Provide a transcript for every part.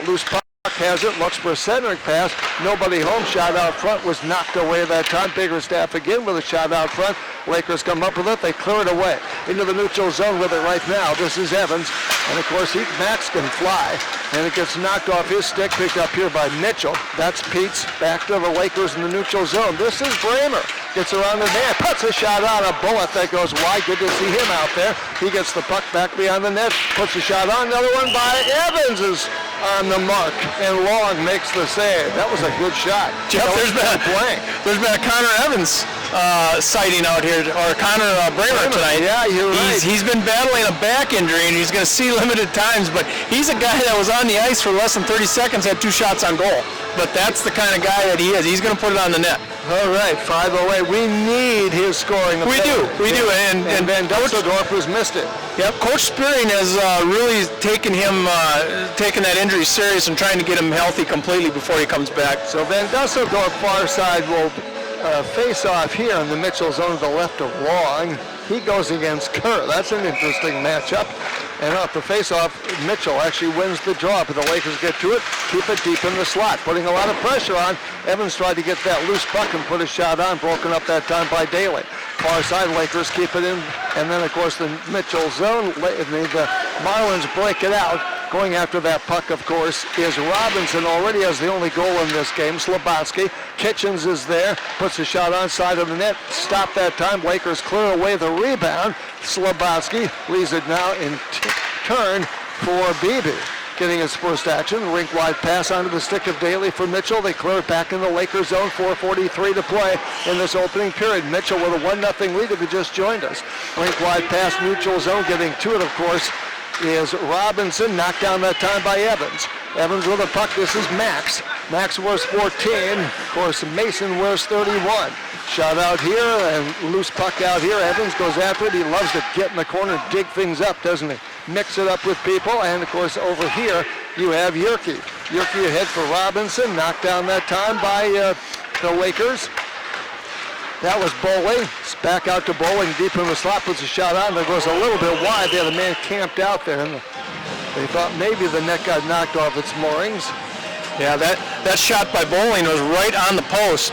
loose puck. Has it, looks for a centering pass, nobody home, shot out front was knocked away that time. Biggerstaff again with a shot out front. Lakers come up with it, they clear it away into the neutral zone with it right now. This is Evans, and of course Max can fly, and it gets knocked off his stick, picked up here by Mitchell. That's Pete's, back to the Lakers in the neutral zone. This is Bramer, gets around the net, puts a shot on, a bullet that goes wide. Good to see him out there. He gets the puck back behind the net, puts a shot on, another one by Evans is on the mark, and Long makes the save. That was a good shot. Jeff, there's been a Connor Evans sighting out here, or Connor Bramer tonight. Yeah, you're right. He's been battling a back injury, and he's going to see limited times, but he's a guy that was on the ice for less than 30 seconds, had 2 shots on goal. But that's the kind of guy that he is. He's going to put it on the net. All right, 5:08. We need his scoring. We do, and Van Dusseldorf has missed it. Yep, Coach Spearing has really taken that injury serious and trying to get him healthy completely before he comes back. So Van Dusseldorf far side will face off here in the Mitchell zone to the left of Long. He goes against Kerr. That's an interesting matchup. And off the face-off, Mitchell actually wins the draw, but the Lakers get to it, keep it deep in the slot, putting a lot of pressure on. Evans tried to get that loose puck and put a shot on, broken up that time by Daly. Far side, Lakers keep it in, and then of course the Mitchell zone, the Marlins break it out. Going after that puck, of course, is Robinson. Already has the only goal in this game. Slobodski. Kitchens is there. Puts a shot on side of the net. Stop that time. Lakers clear away the rebound. Slobodski leaves it now in turn for Beebe. Getting his first action. Rink-wide pass onto the stick of Daly for Mitchell. They clear it back in the Lakers zone. 4:43 to play in this opening period. Mitchell with a 1-0 lead if he just joined us. Rink-wide pass, neutral zone. Getting to it, of course, is Robinson, knocked down that time by Evans. Evans with a puck, this is Max. Max wears 14, of course Mason wears 31. Shot out here and loose puck out here. Evans goes after it, he loves to get in the corner and dig things up, doesn't he? Mix it up with people, and of course over here you have Yerke. Yerke ahead for Robinson, knocked down that time by the Lakers. That was Bowling. Back out to Bowling, deep in the slot, puts a shot on. There goes a little bit wide there. The man camped out there, and they thought maybe the net got knocked off its moorings. Yeah, that shot by Bowling was right on the post.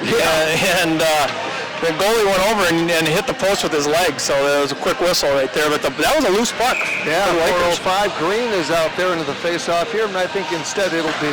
Yeah, and the goalie went over and hit the post with his leg, so there was a quick whistle right there. But that was a loose puck. Yeah, 4:05. Green is out there into the face-off here, and I think instead it'll be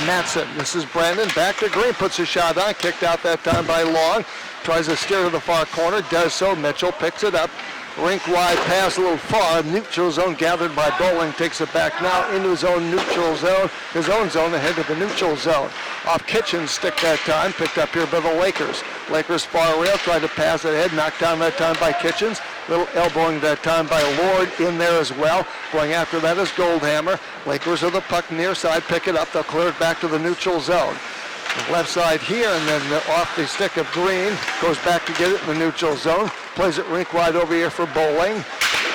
Matson. This is Brandon. Back to Green. Puts a shot on. Kicked out that time by Long. Tries to steer to the far corner. Does so. Mitchell picks it up. Rink-wide pass a little far. Neutral zone gathered by Bowling. Takes it back now into his own neutral zone. His own zone ahead of the neutral zone. Off Kitchen's stick that time. Picked up here by the Lakers. Lakers far rail. Tried to pass it ahead. Knocked down that time by Kitchens. Little elbowing that time by Lord in there as well. Going after that is Goldhammer. Lakers with the puck near side. Pick it up. They'll clear it back to the neutral zone. The left side here, and then off the stick of Green. Goes back to get it in the neutral zone. Plays it rink wide over here for Bowling.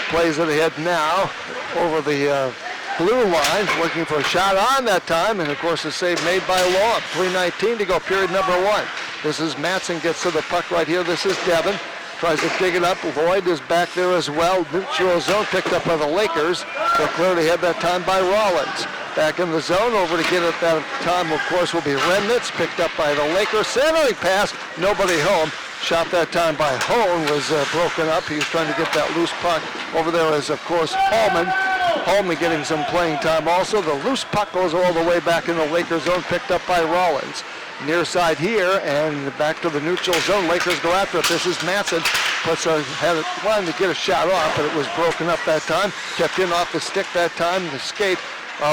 Plays it ahead now over the blue line. Looking for a shot on that time, and of course a save made by Long. 3:19 to go, period number 1. This is Matson, gets to the puck right here. This is Devin. Tries to dig it up. Lloyd is back there as well. Neutral zone picked up by the Lakers. They're cleared ahead that time by Rollins. Back in the zone, over to get it that time, of course, will be Remnitz, picked up by the Lakers. Centering pass, nobody home. Shot that time by Hone was broken up. He was trying to get that loose puck. Over there is, of course, Holman. Holman getting some playing time also. The loose puck goes all the way back in the Lakers zone, picked up by Rollins. Near side here, and back to the neutral zone. Lakers go after it. This is Matson. Wanted to get a shot off, but it was broken up that time. Kept in off the stick that time. The skate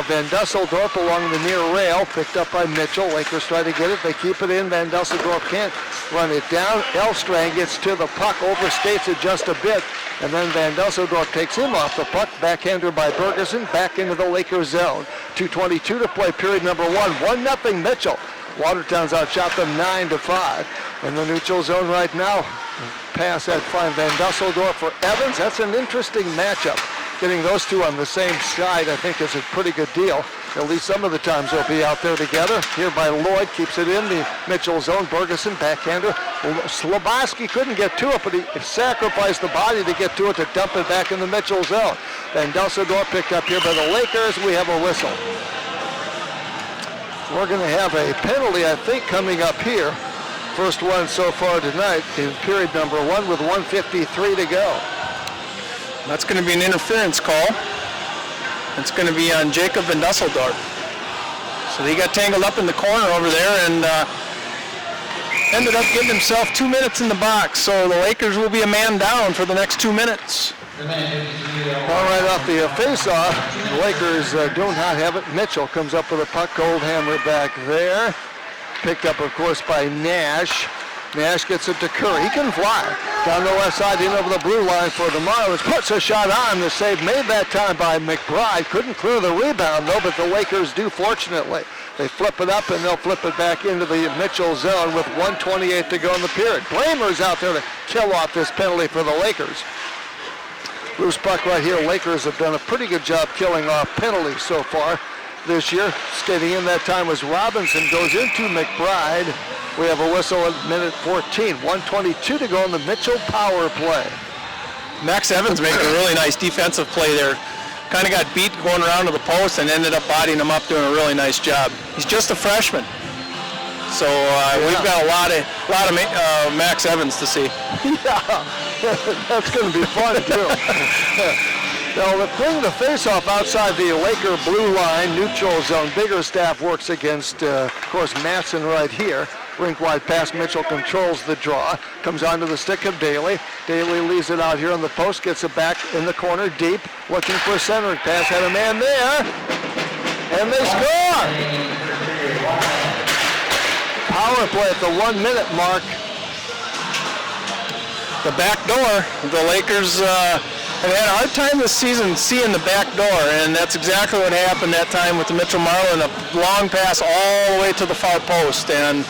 Van Dusseldorf along the near rail, picked up by Mitchell. Lakers try to get it. They keep it in. Van Dusseldorf can't run it down. Elstrand gets to the puck, overskates it just a bit, and then Van Dusseldorf takes him off the puck. Backhander by Bergerson, back into the Lakers zone. 2:22 to play, period number 1. 1-0 Mitchell. Watertown's outshot them 9-5. In the neutral zone right now, pass that fine Van Dusseldorf for Evans. That's an interesting matchup. Getting those two on the same side, I think, is a pretty good deal. At least some of the times they'll be out there together. Here by Lloyd, keeps it in the Mitchell zone. Bergerson, backhander. Slobodski couldn't get to it, but he sacrificed the body to get to it to dump it back in the Mitchell zone. Van Dusseldorf picked up here by the Lakers. We have a whistle. We're going to have a penalty, I think, coming up here. First one so far tonight in period number 1 with 1:53 to go. That's going to be an interference call. It's going to be on Jacob Van Dusseldorp. So he got tangled up in the corner over there and ended up getting himself 2 minutes in the box. So the Lakers will be a man down for the next 2 minutes. All right, off the face-off, the Lakers do not have it. Mitchell comes up with a puck. Goldhammer back there. Picked up, of course, by Nash. Nash gets it to Curry. He can fly. Down the left side, in over the blue line for the Marlins. Puts a shot on. The save made that time by McBride. Couldn't clear the rebound, though, but the Lakers do, fortunately. They flip it up, and they'll flip it back into the Mitchell zone with 1:28 to go in the period. Blamer's out there to kill off this penalty for the Lakers. Loose puck right here. Lakers have done a pretty good job killing off penalties so far this year. Skating in that time was Robinson. Goes into McBride. We have a whistle at minute 14. 1:22 to go in the Mitchell power play. Max Evans making a really nice defensive play there. Kind of got beat going around to the post and ended up bodying him up, doing a really nice job. He's just a freshman. So we've got a lot of Max Evans to see. Yeah, that's going to be fun too. Now they bring the face-off outside the Laker blue line, neutral zone. Biggerstaff works against, of course, Matson right here. Rink-wide pass, Mitchell controls the draw. Comes onto the stick of Daly. Daly leaves it out here on the post, gets it back in the corner, deep, looking for a centering pass. Had a man there, and they score! Power play at the 1 minute mark. The back door, the Lakers have had a hard time this season seeing the back door, and that's exactly what happened that time with the Mitchell Marlin. A long pass all the way to the far post, and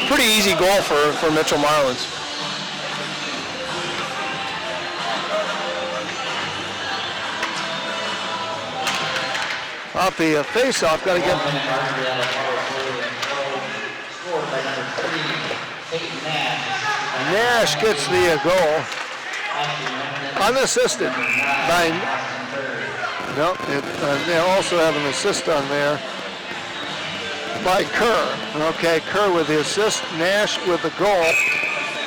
pretty easy goal for Mitchell Marlins. Off the face-off, got to get... Nash gets the goal. Unassisted by... No, they also have an assist on there by Kerr. Okay, Kerr with the assist, Nash with the goal.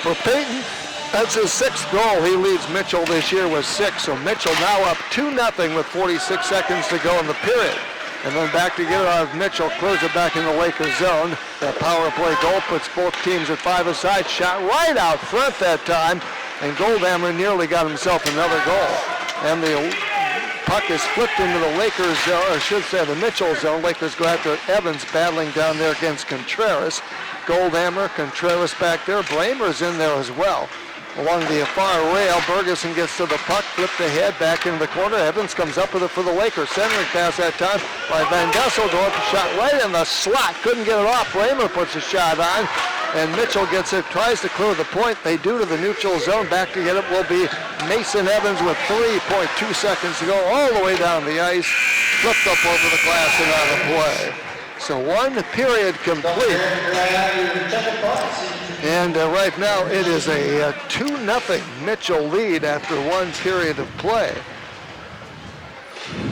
For Peyton, that's his 6th goal. He leads Mitchell this year with 6. So Mitchell now up 2-0 with 46 seconds to go in the period. And then back to get it out of Mitchell, clears it back in the Lakers zone. That power play goal puts both teams at 5-a-side. Shot right out front that time. And Goldhammer nearly got himself another goal. And the puck is flipped into the Lakers zone, or I should say the Mitchell zone. Lakers go after Evans battling down there against Contreras. Goldhammer, Contreras back there. Blamer's in there as well. Along the far rail, Bergeson gets to the puck, flipped ahead, back into the corner. Evans comes up with it for the Lakers. Centering pass that time by Van Dusseldorp. Shot right in the slot. Couldn't get it off. Blamer puts a shot on. And Mitchell gets it, tries to clear the point. They do to the neutral zone. Back to get it will be Mason Evans with 3.2 seconds to go all the way down the ice. Flipped up over the glass and out of play. So 1 period complete. And right now it is a 2-0 Mitchell lead after 1 period of play.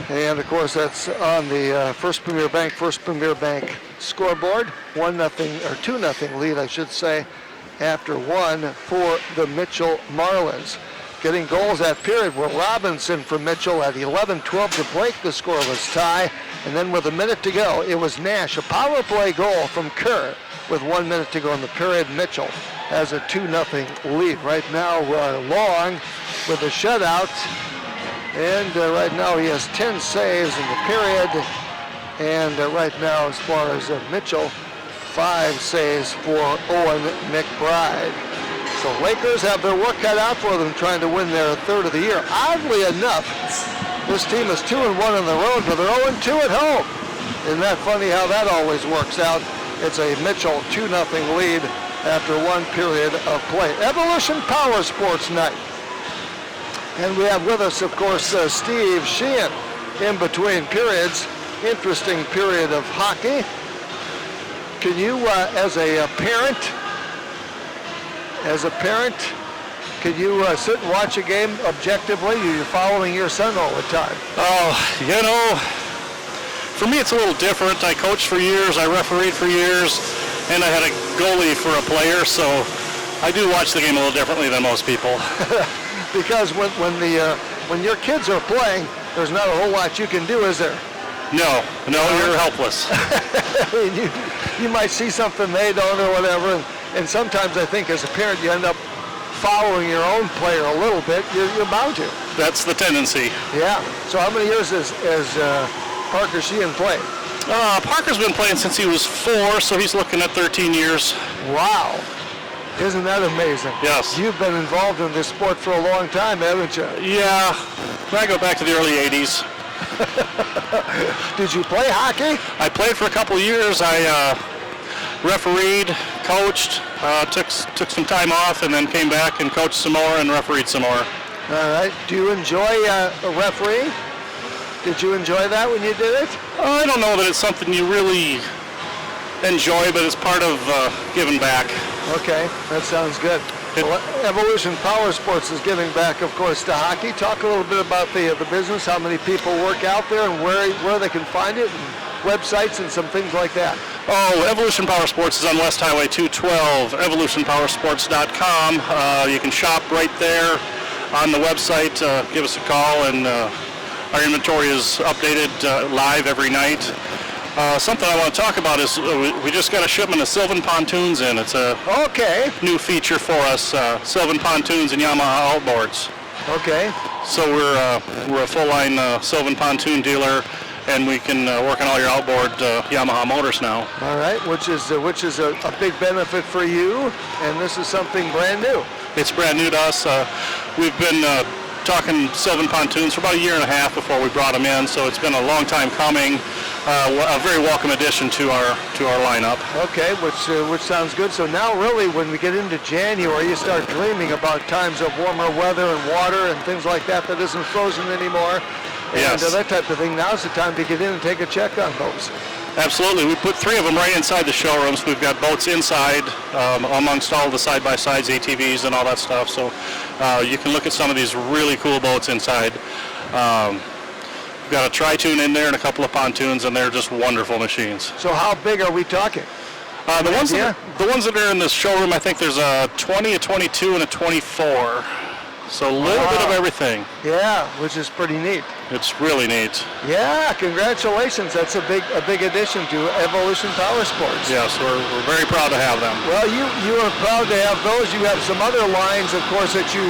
And of course that's on the First Premier Bank scoreboard. 1-0 or 2-0 lead, I should say, after 1 for the Mitchell Marlins. Getting goals that period were Robinson for Mitchell at 11-12 to break the scoreless tie. And then with a minute to go, it was Nash, a power play goal from Kerr. With 1 minute to go in the period, Mitchell has a 2-0 lead. Right now, Long with a shutout. And right now he has 10 saves in the period. And right now, as far as Mitchell, 5 saves for Owen McBride. So Lakers have their work cut out for them trying to win their 3rd of the year. Oddly enough, this team is 2-1 on the road, but they're 0-2 at home. Isn't that funny how that always works out? It's a Mitchell 2-0 lead after 1 period of play. Evolution Power Sports Night. And we have with us, of course, Steve Sheehan in between periods. Interesting period of hockey. Can you, as a parent, can you sit and watch a game objectively? You're following your son all the time. Oh, you know, For me, it's a little different. I coached for years, I refereed for years, and I had a goalie for a player, so I do watch the game a little differently than most people. Because when your kids are playing, there's not a whole lot you can do, is there? No, you're helpless. you might see something they don't or whatever, and sometimes I think as a parent you end up following your own player a little bit. You're bound to. That's the tendency. Yeah. So how many years has Parker Sheehan played? Parker's been playing since he was 4, so he's looking at 13 years. Wow. Isn't that amazing? Yes. You've been involved in this sport for a long time, haven't you? Yeah. I go back to the early 80s. Did you play hockey? I played for a couple of years. I refereed, coached, took some time off, and then came back and coached some more and refereed some more. All right. Do you enjoy refereeing? Did you enjoy that when you did it? I don't know that it's something you really enjoy, but it's part of giving back. Okay, that sounds good. Well, Evolution Power Sports is giving back, of course, to hockey. Talk a little bit about the business, how many people work out there, and where they can find it, and websites and some things like that. Oh, Evolution Power Sports is on West Highway 212, evolutionpowersports.com. You can shop right there on the website. Give us a call, and our inventory is updated live every night. Something I want to talk about is we just got a shipment of Sylvan pontoons in. It's a new feature for us, Sylvan pontoons and Yamaha outboards. Okay. So we're a full-line Sylvan pontoon dealer, and we can work on all your outboard Yamaha motors now. All right, which is a big benefit for you, and this is something brand new. It's brand new to us. We've been talking Sylvan pontoons for about a year and a half before we brought them in, so it's been a long time coming. A very welcome addition to our lineup. Okay, which sounds good. So now really when we get into January, you start dreaming about times of warmer weather and water and things like that isn't frozen anymore. And yes. That type of thing. Now's the time to get in and take a check on those. Absolutely. We put 3 of them right inside the showrooms. We've got boats inside amongst all the side-by-sides, ATVs, and all that stuff. So you can look at some of these really cool boats inside. We've got a tri-tune in there and a couple of pontoons, and they're just wonderful machines. So how big are we talking? The ones that are in the showroom, I think there's a 20, a 22, and a 24. So a little bit of everything. Yeah, which is pretty neat. It's really neat. Yeah, congratulations. That's a big addition to Evolution Power Sports. Yes, we're very proud to have them. Well, you are proud to have those. You have some other lines, of course, that you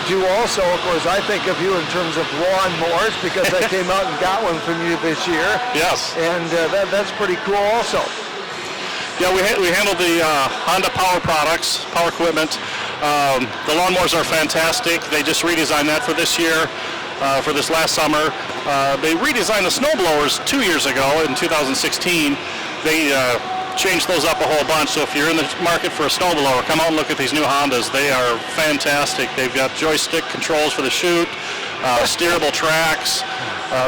do also. Of course, I think of you in terms of lawnmowers because I came out and got one from you this year. Yes. And that's pretty cool also. Yeah, we handle the Honda Power products, power equipment. The lawnmowers are fantastic. They just redesigned that for this year, for this last summer. They redesigned the snowblowers 2 years ago in 2016. They changed those up a whole bunch. So if you're in the market for a snowblower, come out and look at these new Hondas. They are fantastic. They've got joystick controls for the chute, steerable tracks.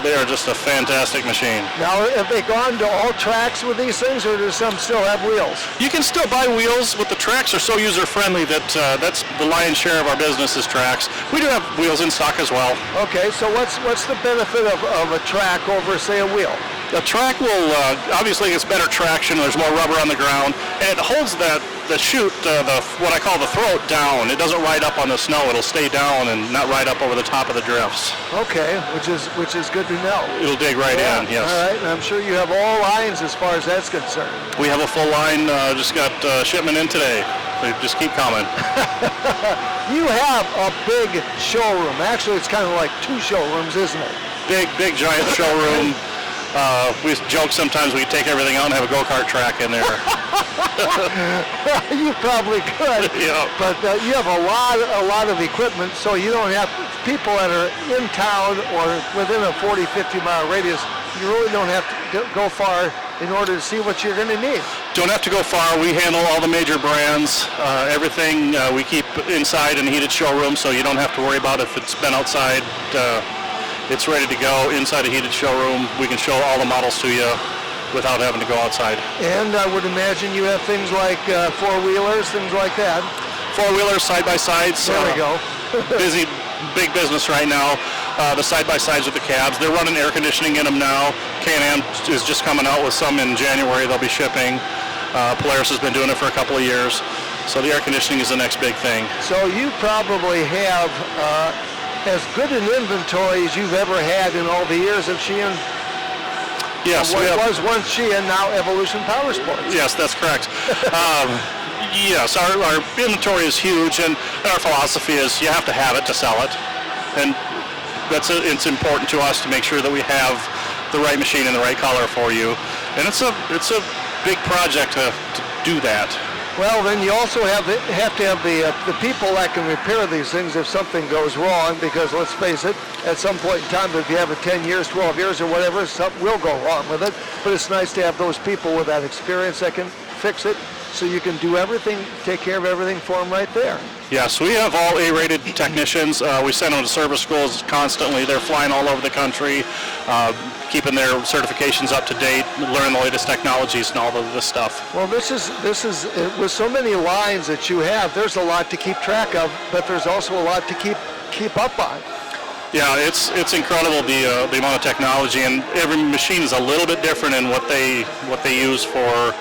They are just a fantastic machine. Now, have they gone to all tracks with these things, or do some still have wheels? You can still buy wheels, but the tracks are so user-friendly that that's the lion's share of our business is tracks. We do have wheels in stock as well. Okay, so what's the benefit of a track over, say, a wheel? The track will, obviously it's better traction, there's more rubber on the ground, and it holds the chute, what I call the throat, down. It doesn't ride up on the snow, it'll stay down and not ride up over the top of the drifts. Okay, which is good to know. It'll dig right in, yes. All right, and I'm sure you have all lines as far as that's concerned. We have a full line, just got shipment in today. They just keep coming. You have a big showroom. Actually, it's kind of like 2 showrooms, isn't it? Big, giant showroom. We joke sometimes we take everything out and have a go-kart track in there. You probably could. Yeah. But you have a lot of equipment, so you don't have people that are in town or within a 40, 50-mile radius. You really don't have to go far in order to see what you're going to need. Don't have to go far. We handle all the major brands. Everything we keep inside in a heated showroom, so you don't have to worry about if it's been outside. It's ready to go inside a heated showroom. We can show all the models to you without having to go outside. And I would imagine you have things like four-wheelers, things like that. Four-wheelers, side-by-sides. There we go. Big business right now. The side-by-sides with the cabs. They're running air conditioning in them now. Can-Am is just coming out with some in January. They'll be shipping. Polaris has been doing it for a couple of years. So the air conditioning is the next big thing. So you probably have as good an inventory as you've ever had in all the years of Sheehan. Yes, what was once Sheehan, now Evolution Power Sports. Yes, that's correct. Yes, our inventory is huge, and our philosophy is you have to have it to sell it. And it's important to us to make sure that we have the right machine in the right color for you. And it's a big project to do that. Well, then you also have to have the people that can repair these things if something goes wrong, because let's face it, at some point in time, if you have it 10 years, 12 years, or whatever, something will go wrong with it. But it's nice to have those people with that experience that can fix it, so you can do everything, take care of everything for them right there. Yes, we have all A-rated technicians. We send them to service schools constantly. They're flying all over the country, keeping their certifications up to date, learning the latest technologies and all of this stuff. Well, this is with so many lines that you have, there's a lot to keep track of, but there's also a lot to keep up on. Yeah, it's incredible the amount of technology, and every machine is a little bit different in what they use for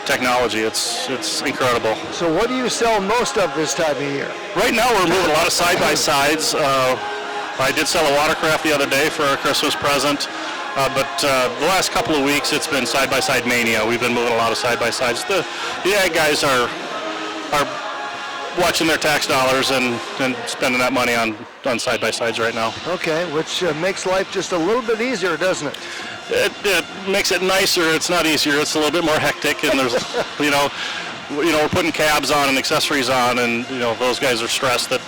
technology. It's incredible. So what do you sell most of this time of year? Right now we're moving a lot of side-by-sides. I did sell a watercraft the other day for a Christmas present, but the last couple of weeks it's been side-by-side mania. We've been moving a lot of side-by-sides. The ag guys are watching their tax dollars and spending that money on side-by-sides right now. Okay, which makes life just a little bit easier, doesn't it? It makes it nicer. It's not easier. It's a little bit more hectic, and there's, we're putting cabs on and accessories on, and those guys are stressed that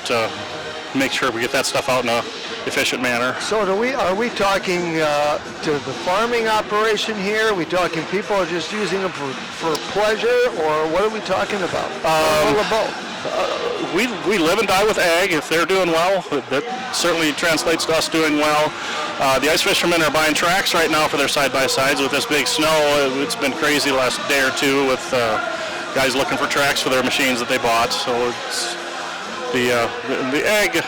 make sure we get that stuff out in a efficient manner. So are we talking to the farming operation here? Are we talking people are just using them for pleasure, or what are we talking about? A little of both. We live and die with ag. If they're doing well, that certainly translates to us doing well. The ice fishermen are buying tracks right now for their side-by-sides with this big snow. It's been crazy the last day or two with guys looking for tracks for their machines that they bought. So it's the ag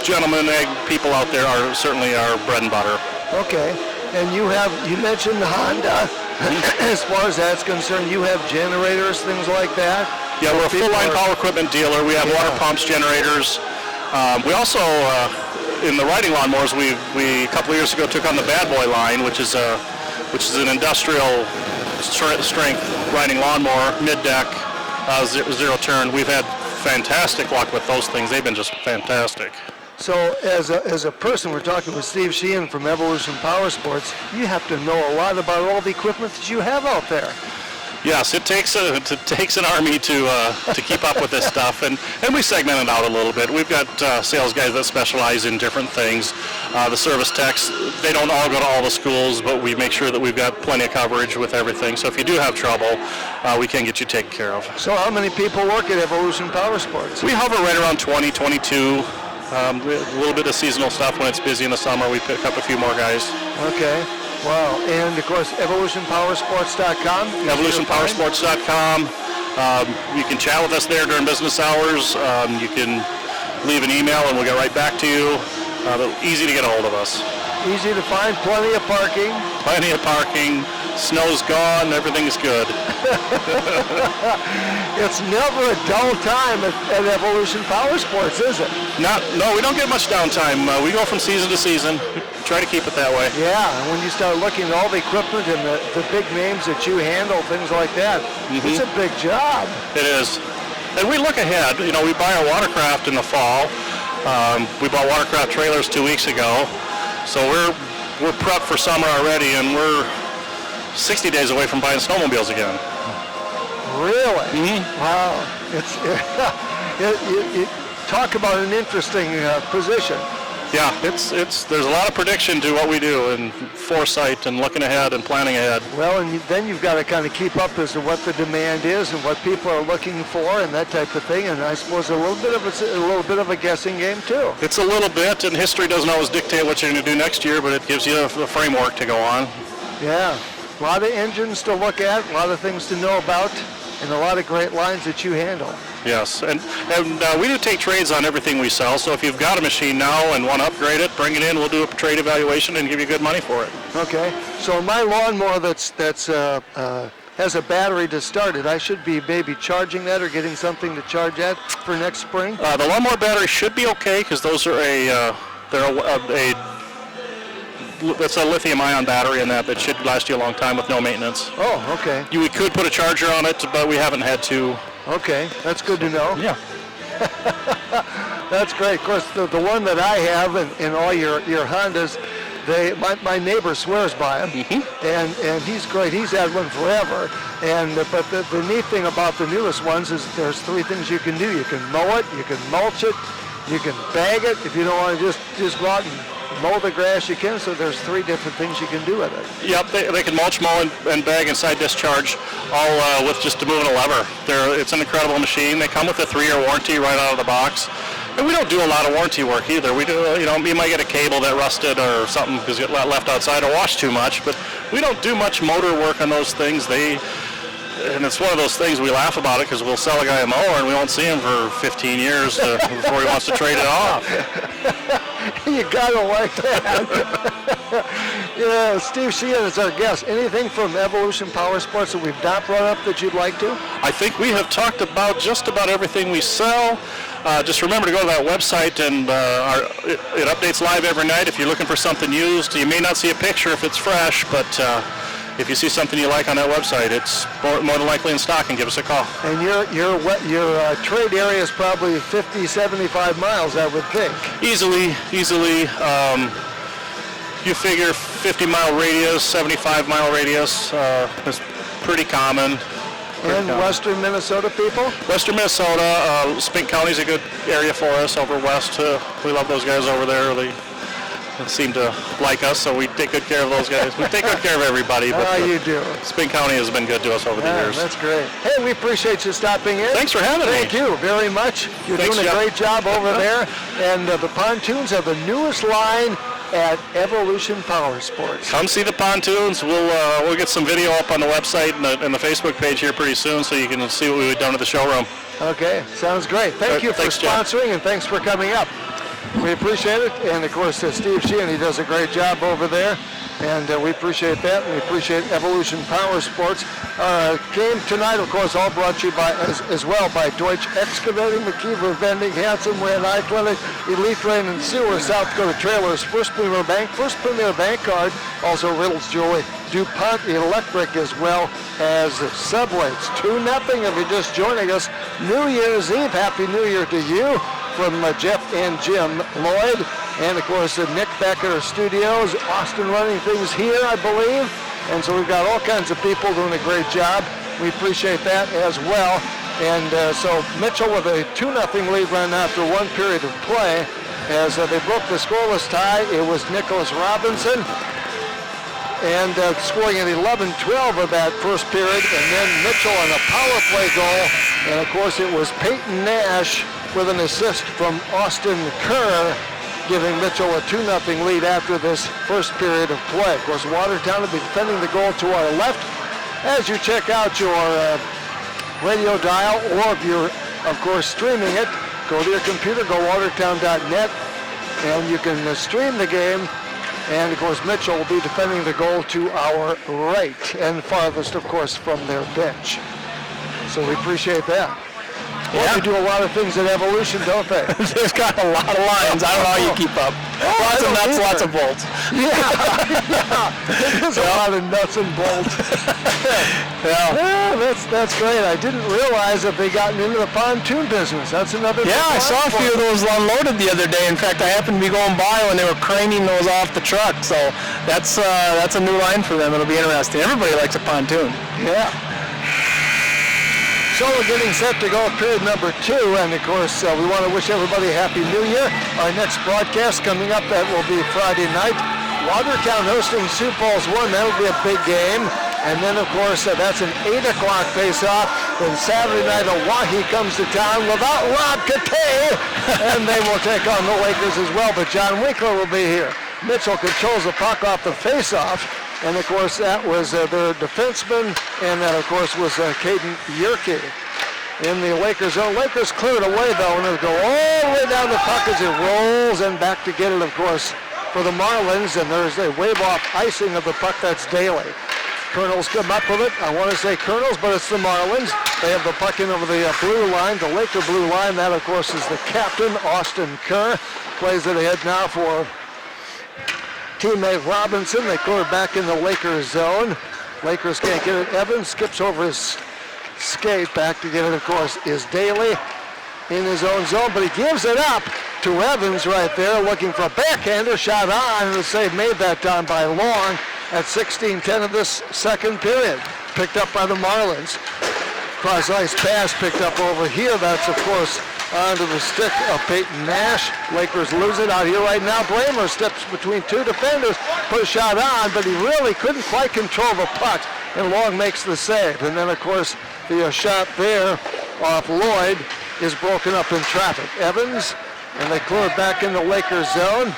gentlemen, ag people out there are certainly our bread and butter. Okay, and you mentioned Honda. As far as that's concerned, you have generators, things like that. Yeah, we're a full-line power equipment dealer. We have water pumps, generators. We also, in the riding lawnmowers, we a couple of years ago took on the Bad Boy line, which is an industrial strength riding lawnmower, mid-deck, zero turn. We've had fantastic luck with those things. They've been just fantastic. So as a person, we're talking with Steve Sheehan from Evolution Power Sports. You have to know a lot about all the equipment that you have out there. Yes, it takes an army to keep up with this stuff, and we segment it out a little bit. We've got sales guys that specialize in different things. The service techs, they don't all go to all the schools, but we make sure that we've got plenty of coverage with everything. So if you do have trouble, we can get you taken care of. So how many people work at Evolution Power Sports? We hover right around 20, 22. A little bit of seasonal stuff when it's busy in the summer. We pick up a few more guys. Okay. Wow. And, of course, evolutionpowersports.com. evolutionpowersports.com. You can chat with us there during business hours. You can leave an email and we'll get right back to you. Easy to get a hold of us. Easy to find, plenty of parking. Plenty of parking. Snow's gone. Everything's good. It's never a dull time at Evolution Power Sports, is it? No, we don't get much downtime. We go from season to season. Try to keep it that way. Yeah, and when you start looking at all the equipment and the big names that you handle, things like that, It's a big job. It is. And we look ahead. We buy our watercraft in the fall. We bought watercraft trailers 2 weeks ago. So we're prepped for summer already, and we're 60 days away from buying snowmobiles again. Really? Mm-hmm. Wow. You talk about an interesting position. Yeah, there's a lot of prediction to what we do, and foresight and looking ahead and planning ahead. Well, and then you've got to kind of keep up as to what the demand is and what people are looking for and that type of thing. And I suppose a little bit of a guessing game too. It's a little bit, and history doesn't always dictate what you're going to do next year, but it gives you a framework to go on. Yeah, a lot of engines to look at, a lot of things to know about. and a lot of great lines that you handle. Yes, and we do take trades on everything we sell. So if you've got a machine now and want to upgrade it, bring it in. We'll do a trade evaluation and give you good money for it. Okay. So my lawnmower that's has a battery to start it, I should be maybe charging that or getting something to charge at for next spring? The lawnmower battery should be okay because those are it's a lithium-ion battery in that should last you a long time with no maintenance. Oh, okay. We could put a charger on it, but we haven't had to. Okay, that's good to know. Yeah. That's great. Of course, the one that I have in all your Hondas, my neighbor swears by him, and he's great. He's had one forever. But the neat thing about the newest ones is there's 3 things you can do. You can mow it, you can mulch it, you can bag it. If you don't want to just go out and mow the grass, you can. So there's 3 different things you can do with it. Yep, they can mulch, mow, and bag and side discharge, all with just moving a lever. It's an incredible machine. They come with a 3-year warranty right out of the box. And we don't do a lot of warranty work either. We do, you might get a cable that rusted or something because it left outside or washed too much, but we don't do much motor work on those things. And it's one of those things we laugh about it because we'll sell a guy a mower and we won't see him for 15 years before he wants to trade it off. You gotta like that. Yeah, Steve Sheehan is our guest. Anything from Evolution Power Sports that we've not brought up that you'd like to? I think we have talked about just about everything we sell. Just remember to go to that website, and it updates live every night. If you're looking for something used, you may not see a picture if it's fresh, but if you see something you like on that website, it's more than likely in stock, and give us a call. And your trade area is probably 50, 75 miles, I would think. Easily. You figure 50-mile radius, 75-mile radius is pretty common. And Western Minnesota people? Western Minnesota, Spink County is a good area for us over west. We love those guys over there. They seem to like us, so we take good care of those guys. We take good care of everybody. But you do. Spink County has been good to us over the years. That's great. Hey, we appreciate you stopping in. Thanks for having me. Thank you very much. You're doing a great job over there. And the pontoons are the newest line at Evolution Power Sports. Come see the pontoons. We'll get some video up on the website and the Facebook page here pretty soon, so you can see what we've done at the showroom. Okay, sounds great. Thank you for sponsoring, and thanks for coming up. We appreciate it, and of course Steve Sheehan, he does a great job over there, and we appreciate that. We appreciate Evolution Power Sports. Game tonight, of course, all brought to you by as well by Deutsch Excavating, McKeever Vending, Hanson Way Eye Clinic, Elite Rain and Sewer, South Dakota Trailers, First Premier Bank Card, also Riddles Jewelry, DuPont Electric, as well as Subway. It's 2-0 if you're just joining us. New Year's Eve, Happy New Year to you from Jeff and Jim Lloyd. And of course, Nick back at our studios, Austin running things here, I believe. And so we've got all kinds of people doing a great job. We appreciate that as well. And so Mitchell with a 2-0 lead right now after 1 period of play. As they broke the scoreless tie, it was Nicholas Robinson. And scoring at 11-12 of that first period. And then Mitchell on a power play goal. And of course, it was Peyton Nash with an assist from Austin Kerr, giving Mitchell a 2-0 lead after this first period of play. Of course, Watertown will be defending the goal to our left. As you check out your radio dial, or if you're, of course, streaming it, go to your computer, go watertown.net, and you can stream the game. And, of course, Mitchell will be defending the goal to our right, and farthest, of course, from their bench. So we appreciate that. Well, Yeah. they do a lot of things at Evolution, don't they? They've got a lot of lines. I don't know how you keep up. Lots of nuts, lots of bolts. Yeah. There's a lot of nuts and bolts. Yeah, that's great. I didn't realize that they gotten into the pontoon business. That's another. Yeah, I saw a few of those unloaded the other day. In fact, I happened to be going by when they were craning those off the truck. So that's a new line for them. It'll be interesting. Everybody likes a pontoon. Yeah. So we're getting set to go period number 2, and of course we want to wish everybody a Happy New Year. Our next broadcast coming up, that will be Friday night. Watertown hosting Sioux Falls 1, that'll be a big game. And then of course that's an 8 o'clock face-off. Then Saturday night Oahe comes to town without Rob Katay, and they will take on the Lakers as well. But John Winkler will be here. Mitchell controls the puck off the face-off. And, of course, that was their defenseman, and that, of course, was Caden Yerke in the Lakers zone. Lakers clear it away, though, and it'll go all the way down the puck as it rolls and back to get it, of course, for the Marlins. And there's a wave-off icing of the puck. That's Daly. Colonels come up with it. I want to say Colonels, but it's the Marlins. They have the puck in over the blue line, the Laker blue line. That, of course, is the captain, Austin Kerr. Plays it ahead now for teammate Robinson. They clear it back in the Lakers zone. Lakers can't get it. Evans skips over his skate. Back to get it, of course, is Daly in his own zone, but he gives it up to Evans right there, looking for a backhander. Shot on, and the save made that time by Long at 16:10 of this second period. Picked up by the Marlins. Cross-ice pass picked up over here. That's, of course, onto the stick of Peyton Nash. Lakers lose it out here right now. Bramer steps between two defenders, put a shot on, but he really couldn't quite control the puck, and Long makes the save. And then, of course, the shot there off Lloyd is broken up in traffic. Evans, and they clear it back in the Lakers zone.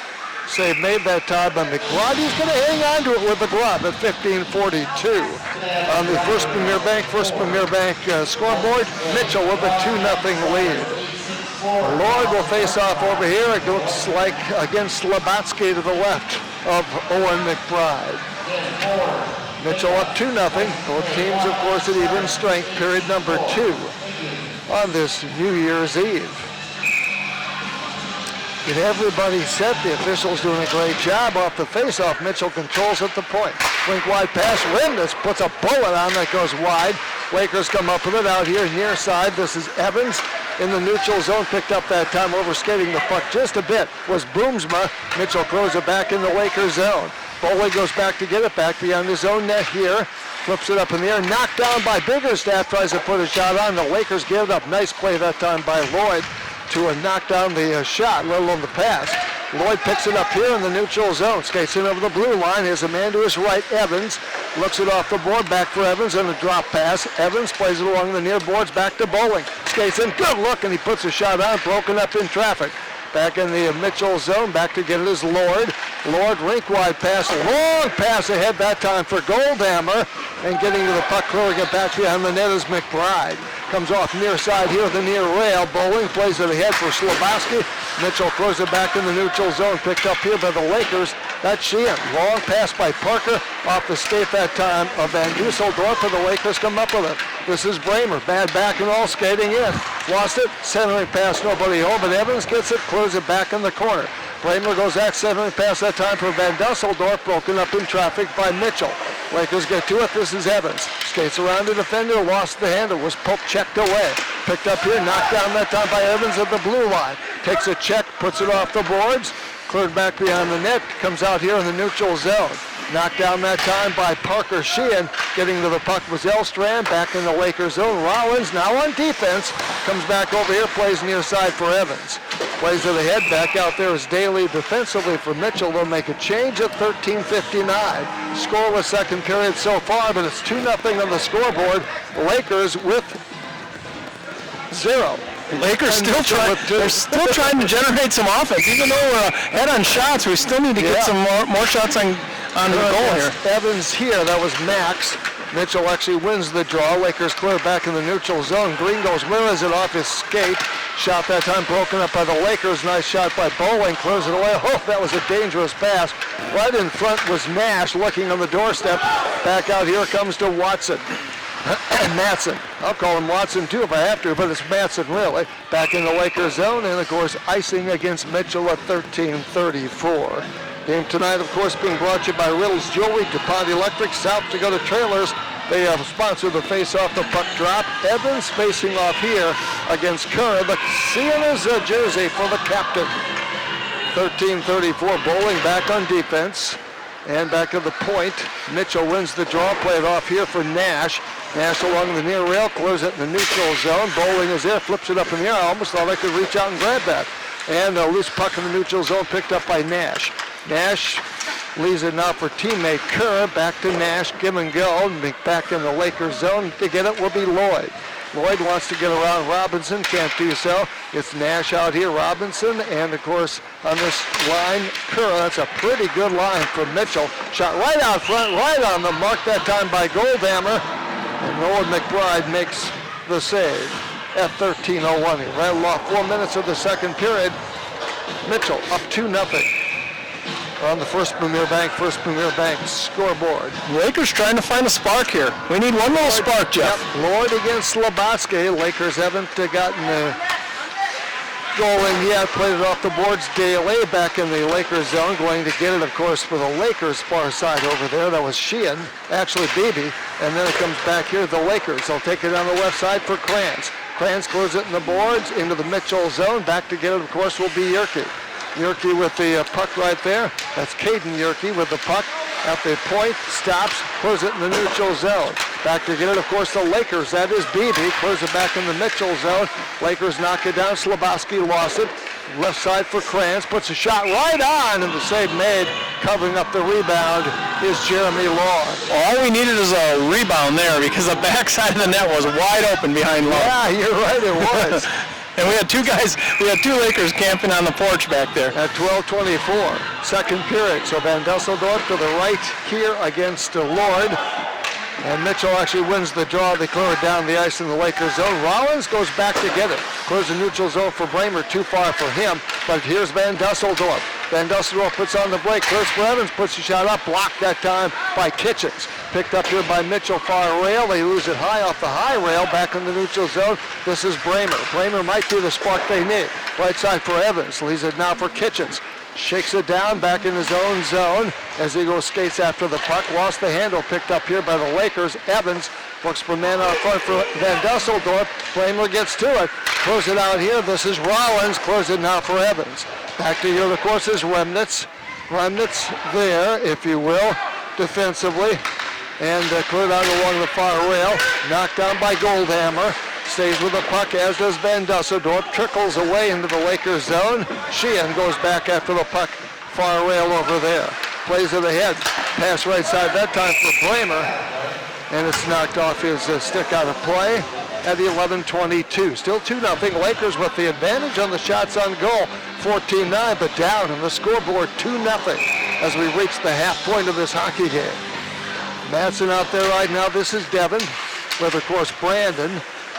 Save made that time by McLeod. He's going to hang on to it with the glove at 15:42. On the First Premier Bank scoreboard, Mitchell with a 2-0 lead. Lloyd will face off over here. It looks like against Labatsky to the left of Owen McBride. Mitchell up 2-0. Both teams, of course, at even strength. Period number 2 on this New Year's Eve. Get everybody set. The officials doing a great job off the face-off. Mitchell controls at the point. Blink wide pass. Lindis puts a bullet on that goes wide. Lakers come up with it out here near side. This is Evans in the neutral zone. Picked up that time, overskating the puck just a bit was Boomsma. Mitchell throws it back in the Lakers zone. Boley goes back to get it back beyond his own net here. Flips it up in the air. Knocked down by Biggerstaff. Tries to put a shot on. The Lakers give it up. Nice play that time by Lloyd to knock down the shot, let alone the pass. Lloyd picks it up here in the neutral zone. Skates in over the blue line. Here's a man to his right, Evans. Looks it off the board, back for Evans, and a drop pass. Evans plays it along the near boards, back to Bowling. Skates in, good look, and he puts a shot on, broken up in traffic. Back in the Mitchell zone, back to get it is Lord. Lord, rink wide pass, long pass ahead that time for Goldhammer. And getting to the puck, clearing it back behind the net is McBride. Comes off near side here at the near rail. Bowling plays it ahead for Slabowski. Mitchell throws it back in the neutral zone, picked up here by the Lakers. That's Sheehan. Long pass by Parker off the skate that time of Van Dusseldorf, for the Lakers come up with it. This is Bramer, bad back and all, skating in. Lost it, centering pass, nobody home, but Evans gets it, clears it back in the corner. Bramer goes back, centering pass that time for Van Dusseldorf, broken up in traffic by Mitchell. Lakers get to it, this is Evans. Skates around the defender, lost the handle, was checked away. Picked up here, knocked down that time by Evans at the blue line. Takes a check, puts it off the boards, cleared back behind the net, comes out here in the neutral zone. Knocked down that time by Parker Sheehan. Getting to the puck was Elstrand, back in the Lakers zone. Rollins now on defense, comes back over here, plays near side for Evans. Plays to the head, back out there is Daly defensively for Mitchell. They'll make a change at 13:59. Scoreless second period so far, but it's 2-0 on the scoreboard. Lakers with 0. Lakers still trying. They're still trying to generate some offense, even though we're ahead on shots. We still need to get some more shots on the goal here. Evans here. That was Max. Mitchell actually wins the draw. Lakers clear back in the neutral zone. Green goes, where is it off his skate? Shot that time broken up by the Lakers. Nice shot by Bowling. Clears it away. Oh, that was a dangerous pass. Right in front was Nash looking on the doorstep. Back out here comes to Watson. Matson. I'll call him Watson too if I have to, but it's Matson really. Back in the Lakers zone, and of course icing against Mitchell at 13:34. Game tonight, of course, being brought to you by Riddle's Jewelry, DuPont Electric, South Dakota Trailers. They have sponsored the face-off, the puck drop. Evans facing off here against Kerr. The seeing his jersey for the captain. 13:34, Bowling back on defense. And back to the point. Mitchell wins the draw, played off here for Nash. Nash along the near rail, clears it in the neutral zone. Bowling is there, flips it up in the air. I almost thought I could reach out and grab that. And a loose puck in the neutral zone picked up by Nash. Nash Leaves it now for teammate Kerr. Back to Nash, give and go. Back in the Lakers zone. To get it will be Lloyd. Lloyd wants to get around Robinson, can't do so. It's Nash out here, Robinson, and of course on this line, Kerr. That's a pretty good line from Mitchell. Shot right out front, right on the mark that time by Goldhammer. And Nolan McBride makes the save at 13:01. He rattled off 4 minutes of the second period. Mitchell up 2-0 on the First Premier Bank scoreboard. Lakers trying to find a spark here. We need one little spark, Jeff. Yep. Lloyd against Sloboski. Lakers haven't gotten a goal in yet. Played it off the boards. Daly back in the Lakers zone. Going to get it, of course, for the Lakers far side over there. That was Sheehan, actually Beebe. And then it comes back here to the Lakers. They'll take it on the left side for Kranz. Kranz closes it in the boards into the Mitchell zone. Back to get it, of course, will be Yerke. Yerke with the puck right there. That's Caden Yerke with the puck at the point. Stops, closes it in the neutral zone. Back to get it, of course, the Lakers. That is Beebe. Closes it back in the Mitchell zone. Lakers knock it down. Sloboski lost it. Left side for Kranz. Puts a shot right on, and the save made. Covering up the rebound is Jeremy Long. All we needed is a rebound there because the backside of the net was wide open behind Long. Yeah, you're right, it was. And we had two Lakers camping on the porch back there. At 12:24, second period. So Van Dusseldorp to the right here against Lord. And Mitchell actually wins the draw. They clear it down the ice in the Lakers zone. Rollins goes back to get it. Clears the neutral zone for Bramer. Too far for him. But here's Van Dusseldorp. Van Dusseldorp puts on the break. Clears for Evans. Puts the shot up. Blocked that time by Kitchens. Picked up here by Mitchell, far rail. They lose it high off the high rail. Back in the neutral zone. This is Bramer. Bramer might be the spark they need. Right side for Evans. Leaves it now for Kitchens. Shakes it down back in his own zone as he goes skates after the puck. Lost the handle, picked up here by the Lakers. Evans looks for man out front for Van Dusseldorp. Bramer gets to it. Close it out here. This is Rollins. Close it now for Evans. Back to here, of course, is Remnitz. Remnitz there, if you will, defensively. And cleared out along the far rail. Knocked down by Goldhammer. Stays with the puck, as does Van Dusseldorp. Trickles away into the Lakers zone. Sheehan goes back after the puck. Far rail over there. Plays it ahead. Pass right side that time for Bramer. And it's knocked off his stick out of play at the 11:22. Still 2-0. Lakers with the advantage on the shots on goal. 14-9, but down on the scoreboard 2-0 as we reach the half point of this hockey game. Madsen out there right now. This is Devin with, of course, Brandon.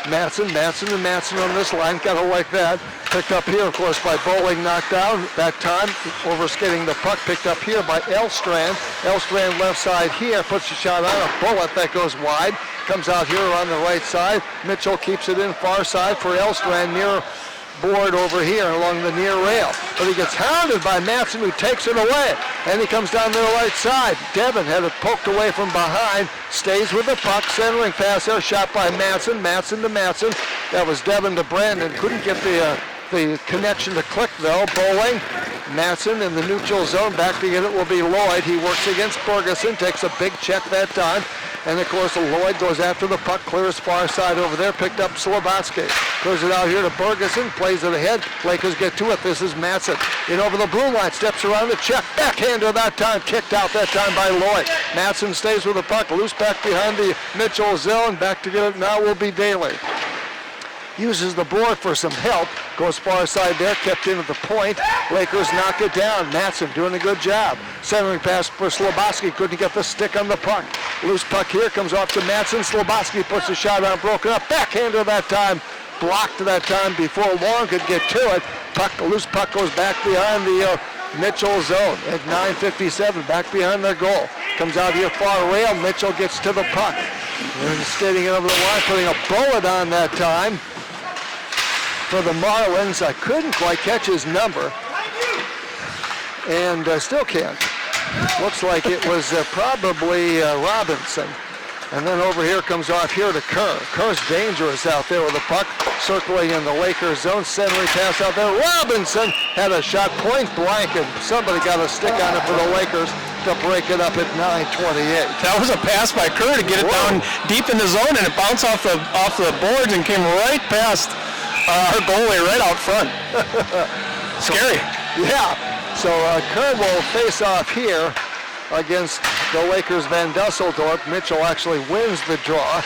Madsen on this line, got it like that. Picked up here, of course, by Bowling, knocked down. That time, overskating the puck, picked up here by Elstrand. Elstrand left side here, puts a shot on a bullet that goes wide. Comes out here on the right side. Mitchell keeps it in far side for Elstrand near board over here along the near rail. But he gets hounded by Madsen, who takes it away. And he comes down the right side. Devin had it poked away from behind. Stays with the puck. Centering pass there. Shot by Madsen. Madsen to Madsen. That was Devin to Brandon. Couldn't get the connection to click, though. Bowling. Madsen in the neutral zone. Back to get it will be Lloyd. He works against Ferguson. Takes a big check that time. And, of course, Lloyd goes after the puck, clears far side over there, picked up Sloboski. Clears it out here to Ferguson, plays it ahead. Lakers get to it. This is Madsen. In over the blue line, steps around the check. Backhander that time, kicked out that time by Lloyd. Madsen stays with the puck, loose back behind the Mitchell zone. Back to get it now will be Daly. Uses the board for some help. Goes far side there, kept in at the point. Lakers knock it down. Madsen doing a good job. Centering pass for Sloboski. Couldn't get the stick on the puck. Loose puck here, comes off to Madsen. Sloboski puts a shot on, broken up. Backhander that time. Blocked that time before Long could get to it. Loose puck goes back behind the Mitchell zone at 9:57, back behind their goal. Comes out here far rail. Mitchell gets to the puck. And skating it over the line, putting a bullet on that time. For the Marlins, I couldn't quite catch his number, and still can't. Looks like it was probably Robinson. And then over here comes off here to Kerr. Kerr's dangerous out there with the puck, circling in the Lakers zone. Centering pass out there. Robinson had a shot point blank, and somebody got a stick on it for the Lakers to break it up at 9:28. That was a pass by Kerr to get it down deep in the zone, and it bounced off the boards and came right past our goalie right out front. Scary. Yeah. So Kerr will face off here against the Lakers' Van Dusseldorp. Mitchell actually wins the draw.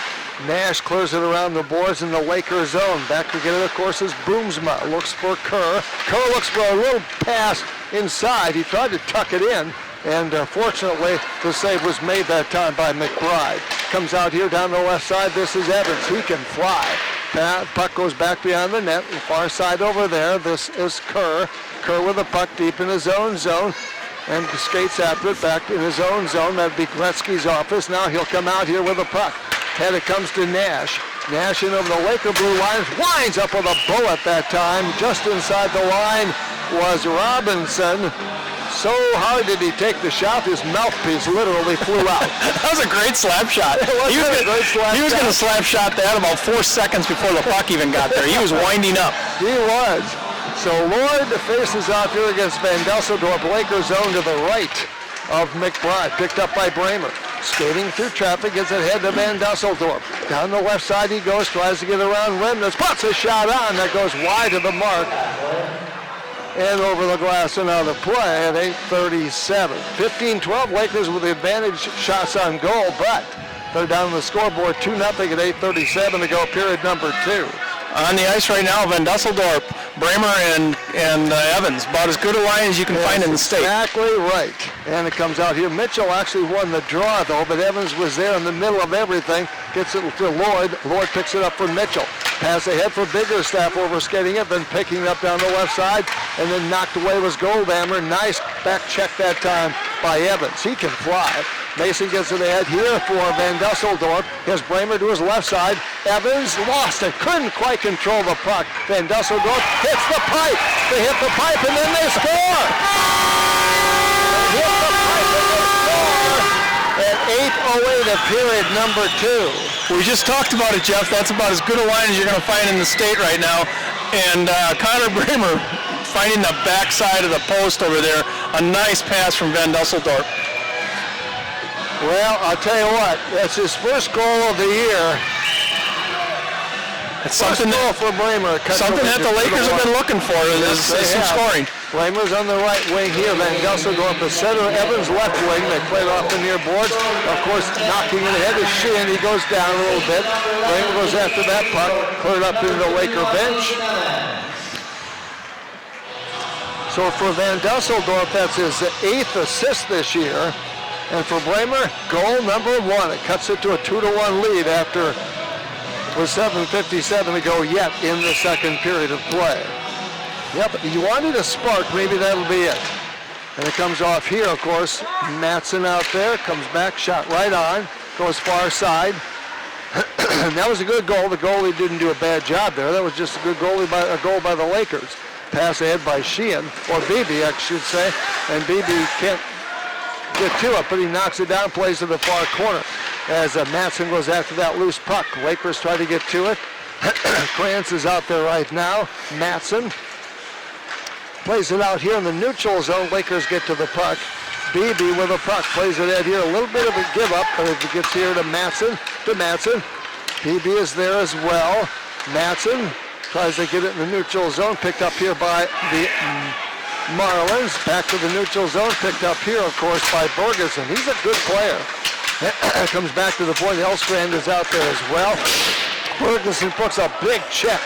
Nash clears it around the boards in the Lakers zone. Back to get it, of course, is Boomsma. Looks for Kerr. Kerr looks for a little pass inside. He tried to tuck it in, and fortunately, the save was made that time by McBride. Comes out here down the left side. This is Evans. He can fly. Puck goes back behind the net. The far side over there. This is Kerr. Kerr with the puck deep in his own zone and skates after it back in his own zone. That'd be Gretzky's office. Now he'll come out here with the puck. And it comes to Nash. Nash in over the Laker blue line. Winds up with a bullet that time. Just inside the line was Robinson. So hard did he take the shot, his mouthpiece literally flew out. That was a great slap shot. He was going to slap shot that about 4 seconds before the puck even got there. He was winding up. He was. So Lloyd faces out here against Van Dusseldorp. Lakers zone to the right of McBride. Picked up by Bramer. Skating through traffic, gets it head to Van Dusseldorp. Down the left side he goes, tries to get around Remnitz. Puts a shot on. That goes wide of the mark. And over the glass and out of play at 8:37. 15-12, Lakers with the advantage, shots on goal, but they're down on the scoreboard 2-0 at 8:37 to go, period number 2. On the ice right now, Van Dusseldorp, Bramer, and Evans. About as good a line as you can find in the state. Exactly right. And it comes out here. Mitchell actually won the draw, though, but Evans was there in the middle of everything. Gets it to Lloyd. Lloyd picks it up for Mitchell. Pass ahead for Biggerstaff, over skating it, then picking it up down the left side, and then knocked away was Goldhammer. Nice back check that time by Evans. He can fly. Mason gets it ahead here for Van Dusseldorp. Here's Bramer to his left side. Evans lost it. Couldn't quite control the puck. Van Dusseldorp hits the pipe. They hit the pipe and then they score. They hit the pipe and they score at 8:08 of period number 2. We just talked about it, Jeff. That's about as good a line as you're going to find in the state right now. And Connor Bramer finding the backside of the post over there. A nice pass from Van Dusseldorp. Well, I'll tell you what, that's his first goal of the year. It's something that the Lakers have been looking for is some scoring. Bramer's on the right wing here. Van Dusseldorp, the center. Evans left wing. They played off the near boards. Of course, knocking it ahead is Sheehan. He goes down a little bit. Bramer goes after that puck. Cleared up into the Laker bench. So for Van Dusseldorp, that's his 8th assist this year. And for Bramer, goal number 1. It cuts it to a 2-1 lead after with 7:57 to go yet in the second period of play. Yep, you wanted a spark, maybe that'll be it. And it comes off here, of course. Matson out there, comes back, shot right on, goes far side. And that was a good goal. The goalie didn't do a bad job there. That was just a good goal by the Lakers. Pass ahead by Sheehan, or Beebe, I should say. And Beebe can't get to it, but he knocks it down, plays to the far corner. As Matson goes after that loose puck. Lakers try to get to it. Krantz is out there right now. Matson plays it out here in the neutral zone. Lakers get to the puck. Beebe with a puck, plays it out here. A little bit of a give up, but it gets here to Matson. Beebe is there as well. Matson tries to get it in the neutral zone. Picked up here by the Marlins. Back to the neutral zone. Picked up here, of course, by Borgeson. He's a good player. Comes back to the point. Elstrand is out there as well. Ferguson puts a big check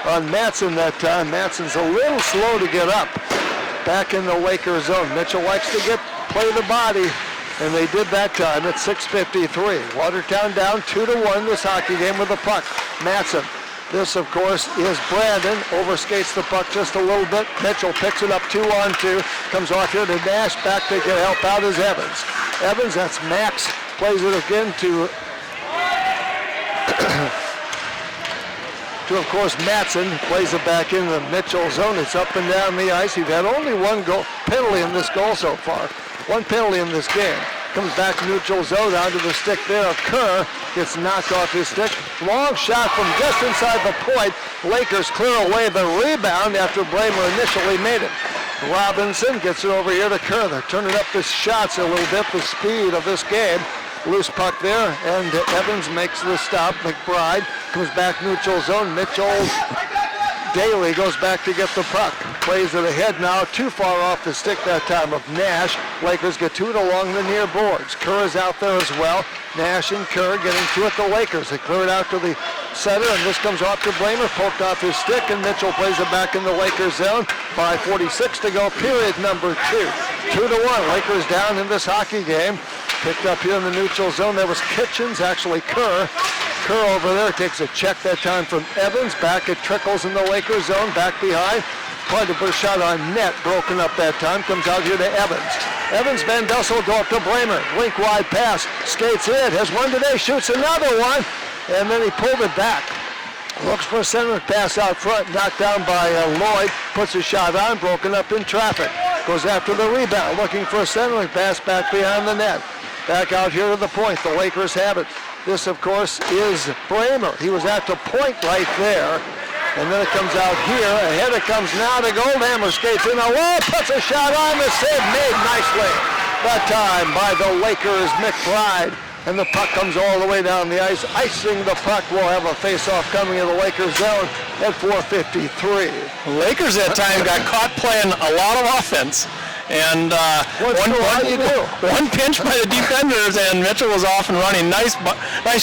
on Matson that time. Matson's a little slow to get up. Back in the Lakers zone. Mitchell likes to play the body, and they did that time at 6:53. Watertown down 2-1 this hockey game with the puck. Matson. This, of course, is Brandon. Overskates the puck just a little bit. Mitchell picks it up 2-on-2. Comes off here to Nash. Back to get help out is Evans. Evans, that's Max. Plays it again to of course, Matson. Plays it back in the Mitchell zone. It's up and down the ice. He's had only one goal penalty in this goal so far. One penalty in this game. Comes back to neutral zone, down to the stick there of Kerr. Gets knocked off his stick. Long shot from just inside the point. Lakers clear away the rebound after Bramer initially made it. Robinson gets it over here to Kerr. They're turning up the shots a little bit, the speed of this game. Loose puck there, and Evans makes the stop. McBride comes back neutral zone. Mitchell Daly goes back to get the puck. plays it ahead now, too far off the stick that time of Nash. Lakers get to it along the near boards. Kerr is out there as well. Nash and Kerr getting to it, the Lakers. They clear it out to the center, and this comes off to Blamer, poked off his stick, and Mitchell plays it back in the Lakers zone. 5:46 to go, period number 2. 2-1, Lakers down in this hockey game. Picked up here in the neutral zone. There was Kitchens, actually Kerr. Kerr over there takes a check that time from Evans. Back it trickles in the Lakers zone, back behind. Played a first shot on net, broken up that time. Comes out here to Evans. Evans, Van Dusseldorp to Blamer. Link wide pass, skates in, has one today, shoots another one, and then he pulled it back. Looks for a center pass out front, knocked down by Lloyd. Puts a shot on, broken up in traffic. Goes after the rebound, looking for a centering pass back behind the net. Back out here to the point, the Lakers have it. This, of course, is Blamer. He was at the point right there. And then it comes out here. Ahead it comes now to Goldhammer. Skates in the wall, puts a shot on. The save made nicely. That time by the Lakers, McBride. And the puck comes all the way down the ice. Icing the puck. We'll have a face-off coming in the Lakers zone at 4:53. Lakers that time got caught playing a lot of offense. And one pinch by the defenders, and Mitchell was off and running. Nice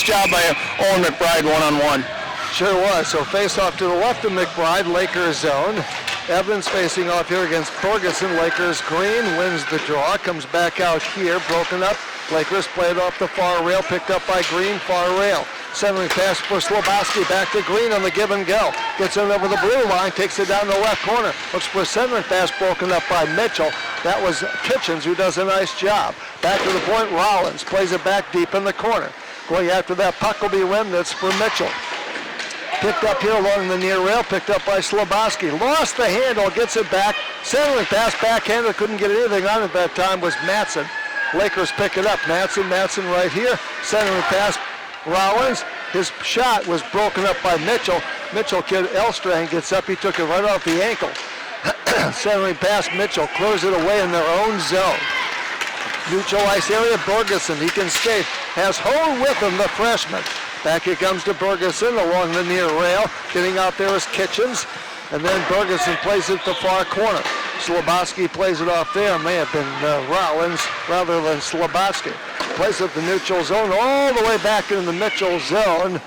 job by Owen McBride one-on-one. Sure was. So face off to the left of McBride, Lakers zone. Evans facing off here against Ferguson. Lakers green, wins the draw, comes back out here, broken up. Lakers played off the far rail, picked up by Green, far rail. Centering pass for Slobowski, back to Green on the give and go. Gets in over the blue line, takes it down the left corner. Looks for a centering pass, broken up by Mitchell. That was Kitchens, who does a nice job. Back to the point, Rollins plays it back deep in the corner. Going after that puck will be remnants for Mitchell. Picked up here along the near rail, picked up by Slobowski. Lost the handle, gets it back. Centering pass, backhander, couldn't get anything on it that time, was Matson. Lakers pick it up. Matson right here. Centering pass, Rollins. His shot was broken up by Mitchell. Mitchell, kid Elstrand, gets up. He took it right off the ankle. Centering pass, Mitchell clears it away in their own zone. Neutral ice area, Bergeson, he can skate. Has Ho with him, the freshman. Back here comes to Bergeson along the near rail. Getting out there is Kitchens. And then Bergeson plays it the far corner. Slobowski plays it off there. May have been Rollins rather than Slobowski. Plays it the neutral zone all the way back in the Mitchell zone.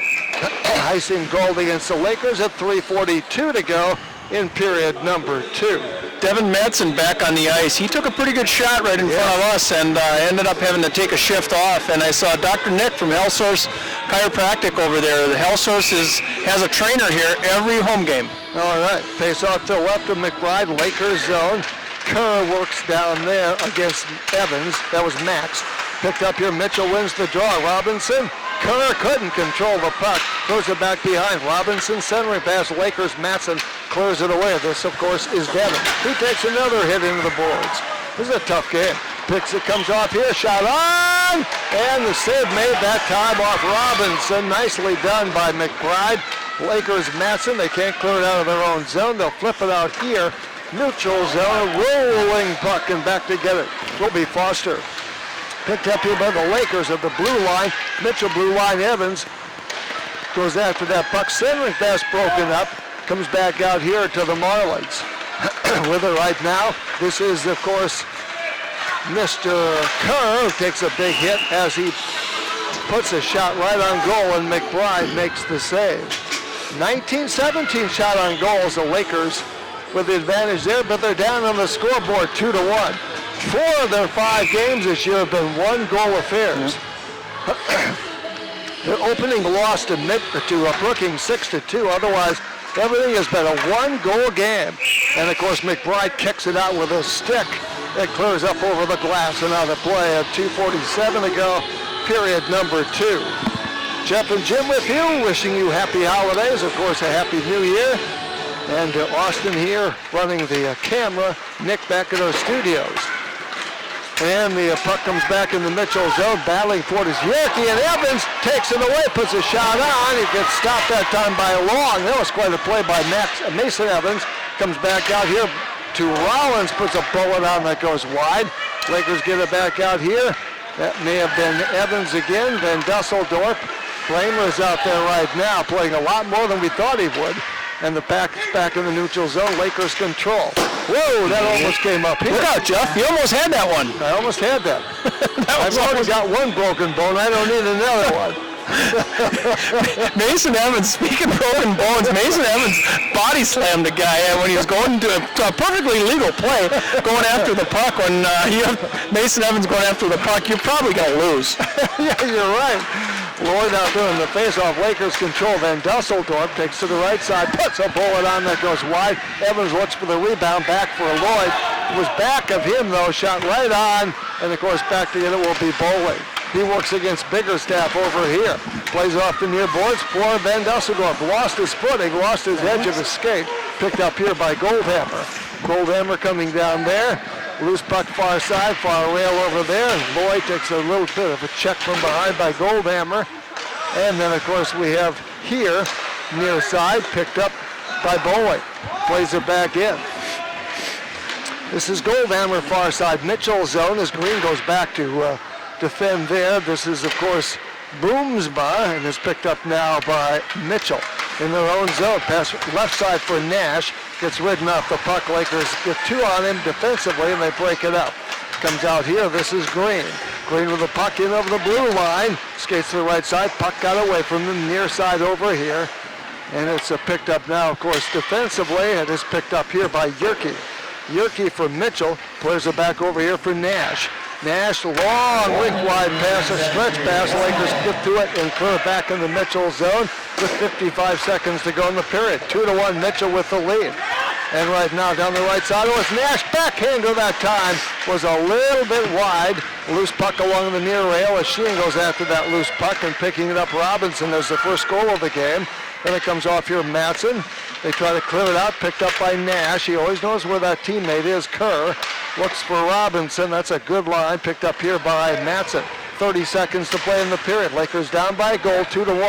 Icing goal against the Lakers at 3:42 to go in period number 2. Devin Madsen back on the ice. He took a pretty good shot right in front of us and ended up having to take a shift off. And I saw Dr. Nick from Health Source Chiropractic over there. The Health Source has a trainer here every home game. All right, face off to the left of McBride, Lakers zone. Kerr works down there against Evans. That was Max. Picked up here, Mitchell wins the draw. Robinson, Kerr couldn't control the puck. Throws it back behind. Robinson centering pass, Lakers, Matson clears it away. This, of course, is Devin. He takes another hit into the boards. This is a tough game. Picks it, comes off here, shot on! And the save made that time off Robinson. Nicely done by McBride. Lakers, Matson, they can't clear it out of their own zone. They'll flip it out here. Neutral zone, rolling puck, and back to get it will be Foster. Picked up here by the Lakers at the blue line. Mitchell, blue line, Evans goes after that puck. Centering pass broken up. Comes back out here to the Marlins. With it right now, this is, of course, Mr. Kerr, who takes a big hit as he puts a shot right on goal, and McBride makes the save. 19-17 shot on goal as the Lakers with the advantage there, but they're down on the scoreboard 2-1. 4 of their 5 games this year have been one-goal affairs. Their opening loss to Brookings 6-2. Otherwise, everything has been a one-goal game. And of course, McBride kicks it out with a stick. It clears up over the glass and out of play at 2:47 to go, period number 2. Jeff and Jim with you, wishing you happy holidays, of course, a happy new year. And Austin here running the camera, Nick back at our studios. And the puck comes back in the Mitchell zone, battling for it is Yerke, and Evans takes it away, puts a shot on. He gets stopped that time by Long. That was quite a play by Mason Evans. Comes back out here to Rollins, puts a bullet on that goes wide. Lakers get it back out here. That may have been Evans again, then Dusseldorp. Blamer's out there right now, playing a lot more than we thought he would. And the back in the neutral zone. Lakers control. Whoa, that almost came up here. Look out, Jeff. You almost had that one. I almost had that. I've already got one broken bone. I don't need another one. Mason Evans, speaking of broken bones, Mason Evans body slammed the guy when he was going to a perfectly legal play, going after the puck. When you have Mason Evans going after the puck, you're probably going to lose. Yeah, you're right. Lloyd out there in the face-off. Lakers control. Van Dusseldorp takes to the right side, puts a bullet on that goes wide. Evans looks for the rebound, back for Lloyd. It was back of him, though, shot right on. And, of course, back to get it will be Bowling. He works against Biggerstaff over here. Plays off the near boards for Van Dusseldorp. Lost his footing, lost his edge of his skate. Picked up here by Goldhammer. Goldhammer coming down there. Loose puck far side, far rail over there. Lloyd takes a little bit of a check from behind by Goldhammer. And then, of course, we have here, near side, picked up by Bowling. Plays it back in. This is Goldhammer far side. Mitchell zone as Green goes back to defend there. This is, of course, Boomsma, and is picked up now by Mitchell in their own zone. Pass left side for Nash. Gets ridden off the puck. Lakers get two on him defensively, and they break it up. Comes out here. This is Green. Green with the puck in over the blue line. Skates to the right side. Puck got away from the near side over here. And it's picked up now, of course, defensively. It is picked up here by Yerke. Yerke for Mitchell. Plays it back over here for Nash. Nash, long rink-wide pass, a stretch pass. Lakers get to it and clear it back in the Mitchell zone with 55 seconds to go in the period. 2-1 Mitchell with the lead. And right now down the right side, it's Nash. Backhander that time was a little bit wide. Loose puck along the near rail as Sheehan goes after that loose puck and picking it up. Robinson as the first goal of the game. Then it comes off here, Matson. They try to clear it out, picked up by Nash. He always knows where that teammate is, Kerr. Looks for Robinson. That's a good line, picked up here by Matson. 30 seconds to play in the period. Lakers down by a goal, 2-1.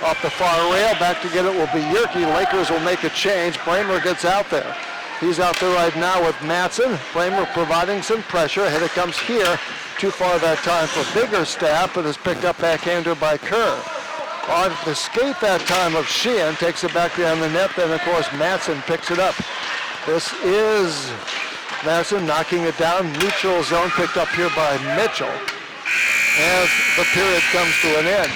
Off the far rail, back to get it will be Yerke. Lakers will make a change. Bramer gets out there. He's out there right now with Matson. Bramer providing some pressure. Ahead it comes here. Too far that time for Biggerstaff, but is picked up backhander by Kerr. On the skate that time of Sheehan, takes it back behind the net, then of course Matson picks it up. This is Matson knocking it down, neutral zone picked up here by Mitchell as the period comes to an end.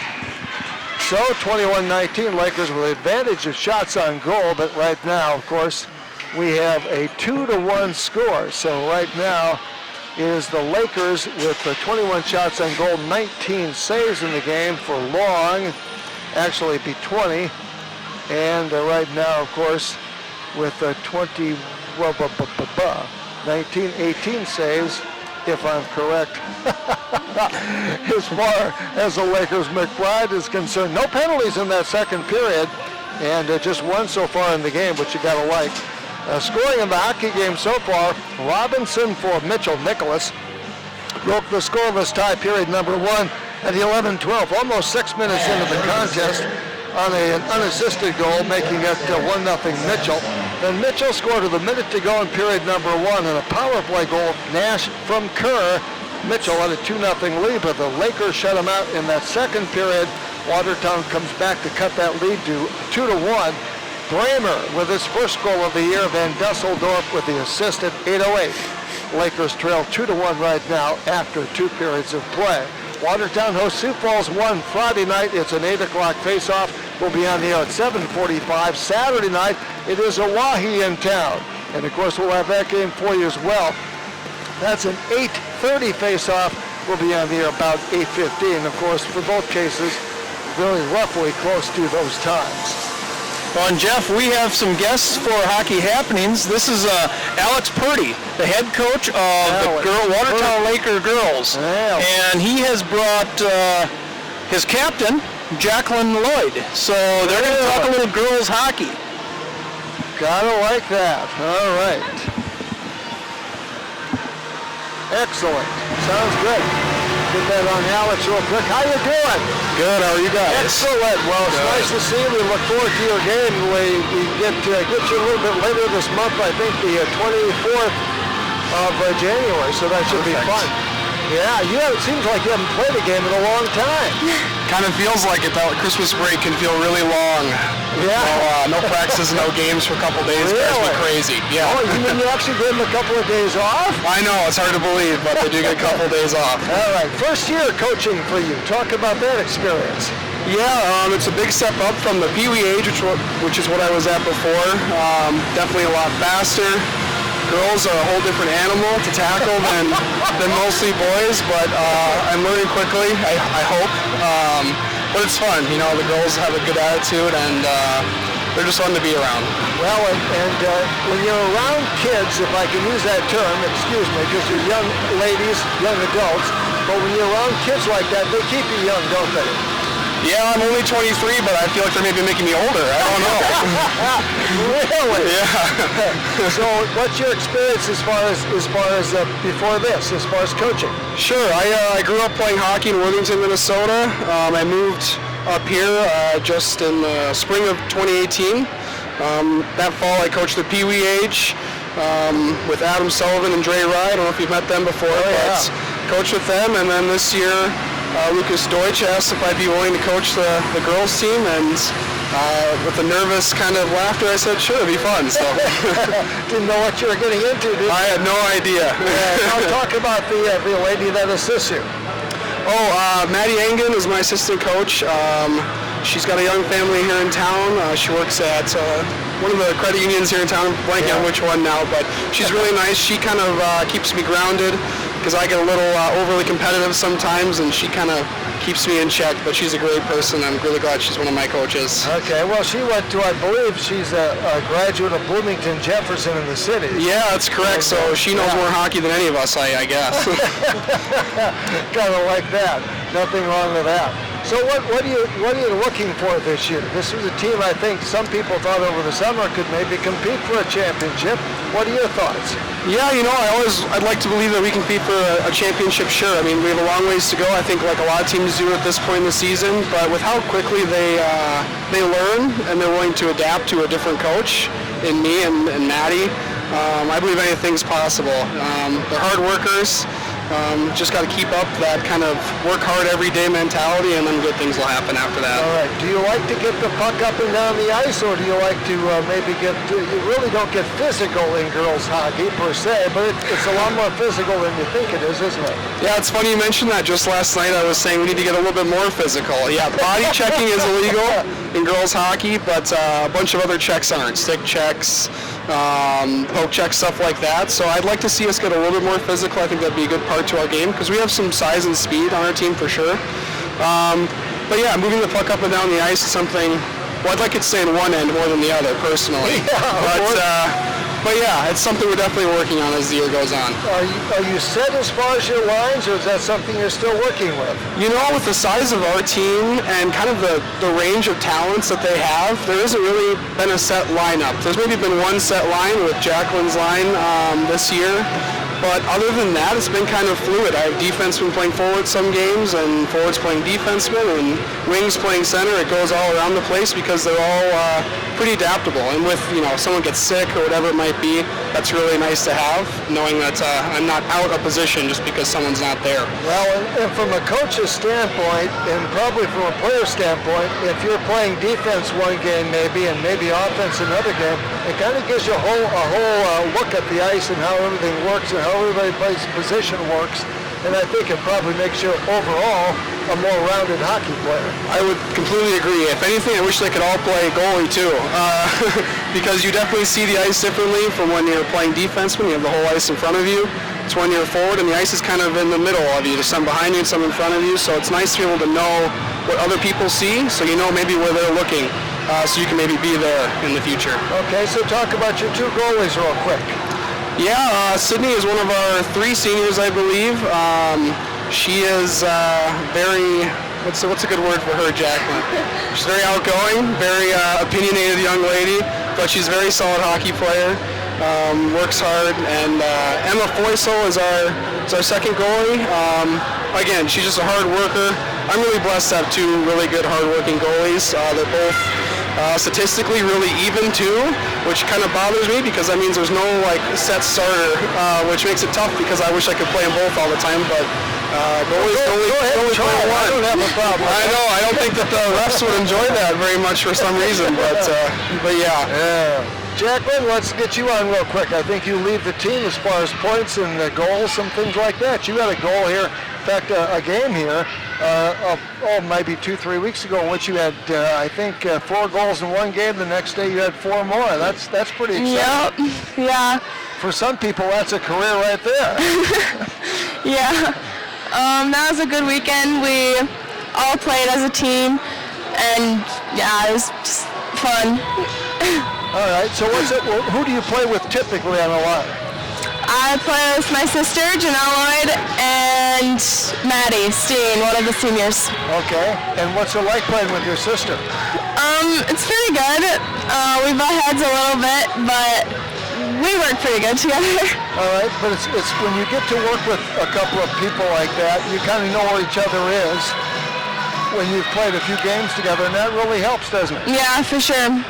So 21-19, Lakers with advantage of shots on goal, but right now, of course, we have a 2-1 score. So right now is the Lakers with 21 shots on goal, 19 saves in the game for Long. Actually be 20, and right now, of course, with 19, 18 saves, if I'm correct, as far as the Lakers' McBride is concerned. No penalties in that second period, and just one so far in the game, which you gotta like. Scoring in the hockey game so far, Robinson for Mitchell. Nicholas broke the scoreless tie, period number one, at 11-12, almost 6 minutes into the contest on an unassisted goal, making it 1-0 Mitchell. Then Mitchell scored with a minute to go in period number one, and a power play goal, Nash from Kerr. Mitchell had a 2-0 lead, but the Lakers shut him out in that second period. Watertown comes back to cut that lead to 2-1. Bramer with his first goal of the year, Van Dusseldorp with the assist at 8:08. Lakers trail 2-1 right now after 2 periods of play. Watertown hosts Sioux Falls 1 Friday night. It's an 8 o'clock face-off. We'll be on the air at 7:45. Saturday night, it is Oahe in town. And of course, we'll have that game for you as well. That's an 8:30 face-off. We'll be on the air about 8:15. Of course, for both cases, very roughly close to those times. Well, and Jeff, we have some guests for Hockey Happenings. This is Alex Purdy, the head coach of the Watertown Laker girls. And he has brought his captain, Jacqueline Lloyd. So they're going to talk a little girls hockey. Gotta like that. All right. Excellent. Sounds good. Get that on Alex real quick. How you doing? Good. How are you guys? Excellent. Well, it's nice to see you. We look forward to your game. We get you a little bit later this month. I think the 24th of January. So that should be fun. Yeah. It seems like you haven't played a game in a long time. Kind of feels like it. That Christmas break can feel really long. Yeah. So, no practices, no games for a couple days. It drives me Really? crazy. Yeah. Oh, you mean you actually gave them a couple of days off? I know, it's hard to believe, but they do get a couple days off. All right, first year coaching for you. Talk about that experience. Yeah, it's a big step up from the Pee Wee age, which is what I was at before. Definitely a lot faster. Girls are a whole different animal to tackle than mostly boys, but I'm learning quickly, I hope. But it's fun, you know, the girls have a good attitude and they're just fun to be around. Well, and when you're around kids, if I can use that term, excuse me, because you're young ladies, young adults, but when you're around kids like that, they keep you young, don't they? Yeah, I'm only 23, but I feel like they're maybe making me older. I don't know. Really? Yeah. So, what's your experience as far as before this, as far as coaching? Sure. I grew up playing hockey in Worthington, Minnesota. I moved up here just in the spring of 2018. That fall, I coached the Pee Wee age with Adam Sullivan and Dre Rye. I don't know if you've met them before, but coached with them. And then this year, Lucas Deutsch asked if I'd be willing to coach the girls team, and with a nervous kind of laughter, I said, sure, it'd be fun. So Didn't know what you were getting into, did you? I had no idea. Now talk about the lady that assists you. Maddie Engen is my assistant coach. She's got a young family here in town. She works at one of the credit unions here in town. I'm blanking on which one now, but she's really nice. She kind of keeps me grounded because I get a little overly competitive sometimes, and she kind of keeps me in check. But she's a great person. I'm really glad she's one of my coaches. Okay, well, she went to, I believe she's a graduate of Bloomington Jefferson in the city. Yeah, that's correct. So she knows more hockey than any of us, I guess. Kind of like that. Nothing wrong with that. So what are you looking for this year? This is a team I think some people thought over the summer could maybe compete for a championship. What are your thoughts? Yeah, you know, I'd like to believe that we compete for a championship, sure. I mean, we have a long ways to go, I think, like a lot of teams do at this point in the season, but with how quickly they learn and they're willing to adapt to a different coach in me and Maddie, I believe anything's possible. They're hard workers. Just got to keep up that kind of work hard every day mentality, and then good things will happen after that. All right. Do you like to get the puck up and down the ice, or do you like to maybe you really don't get physical in girls hockey per se, but it's a lot more physical than you think it is, isn't it? Yeah, it's funny you mentioned that. Just last night I was saying we need to get a little bit more physical. Yeah, body checking is illegal in girls hockey, but a bunch of other checks aren't. Stick checks, poke checks, stuff like that. So I'd like to see us get a little bit more physical. I think that'd be a good part to our game because we have some size and speed on our team for sure. But yeah, moving the puck up and down the ice is something, well, I'd like it to stay in one end more than the other personally. But yeah, it's something we're definitely working on as the year goes on. Are you set as far as your lines, or is that something you're still working with? You know, with the size of our team and kind of the range of talents that they have, there hasn't really been a set lineup. There's maybe been one set line with Jacqueline's line this year. But other than that, it's been kind of fluid. I have defensemen playing forward some games and forwards playing defensemen and wings playing center. It goes all around the place because they're all pretty adaptable. And with, you know, if someone gets sick or whatever it might be, that's really nice to have, knowing that I'm not out of position just because someone's not there. Well, and from a coach's standpoint, and probably from a player standpoint, if you're playing defense one game maybe, and maybe offense another game, it kind of gives you a whole look at the ice and how everything works and how everybody plays position works. And I think it probably makes you overall a more rounded hockey player. I would completely agree. If anything, I wish they could all play goalie too, because you definitely see the ice differently from when you're playing defense, when you have the whole ice in front of you. It's when you're forward and the ice is kind of in the middle of you. There's some behind you and some in front of you, so it's nice to be able to know what other people see, so you know maybe where they're looking, so you can maybe be there in the future. Okay, so talk about your two goalies real quick. Yeah, Sydney is one of our 3 seniors, I believe. She is very, what's a good word for her, Jacqueline? She's very outgoing, very opinionated young lady, but she's a very solid hockey player, works hard. And Emma Foysel is our second goalie. Again, she's just a hard worker. I'm really blessed to have 2 really good hard-working goalies. They're both statistically really even too, which kind of bothers me because that means there's no like set starter, which makes it tough because I wish I could play them both all the time. But Goalies Go ahead and try it. I don't have a problem. I know. I don't think that the refs would enjoy that very much for some reason, but yeah. Yeah. Jacqueline, let's get you on real quick. I think you lead the team as far as points and goals and things like that. You had a goal here, in fact, a game here, maybe 2-3 weeks ago, in which you had, I think, 4 goals in one game. The next day you had 4 more. That's pretty exciting. Yep. Yeah. For some people, that's a career right there. Yeah. That was a good weekend. We all played as a team, and yeah, it was just fun. All right, so who do you play with typically on the line? I play with my sister, Janelle Lloyd, and Maddie Steen, one of the seniors. Okay, and what's it like playing with your sister? It's pretty good. We butt heads a little bit, but we work pretty good together. All right, but it's when you get to work with a couple of people like that, you kind of know where each other is when you've played a few games together, and that really helps, doesn't it? Yeah, for sure.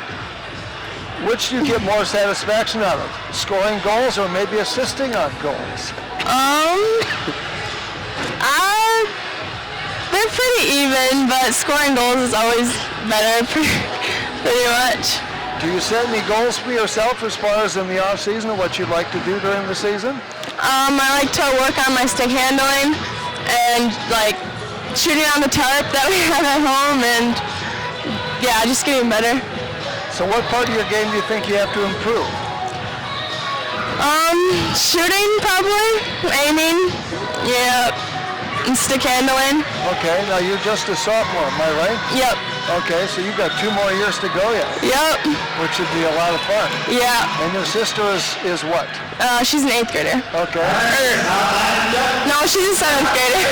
Which do you get more satisfaction out of? Scoring goals or maybe assisting on goals? They're pretty even, but scoring goals is always better, pretty much. Do you set any goals for yourself as far as in the off season or what you'd like to do during the season? I like to work on my stick handling and like shooting on the tarp that we have at home, and yeah, just getting better. So what part of your game do you think you have to improve? Shooting probably, aiming, yeah, and stick handling. Okay, now you're just a sophomore, am I right? Yep. Okay, so you've got 2 more years to go yet. Yep. Which should be a lot of fun. Yeah. And your sister is what? She's an 8th grader. Okay. No, she's a 7th grader.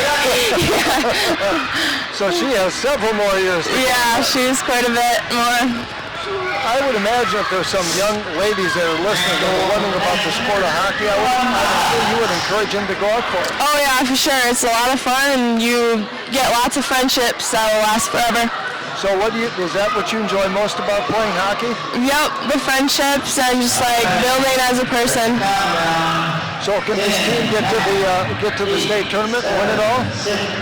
Yeah. So she has several more years to go. Yeah, she's quite a bit more. I would imagine if there's some young ladies that are listening that are wondering about the sport of hockey, I would assume you would encourage them to go out for it. Oh yeah, for sure. It's a lot of fun, and you get lots of friendships that will last forever. So is that what you enjoy most about playing hockey? Yep, the friendships and just like building as a person. So can this team get to the state tournament and win it all?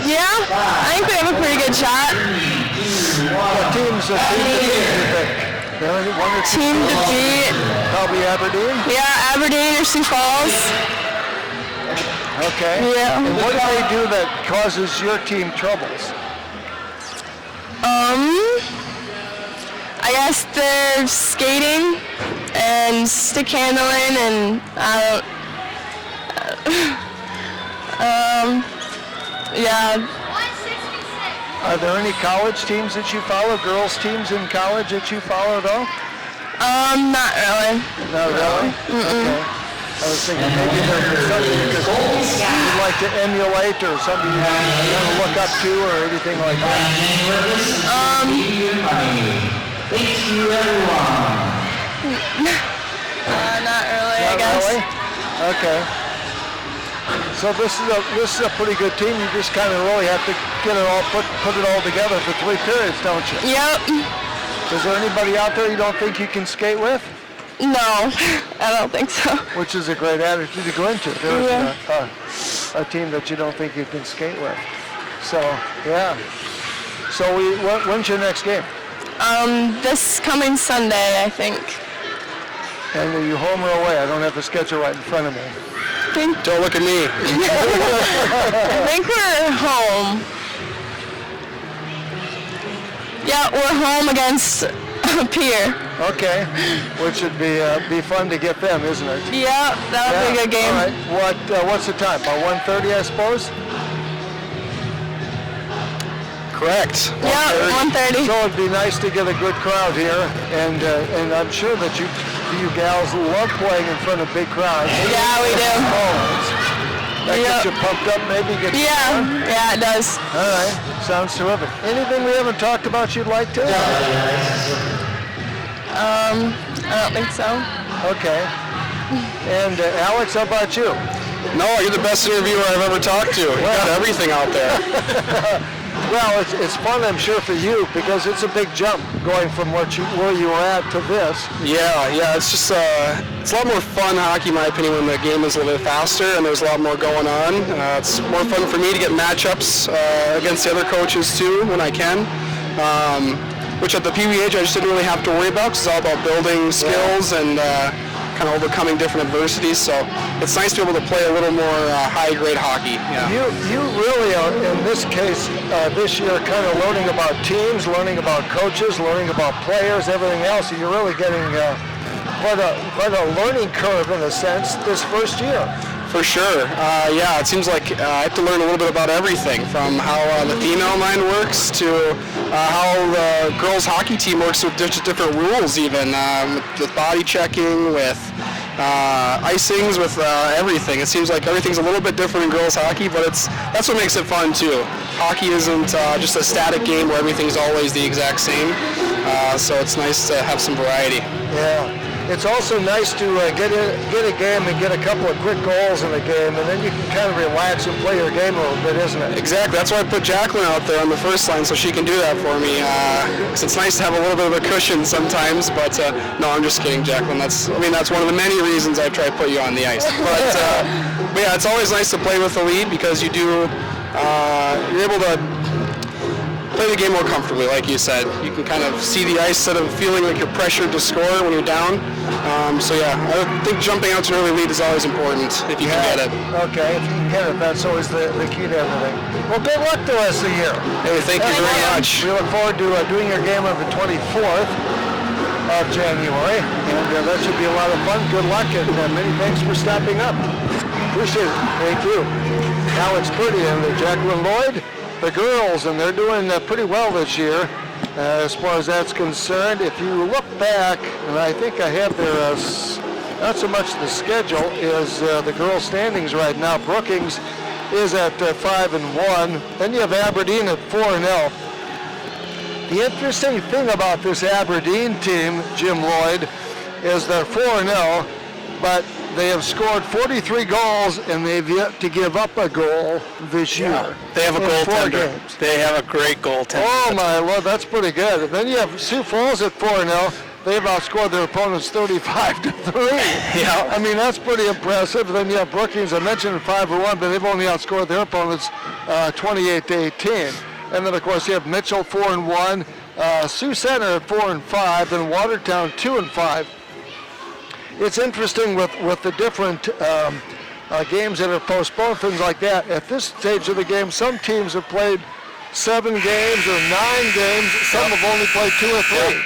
Yeah, I think we have a pretty good shot. What teams do you think? One or two Team to beat. Probably Aberdeen? Yeah, Aberdeen or Sioux Falls. Okay. Yeah. And what do they do that causes your team troubles? I guess they're skating and stick handling, and yeah. Are there any college teams that you follow, girls teams in college that you follow at all? Not really. Not really? Okay. I was thinking maybe there's something you'd like to emulate or something you want to look up to or anything like that. Not really, I guess. Really? Okay. So this is a pretty good team. You just kind of really have to get it all put it all together for 3 periods, don't you? Yep. Is there anybody out there you don't think you can skate with? No, I don't think so. Which is a great attitude to go into. There's a team that you don't think you can skate with. So yeah. So when's your next game? This coming Sunday, I think. And are you home or away? I don't have the schedule right in front of me. Don't look at me. I think we're home. Yeah, we're home against Pier. Okay, which would be fun to get them, isn't it? Yeah, that would be a good game. All right. What's the time? About 1:30, I suppose. Correct. Yeah, 1:30. So it'd be nice to get a good crowd here, and I'm sure that you gals love playing in front of big crowds. Yeah, we do. That gets you pumped up, maybe gets you fun. Yeah, it does. All right, sounds terrific. Anything we haven't talked about you'd like to? I don't think so. Okay. And Alex, how about you? No, you're the best interviewer I've ever talked to. You got everything out there. Well, it's fun, I'm sure, for you because it's a big jump going from where you were at to this. Yeah, it's just it's a lot more fun hockey, in my opinion, when the game is a little bit faster and there's a lot more going on. It's more fun for me to get matchups against the other coaches too when I can. Which at the Pee Wee age I just didn't really have to worry about because it's all about building skills and kind of overcoming different adversities. So it's nice to be able to play a little more high-grade hockey. Yeah. You really are, in this case, this year, kind of learning about teams, learning about coaches, learning about players, everything else. You're really getting quite a learning curve in a sense this first year. For sure. Yeah, it seems like I have to learn a little bit about everything, from how the female line works to how the girls hockey team works with different rules even, with body checking, with icings, with everything. It seems like everything's a little bit different in girls hockey, but that's what makes it fun too. Hockey isn't just a static game where everything's always the exact same, so it's nice to have some variety. Yeah. It's also nice to get a game and get a couple of quick goals in a game, and then you can kind of relax and play your game a little bit, isn't it? Exactly. That's why I put Jacqueline out there on the first line so she can do that for me. 'Cause it's nice to have a little bit of a cushion sometimes, but no, I'm just kidding, Jacqueline. That's one of the many reasons I try to put you on the ice. But yeah, it's always nice to play with the lead because you're able to play the game more comfortably, like you said. You can kind of see the ice instead of feeling like you're pressured to score when you're down. So yeah, I think jumping out to an early lead is always important if you can get it. Okay, if you can get it, that's always the key to everything. Well, good luck the rest of the year. Hey, thank you very much. We look forward to doing your game on the 24th of January, and that should be a lot of fun. Good luck, and many thanks for stopping up. Appreciate it. Thank you. Alex Purdy and Jacqueline Lloyd. The girls, and they're doing pretty well this year as far as that's concerned. If you look back, and I think I have there not so much the schedule, is the girls' standings right now. Brookings is at 5-1. Then you have Aberdeen at 4-0. The interesting thing about this Aberdeen team, Jim Lloyd, is they're 4-0, but they have scored 43 goals, and they've yet to give up a goal this year. They have a in 4 goaltender. games. They have a great goaltender. Oh my Lord, that's pretty good. And then you have Sioux Falls at 4-0. They've outscored their opponents 35-3. Yeah. I mean, that's pretty impressive. Then you have Brookings, I mentioned at 5-1, but they've only outscored their opponents 28-18. And then of course you have Mitchell 4-1, Sioux Center at 4-5, and Watertown 2-5. It's interesting with the different games that are postponed, things like that. At this stage of the game, some teams have played 7 games or 9 games. Some have only played 2 or 3.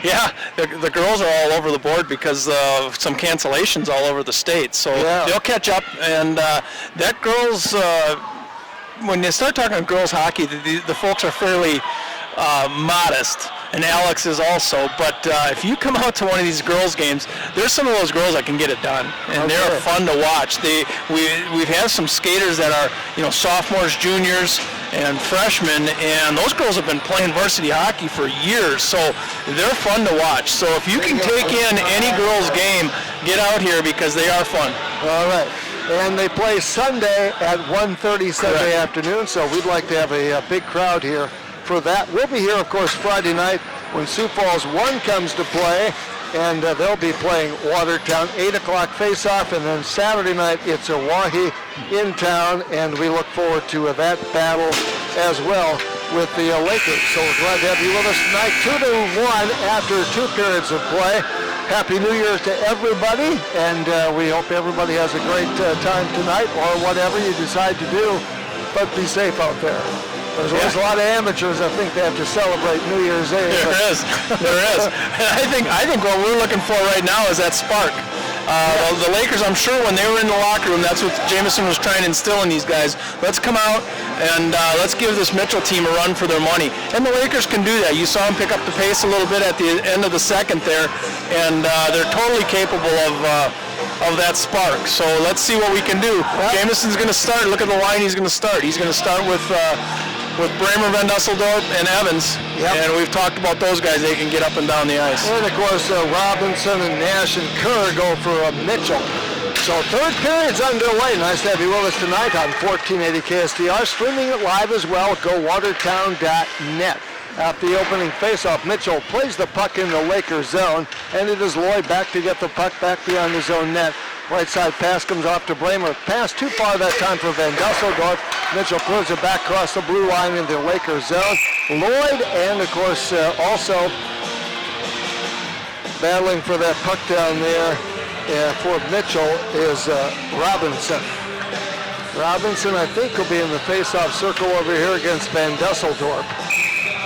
Yeah, the girls are all over the board because of some cancellations all over the state. So they'll catch up. And that girls, when they start talking about girls hockey, the folks are fairly modest. And Alex is also, but if you come out to one of these girls' games, there's some of those girls that can get it done, and they're fun to watch. We've had some skaters that are, sophomores, juniors, and freshmen, and those girls have been playing varsity hockey for years, so they're fun to watch. So if you can take in any girls' game, get out here because they are fun. All right. And they play Sunday at 1:30 Sunday afternoon, so we'd like to have a big crowd here for that. We'll be here, of course, Friday night when Sioux Falls 1 comes to play, and they'll be playing Watertown, 8 o'clock face-off, and then Saturday night it's Oahe in town, and we look forward to that battle as well with the Lakers. So we're glad to have you with us tonight, 2-1 after 2 periods of play. Happy New Year to everybody, and we hope everybody has a great time tonight, or whatever you decide to do, but be safe out there. There's always a lot of amateurs that think they have to celebrate New Year's Eve. There is. And I think what we're looking for right now is that spark. The Lakers, I'm sure when they were in the locker room, that's what Jameson was trying to instill in these guys. Let's come out and let's give this Mitchell team a run for their money. And the Lakers can do that. You saw them pick up the pace a little bit at the end of the second there, and they're totally capable of that spark. So let's see what we can do. Jameson's going to start. Look at the line he's going to start. He's going to start with Bramer, Van Dusseldorp, and Evans. And we've talked about those guys. They can get up and down the ice. And, of course, Robinson and Nash and Kerr go for Mitchell. So third period's underway. Nice to have you with us tonight on 1480 KSTR. Streaming it live as well. Go Watertown.net. At the opening faceoff, Mitchell plays the puck in the Lakers zone, and it is Lloyd back to get the puck back beyond the zone net. Right side pass comes off to Bramer. Pass too far that time for Van Dusseldorf. Mitchell throws it back across the blue line in the Lakers zone. Lloyd, and of course also battling for that puck down there for Mitchell is Robinson. Robinson, I think, will be in the face-off circle over here against Van Dusseldorf.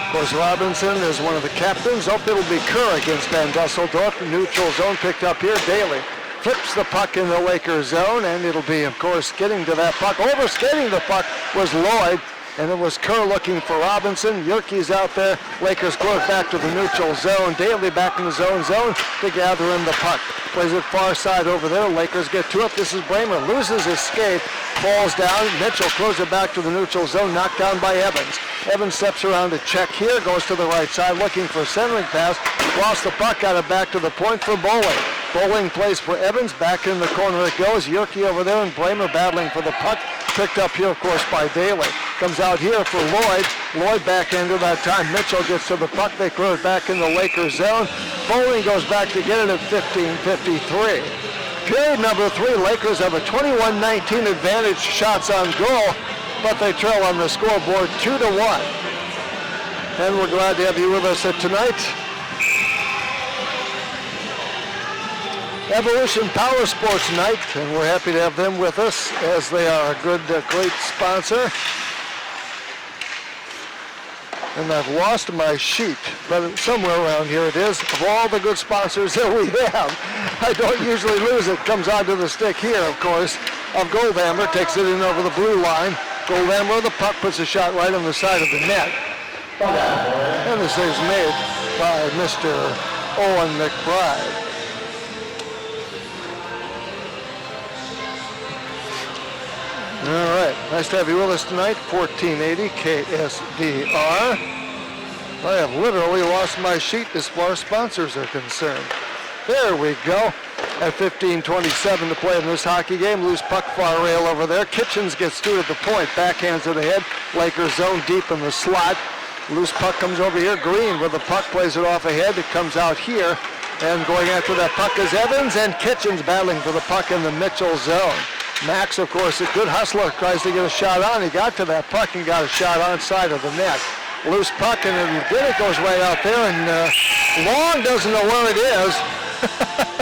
Of course, Robinson is one of the captains. It'll be Kerr against Van Dusseldorf. Neutral zone picked up here. Daly flips the puck in the Lakers zone, and it'll be, of course, getting to that puck. Overskating the puck was Lloyd, and it was Kerr looking for Robinson. Yerke's out there. Lakers close back to the neutral zone. Daly back in the zone to gather in the puck. Plays it far side over there. Lakers get to it. This is Bramer. Loses his skate. Falls down. Mitchell throws it back to the neutral zone. Knocked down by Evans. Evans steps around to check here. Goes to the right side looking for a centering pass. Lost the puck. Got it back to the point for Bowling. Bowling plays for Evans. Back in the corner it goes. Yerke over there and Bramer battling for the puck. Picked up here, of course, by Daly. Comes out here for Lloyd. Lloyd back into that time. Mitchell gets to the puck. They throw it back in the Lakers zone. Bowling goes back to get it at 15:53. Period number 3, Lakers have a 21-19 advantage shots on goal, but they trail on the scoreboard 2-1. And we're glad to have you with us tonight. Evolution Power Sports Night, and we're happy to have them with us as they are a good, great sponsor. And I've lost my sheet, but somewhere around here it is, of all the good sponsors that we have. I don't usually lose it. Comes onto the stick here, of course, of Goldhammer, takes it in over the blue line. Goldhammer, the puck, puts a shot right on the side of the net. And this is made by Mr. Owen McBride. All right, nice to have you with us tonight, 1480 KSDR. I have literally lost my sheet as far as sponsors are concerned. There we go. At 15:27 to play in this hockey game. Loose puck far rail over there. Kitchens gets to it at the point. Backhands it ahead. Lakers zone deep in the slot. Loose puck comes over here. Green with the puck plays it off ahead. It comes out here. And going after that puck is Evans, and Kitchens battling for the puck in the Mitchell zone. Max, of course, a good hustler, tries to get a shot on. He got to that puck and got a shot on side of the net. Loose puck, and then it goes right out there, and Long doesn't know where it is.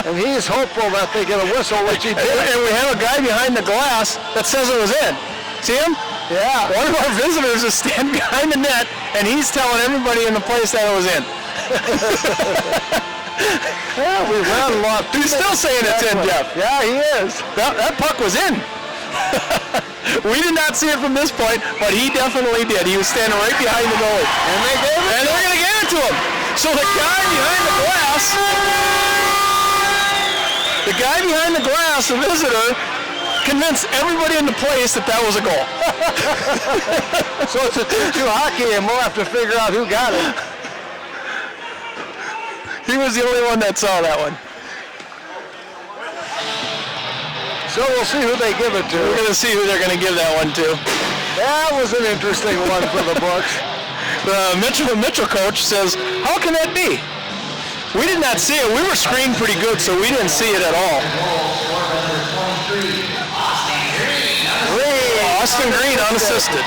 And he's hopeful that they get a whistle, which he did. And we have a guy behind the glass that says it was in. See him? Yeah. One of our visitors is standing behind the net, and he's telling everybody in the place that it was in. Yeah, we ran off. He's still saying it's in, Jeff. Yeah, he is. That puck was in. We did not see it from this point, but he definitely did. He was standing right behind the goalie. And they gave it. And they're going to give it to him. So the guy behind the glass, the visitor, convinced everybody in the place that that was a goal. So it's a 2-2 hockey, and we'll have to figure out who got it. He was the only one that saw that one. So we'll see who they give it to. We're going to see who they're going to give that one to. That was an interesting one for the books. The Mitchell coach says, how can that be? We did not see it. We were screened pretty good, so we didn't see it at all. Austin Green unassisted.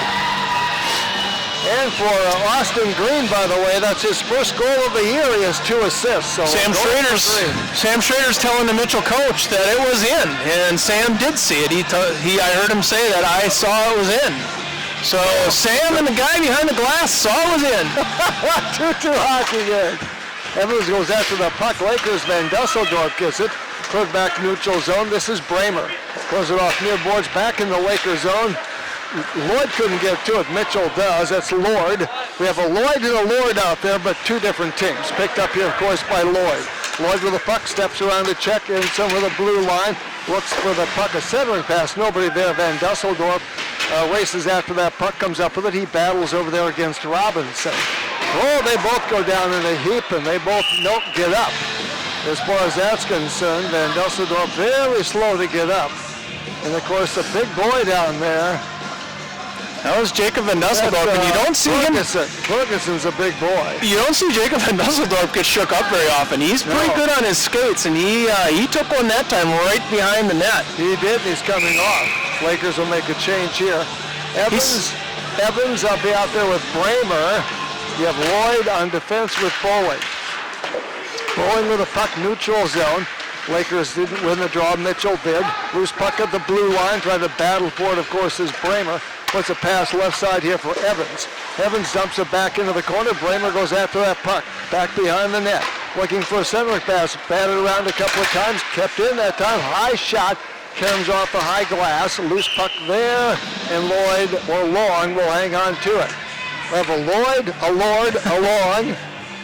And for Austin Green, by the way, that's his first goal of the year. He has 2 assists. So Sam Schrader's telling the Mitchell coach that it was in, and Sam did see it. I heard him say that I saw it was in. So Sam and the guy behind the glass saw it was in. 2-2 hockey game. Evans goes after the puck. Lakers, Van Dusseldorf gets it. Put back neutral zone. This is Bramer. Throws it off near boards. Back in the Lakers zone. Lloyd couldn't get to it. Mitchell does. That's Lloyd. We have a Lloyd and a Lloyd out there, but 2 different teams. Picked up here, of course, by Lloyd. Lloyd with the puck, steps around to check in some of the blue line. Looks for the puck, a centering pass. Nobody there. Van Dusseldorf races after that puck, comes up with it. He battles over there against Robinson. Oh, they both go down in a heap, and they both don't get up. as far as that's concerned. Van Dusseldorp very slow to get up. And of course the big boy down there. That was Jacob Van Dusseldorp, and you don't see him. Ferguson's a big boy. You don't see Jacob Van Dusseldorp get shook up very often. He's pretty good on his skates, and he took one that time right behind the net. He did, and he's coming off. Lakers will make a change here. Evans will be out there with Bramer. You have Lloyd on defense with Bowen. Bowen with a puck neutral zone. Lakers didn't win the draw. Mitchell did. Loose puck at the blue line. Trying to battle for it, of course, is Bramer. Puts a pass left side here for Evans. Evans dumps it back into the corner. Bramer goes after that puck. Back behind the net. Looking for a centering pass. Batted around a couple of times. Kept in that time. High shot. Comes off the high glass. Loose puck there. And Lloyd or Long will hang on to it. We have a Lloyd, a Lord, a Long.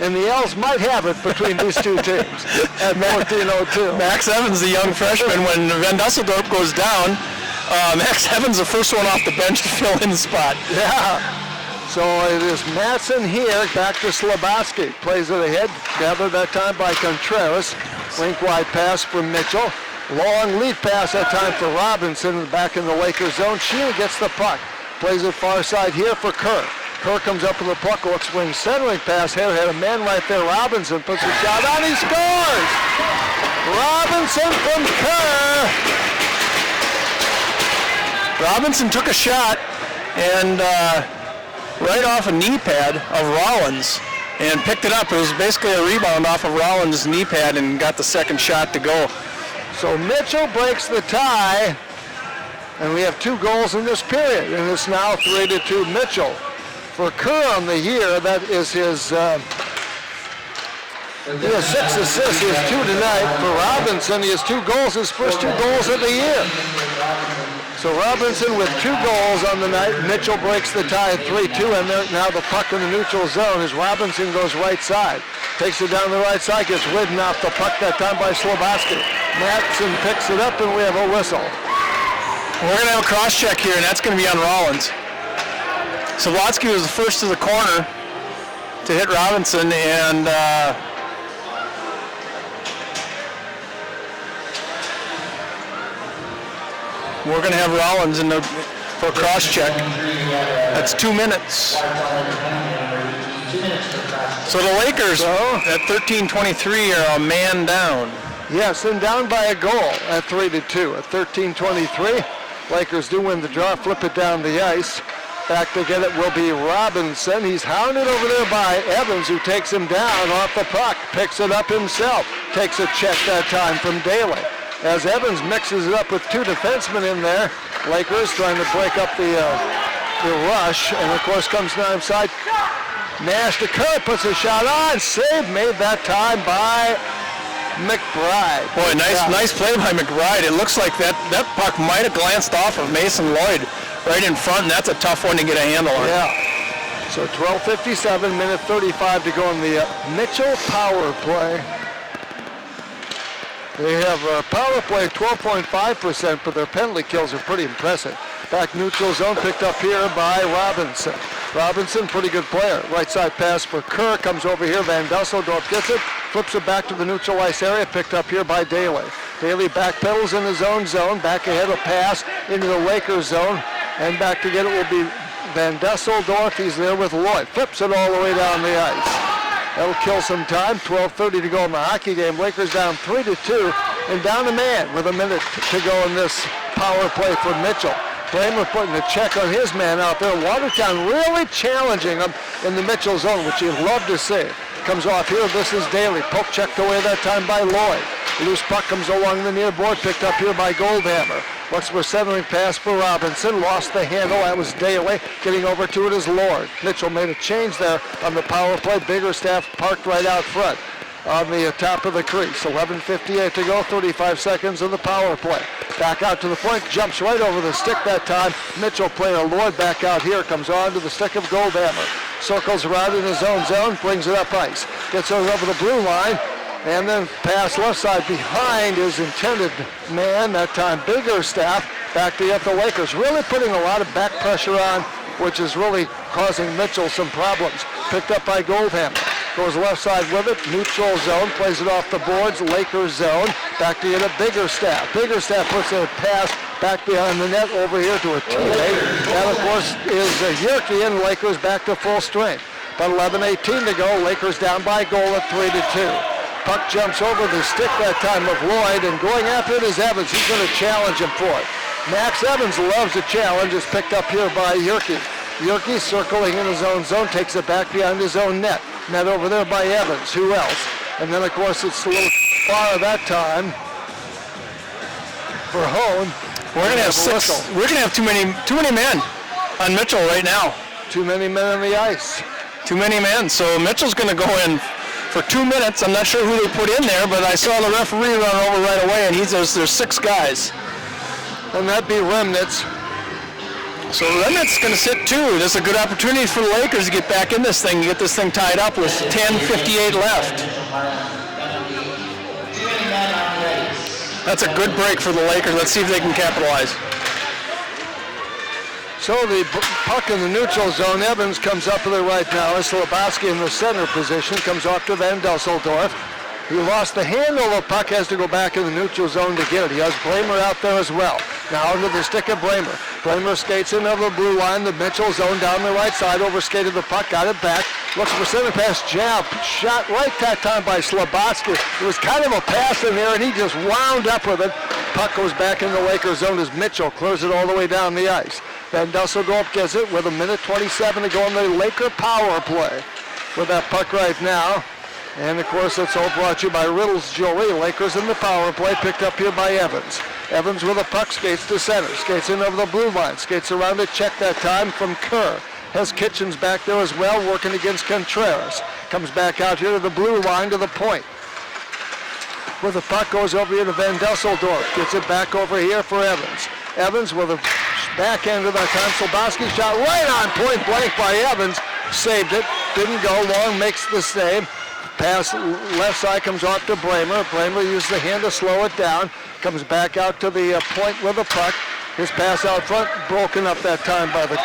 And the L's might have it between these two teams at 14:02. Max Evans, the young freshman, when Van Dusseldorp goes down, Max Evans, the first one off the bench to fill in the spot. Yeah. So it is Matson here, back to Slabowski. Plays it ahead, gathered that time by Contreras. Link wide pass from Mitchell. Long lead pass that time for Robinson, back in the Lakers zone. Sheehan gets the puck. Plays it far side here for Kerr. Kerr comes up with the puck, looks wing centering pass here, had a man right there. Robinson puts a shot on, he scores! Robinson from Kerr. Robinson took a shot and right off a knee pad of Rollins and picked it up. It was basically a rebound off of Rollins' knee pad and got the second shot to go. So Mitchell breaks the tie, and we have 2 goals in this period, and it's now 3-2 Mitchell. For Kerr on the year, that is his, he has 6 assists, he has 2 tonight. For Robinson, he has 2 goals, his first 2 goals of the year. So Robinson with 2 goals on the night. Mitchell breaks the tie at 3-2, and now the puck in the neutral zone as Robinson goes right side. Takes it down the right side, gets ridden off the puck that time by Slabowski. Matson picks it up, and we have a whistle. We're going to have a cross check here, and that's going to be on Rollins. Slabowski was the first to the corner to hit Robinson, and we're going to have Rollins for a cross check. That's 2 minutes. So the Lakers at 13:23 are a man down. Yes, and down by a goal at 3-2. At 13:23, Lakers do win the draw, flip it down the ice. Back to get it will be Robinson. He's hounded over there by Evans, who takes him down off the puck. Picks it up himself. Takes a check that time from Daly. As Evans mixes it up with 2 defensemen in there. Lakers trying to break up the rush. And of course comes down inside. Nash to Kerr, puts a shot on. Save made that time by McBride. Boy, nice play by McBride. It looks like that puck might have glanced off of Mason Lloyd right in front, and that's a tough one to get a handle on. Yeah. So 12:57, minute 35 to go in the Mitchell power play. They have a power play 12.5%, but their penalty kills are pretty impressive. Back neutral zone, picked up here by Robinson. Robinson, pretty good player. Right side pass for Kerr, comes over here. Van Dusseldorp gets it, flips it back to the neutral ice area, picked up here by Daly. Daly backpedals in his own zone, back ahead a pass into the Lakers zone, and back to get it will be Van Dusseldorp. He's there with Lloyd. Flips it all the way down the ice. That'll kill some time. 12:30 to go in the hockey game. Lakers down 3-2 and down a man with a minute to go in this power play for Mitchell. Bramer putting a check on his man out there. Watertown really challenging him in the Mitchell zone, which you'd love to see. Comes off here. This is Daly. Poke checked away that time by Lloyd. Loose puck comes along the near board, picked up here by Goldhammer. Looks for centering pass for Robinson. Lost the handle. That was Daly. Getting over to it is Lord. Mitchell made a change there on the power play. Biggerstaff parked right out front on the top of the crease. 11:58 to go. 35 seconds in the power play. Back out to the point. Jumps right over the stick that time. Mitchell player Lord back out here. Comes on to the stick of Goldhammer. Circles around in his own zone. Brings it up ice. Gets it over the blue line. And then pass left side behind his intended man, that time Biggerstaff, back to get the Lakers. Really putting a lot of back pressure on, which is really causing Mitchell some problems. Picked up by Goldhammer. Goes left side with it, neutral zone, plays it off the boards, Lakers zone. Back to get a Biggerstaff. Biggerstaff puts a pass back behind the net over here to a teammate. That, of course, is Yerke, and Lakers back to full strength. But 11:18 to go. Lakers down by a goal at 3-2. Puck jumps over the stick that time of Lloyd, and going after it is Evans. He's going to challenge him for it. Max Evans loves a challenge. It's picked up here by Yerke. Yerke circling in his own zone, takes it back behind his own net. Net over there by Evans. Who else? And then, of course, it's a little far that time for Hone. We're going to have six. We're going to have too many men on Mitchell right now. Too many men on the ice. Too many men. So Mitchell's going to go in for 2 minutes. I'm not sure who they put in there, but I saw the referee run over right away, and there's 6 guys. And that'd be Remnitz. So Remnitz going to sit too. This is a good opportunity for the Lakers to get back in this thing, get this thing tied up with 10:58 left. That's a good break for the Lakers. Let's see if they can capitalize. So the puck in the neutral zone. Evans comes up with it right now. Slabowski in the center position. Comes off to Van Dusseldorf. He lost the handle of the puck, has to go back in the neutral zone to get it. He has Bramer out there as well. Now into the stick of Bramer. Bramer skates in over the blue line, the Mitchell zone down the right side, overskated the puck, got it back. Looks for center pass, jab, shot right that time by Slabowski. It was kind of a pass in there, and he just wound up with it. Puck goes back in the Lakers zone as Mitchell clears it all the way down the ice. Van Dusseldorf gets it with 1:27 to go in the Laker power play with that puck right now. And, of course, it's all brought to you by Riddle's Jewelry. Lakers in the power play, picked up here by Evans. Evans with a puck, skates to center, skates in over the blue line, skates around a check that time from Kerr. Has Kitchens back there as well, working against Contreras. Comes back out here to the blue line to the point. With the puck goes over here to Van Dusseldorf. Gets it back over here for Evans. Evans with a back end of that time. Slabowski shot right on point blank by Evans. Saved it. Didn't go. Long makes the save. Pass left side comes off to Bramer. Bramer used the hand to slow it down. Comes back out to the point with the puck. His pass out front broken up that time by the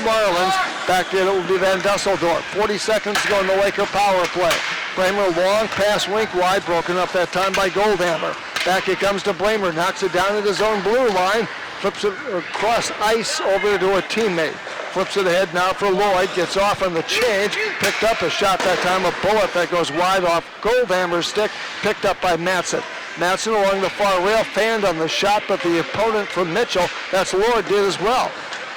Marlins. Back there it will be Van Dusseldorf. 40 seconds to go in the Laker power play. Bramer long pass wink wide, broken up that time by Goldhammer. Back it comes to Bramer, knocks it down at his own blue line. Flips it across ice over to a teammate. Flips it ahead now for Lloyd, gets off on the change, picked up a shot that time, a bullet that goes wide off Goldhammer's stick, picked up by Matson. Matson along the far rail, fanned on the shot, but the opponent from Mitchell, that's Lloyd, did as well.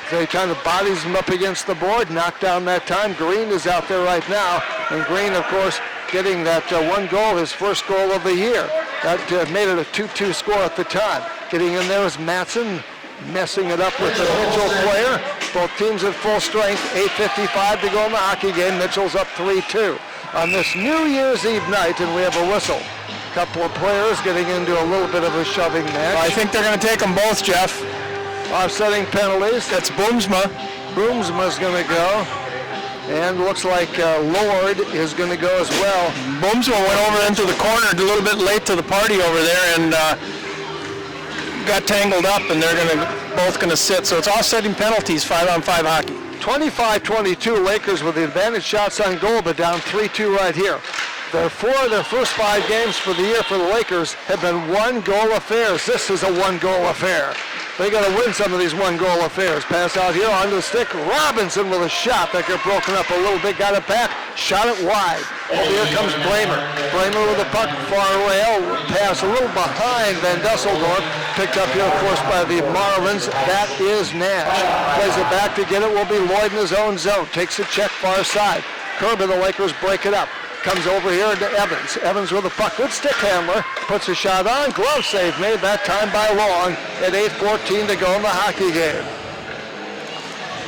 So he kind of bodies him up against the board, knocked down that time. Green is out there right now, and Green, of course, getting that one goal, his first goal of the year. That made it a 2-2 score at the time. Getting in there is Matson, messing it up with the Mitchell player. Both teams at full strength. 8:55 to go in the hockey game. Mitchell's up 3-2 on this New Year's Eve night, and we have a whistle. A couple of players getting into a little bit of a shoving match. I think they're going to take them both, Jeff. Offsetting penalties. That's Boomsma. Boomsma's going to go. And looks like Lord is going to go as well. Boomsma went over into the corner a little bit late to the party over there and got tangled up, and they're both going to sit. So it's offsetting penalties, 5-on-5 hockey. 25-22 Lakers with the advantage shots on goal, but down 3-2 right here. Their first 5 games for the year for the Lakers have been 1-goal affairs. This is a 1-goal affair. They got to win some of these 1-goal affairs. Pass out here onto the stick. Robinson with a shot that got broken up a little bit. Got it back. Shot it wide. Over here comes Bramer. Bramer with the puck far rail. Pass a little behind Van Dusseldorf. Picked up here, of course, by the Marlins. That is Nash. Plays it back to get it. Will be Lloyd in his own zone. Takes a check far side. Kirby, the Lakers break it up. Comes over here to Evans. Evans with a puck. Good stick handler. Puts a shot on. Glove save made that time by Long at 8:14 to go in the hockey game.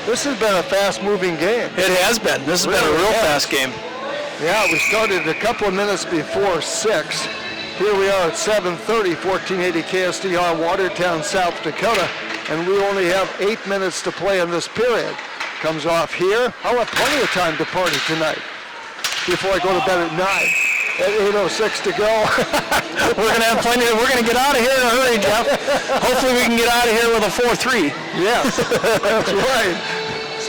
This has been a fast-moving game. It has been. This has been a real fast game. Yeah, we started a couple of minutes before 6. Here we are at 7:30, 1480 KSDR, Watertown, South Dakota. And we only have 8 minutes to play in this period. Comes off here. I'll have plenty of time to party tonight before I go to bed at 9. At 8:06 to go. We're going to have plenty. We're going to get out of here in a hurry, Jeff. Hopefully we can get out of here with a 4-3. Yes, that's right.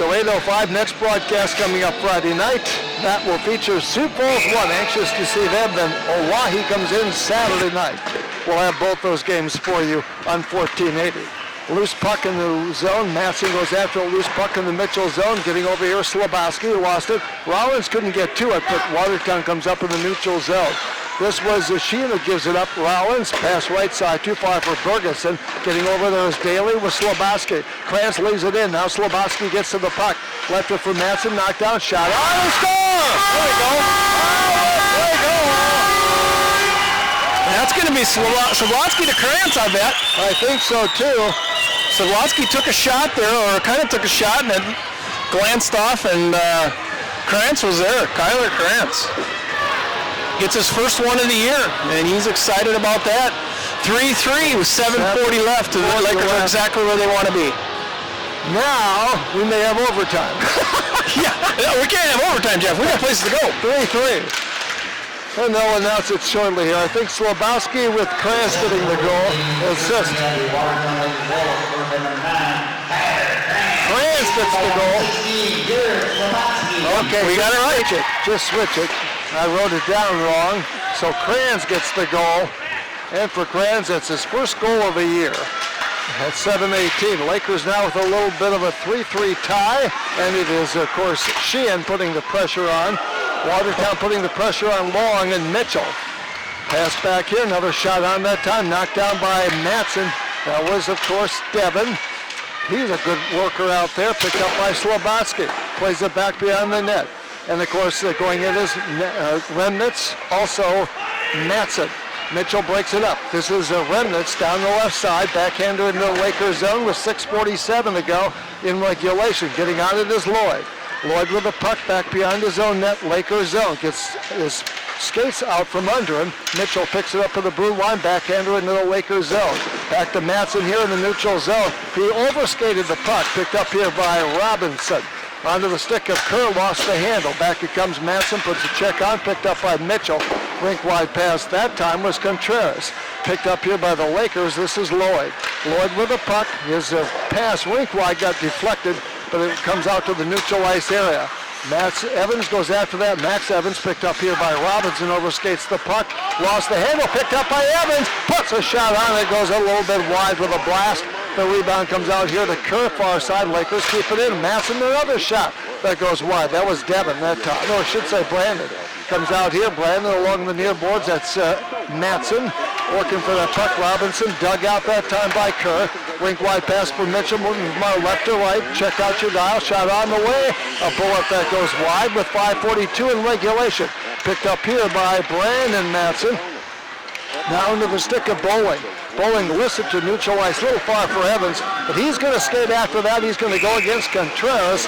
So 8:05, next broadcast coming up Friday night. That will feature Sioux Falls 1. Anxious to see them. Then Oahe comes in Saturday night. We'll have both those games for you on 1480. Loose puck in the zone. Matson goes after a loose puck in the Mitchell zone. Getting over here, Slabowski lost it. Rollins couldn't get to it, but Watertown comes up in the neutral zone. This was Sheehan that gives it up. Rollins, pass right side, too far for Bergeson. Getting over there is Daly with Slabowski. Krantz leaves it in. Now Slabowski gets to the puck. Left it for Matson, knocked down, shot on, and score! There we go. There we go. That's going to be Slabowski to Krantz, I bet. I think so, too. Slabowski took a shot there, or kind of took a shot, and then glanced off, and Krantz was there. Kyler Krantz gets his first one of the year, and he's excited about that. 3-3 with 7:40 left. The Lakers are exactly where they want to be. Now, we may have overtime. Yeah, we can't have overtime, Jeff. We got places to go. 3-3. And they'll announce it shortly here. I think Slabowski with Krantz getting the goal. Assist. Krantz gets the goal. Okay, we got to switch it. Just switch it. I wrote it down wrong. So Krantz gets the goal. And for Krantz, it's his first goal of the year. At 7:18. Lakers now with a little bit of a 3-3 tie. And it is, of course, Sheehan putting the pressure on. Watertown putting the pressure on Long and Mitchell. Pass back here. Another shot on that time. Knocked down by Matson. That was, of course, Devin. He's a good worker out there. Picked up by Slabowski. Plays it back beyond the net. And, of course, going in is Remnitz. Also, Matson. Mitchell breaks it up. This is Remnitz down the left side. Backhander into the Lakers zone with 6:47 to go in regulation. Getting on it is Lloyd. Lloyd with the puck back beyond his own net. Lakers zone. Gets his skates out from under him. Mitchell picks it up to the blue line. Backhander into the Lakers zone. Back to Matson here in the neutral zone. He overskated the puck. Picked up here by Robinson. Onto the stick of Kerr, lost the handle. Back it comes Matson, puts a check on, picked up by Mitchell. Rink wide pass that time was Contreras. Picked up here by the Lakers, this is Lloyd. Lloyd with the puck, his pass rink wide got deflected, but it comes out to the neutral ice area. Max Evans goes after that. Max Evans picked up here by Robinson, overskates the puck, lost the handle, picked up by Evans, puts a shot on it, goes a little bit wide with a blast. The rebound comes out here to Kerr, far side. Lakers keep it in. Matson, another shot that goes wide. That was Devin that time. No, I should say Brandon. Comes out here. Brandon along the near boards. That's Matson working for that puck. Robinson dug out that time by Kerr. Rink wide pass for Mitchell. Moving from our left to right. Check out your dial. Shot on the way. A bullet that goes wide with 5:42 in regulation. Picked up here by Brandon Matson. Now into the stick of Bowling. Bowling listed to neutral ice, a little far for Evans, but he's going to skate after that. He's going to go against Contreras,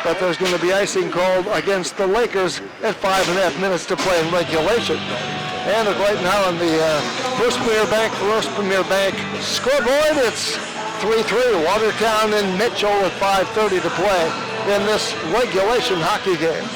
but there's going to be icing called against the Lakers at 5.5 minutes to play in regulation. And right now on the First Premier Bank scoreboard, it's 3-3. Watertown and Mitchell at 5:30 to play in this regulation hockey game.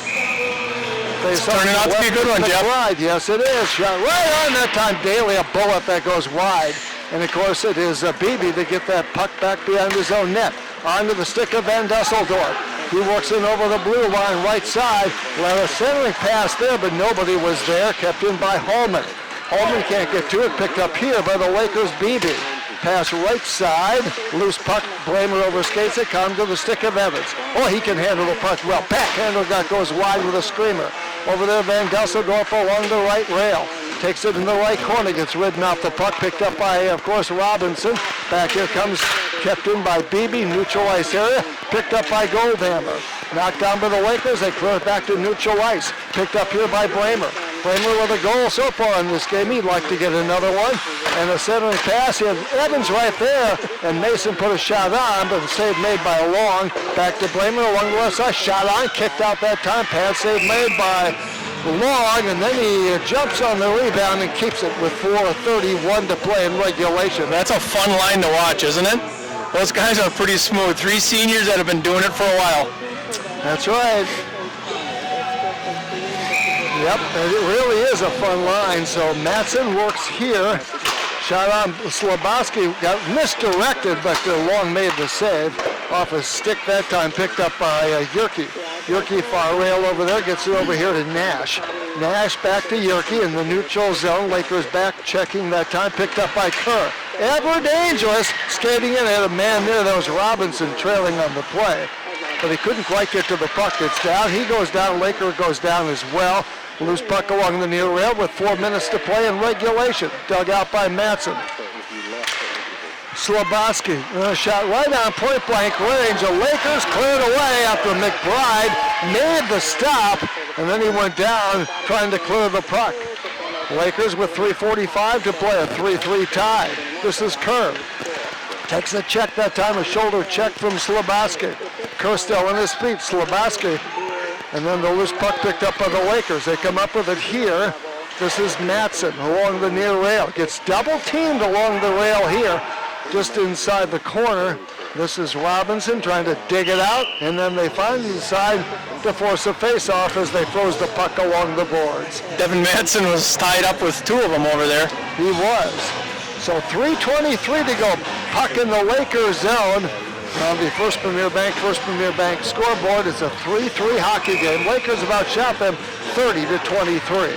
It's turning out to be a good one, Jeff. Right. Yes, it is. Shot right on that time. Daly, a bullet that goes wide. And, of course, it is Beebe to get that puck back behind his own net. Onto the stick of Van Dusseldorp. He works in over the blue line, right side. Let a centering pass there, but nobody was there. Kept in by Holman. Holman can't get to it. Picked up here by the Lakers' Beebe. Pass right side, loose puck, Blamer overskates it, comes to the stick of Evans. Oh, he can handle the puck well. Backhander goes wide with a screamer. Over there, Van Dusseldorp along the right rail. Takes it in the right corner, gets ridden off the puck, picked up by, of course, Robinson. Back here comes, kept in by Beebe, neutral ice area, picked up by Goldhammer. Knocked down by the Lakers, they clear it back to neutral ice. Picked up here by Blamer. Blamer with a goal so far in this game. He'd like to get another one. And a centering pass. He had Evans right there. And Mason put a shot on, but the save made by Long. Back to Blamer along the left side. Shot on, kicked out that time. Pass save made by Long. And then he jumps on the rebound and keeps it with 4:31 to play in regulation. That's a fun line to watch, isn't it? Those guys are pretty smooth. 3 seniors that have been doing it for a while. That's right. Yep, it really is a fun line. So Matson works here. Shot on Slabowski, got misdirected, but Long made the save. Off a stick that time, picked up by Yerke. Yerke far rail over there, gets it over here to Nash. Nash back to Yerke in the neutral zone. Lakers back checking that time, picked up by Kerr. Ever dangerous, skating in, had a man there. That was Robinson trailing on the play. But he couldn't quite get to the puck. It's down. He goes down. Laker goes down as well. Loose puck along the near rail with 4 minutes to play in regulation. Dug out by Matson. Slobosky, shot right on point blank range. The Lakers cleared away after McBride made the stop, and then he went down trying to clear the puck. Lakers with 3:45 to play, a 3-3 tie. This is Kerr. Takes a check that time, a shoulder check from Slobosky. Kerr still on his feet, Slobosky. And then the loose puck picked up by the Lakers. They come up with it here. This is Matson along the near rail. Gets double teamed along the rail here, just inside the corner. This is Robinson trying to dig it out, and then they finally decide to force a face-off as they throws the puck along the boards. Devin Matson was tied up with 2 of them over there. He was. So 3:23 to go. Puck in the Lakers zone. On the First Premier Bank scoreboard, it's a 3-3 hockey game. Lakers have outshot them 30-23.